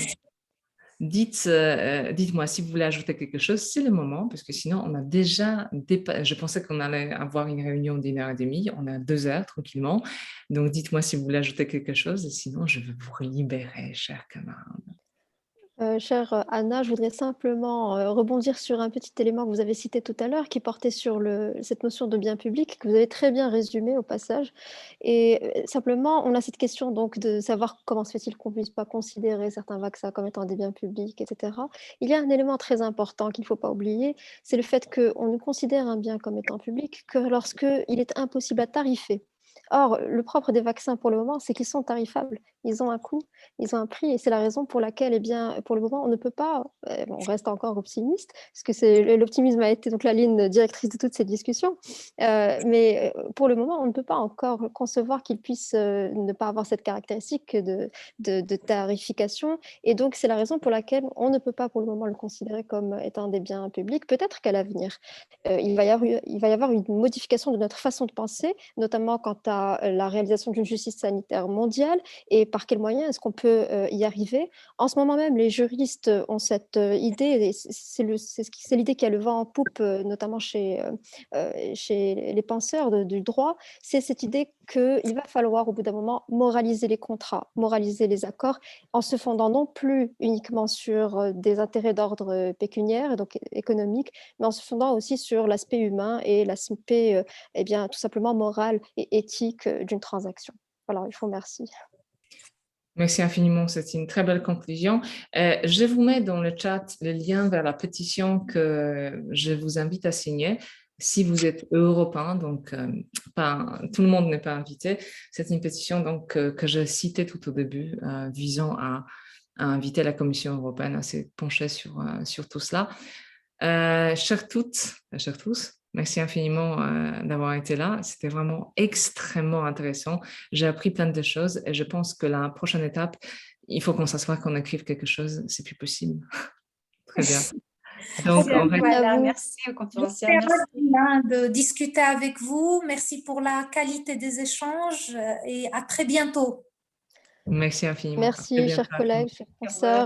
Dites-moi si vous voulez ajouter quelque chose, c'est le moment, parce que sinon on a déjà je pensais qu'on allait avoir une réunion d'1h30, on a 2 heures tranquillement. Donc dites-moi si vous voulez ajouter quelque chose, et sinon je vais vous libérer, chers camarades. Chère Anna, je voudrais simplement rebondir sur un petit élément que vous avez cité tout à l'heure, qui portait sur cette notion de bien public, que vous avez très bien résumé au passage. Et simplement, on a cette question donc de savoir comment se fait-il qu'on ne puisse pas considérer certains vaccins comme étant des biens publics, etc. Il y a un élément très important qu'il ne faut pas oublier, c'est le fait qu'on ne considère un bien comme étant public que lorsqu'il est impossible à tarifer. Or, le propre des vaccins pour le moment, c'est qu'ils sont tarifables. Ils ont un coût, ils ont un prix, et c'est la raison pour laquelle, eh bien, pour le moment, on ne peut pas, on reste encore optimiste, parce que l'optimisme a été donc la ligne directrice de toutes ces discussions, mais pour le moment, on ne peut pas encore concevoir qu'ils puissent ne pas avoir cette caractéristique de tarification, et donc c'est la raison pour laquelle on ne peut pas pour le moment le considérer comme étant des biens publics. Peut-être qu'à l'avenir, il va y avoir une modification de notre façon de penser, notamment quant à la réalisation d'une justice sanitaire mondiale, et par quels moyens est-ce qu'on peut y arriver. En ce moment même, les juristes ont cette idée, et c'est l'idée qui a le vent en poupe, notamment chez les penseurs du droit, c'est cette idée qu'il va falloir au bout d'un moment moraliser les contrats, moraliser les accords, en se fondant non plus uniquement sur des intérêts d'ordre pécuniaire, et donc économique, mais en se fondant aussi sur l'aspect humain et l'aspect eh bien, tout simplement moral et éthique d'une transaction. Voilà, je vous remercie. Merci infiniment, c'est une très belle conclusion. Je vous mets dans le chat le lien vers la pétition que je vous invite à signer. Si vous êtes européen, donc tout le monde n'est pas invité, c'est une pétition donc, que je citais tout au début, visant à inviter la Commission européenne à se pencher sur tout cela. Chers toutes, chers tous, Merci infiniment d'avoir été là. C'était vraiment extrêmement intéressant. J'ai appris plein de choses et je pense que la prochaine étape, il faut qu'on s'assoie, qu'on écrive quelque chose. C'est plus possible. Très bien. Donc, Merci à on vous, reste... Alain. Merci aux conférenciers. J'étais Merci. ravie de discuter avec vous. Merci pour la qualité des échanges et à très bientôt. Merci infiniment. À très Merci, bientôt chers à tous. collègues, chers Au revoir. consoeurs.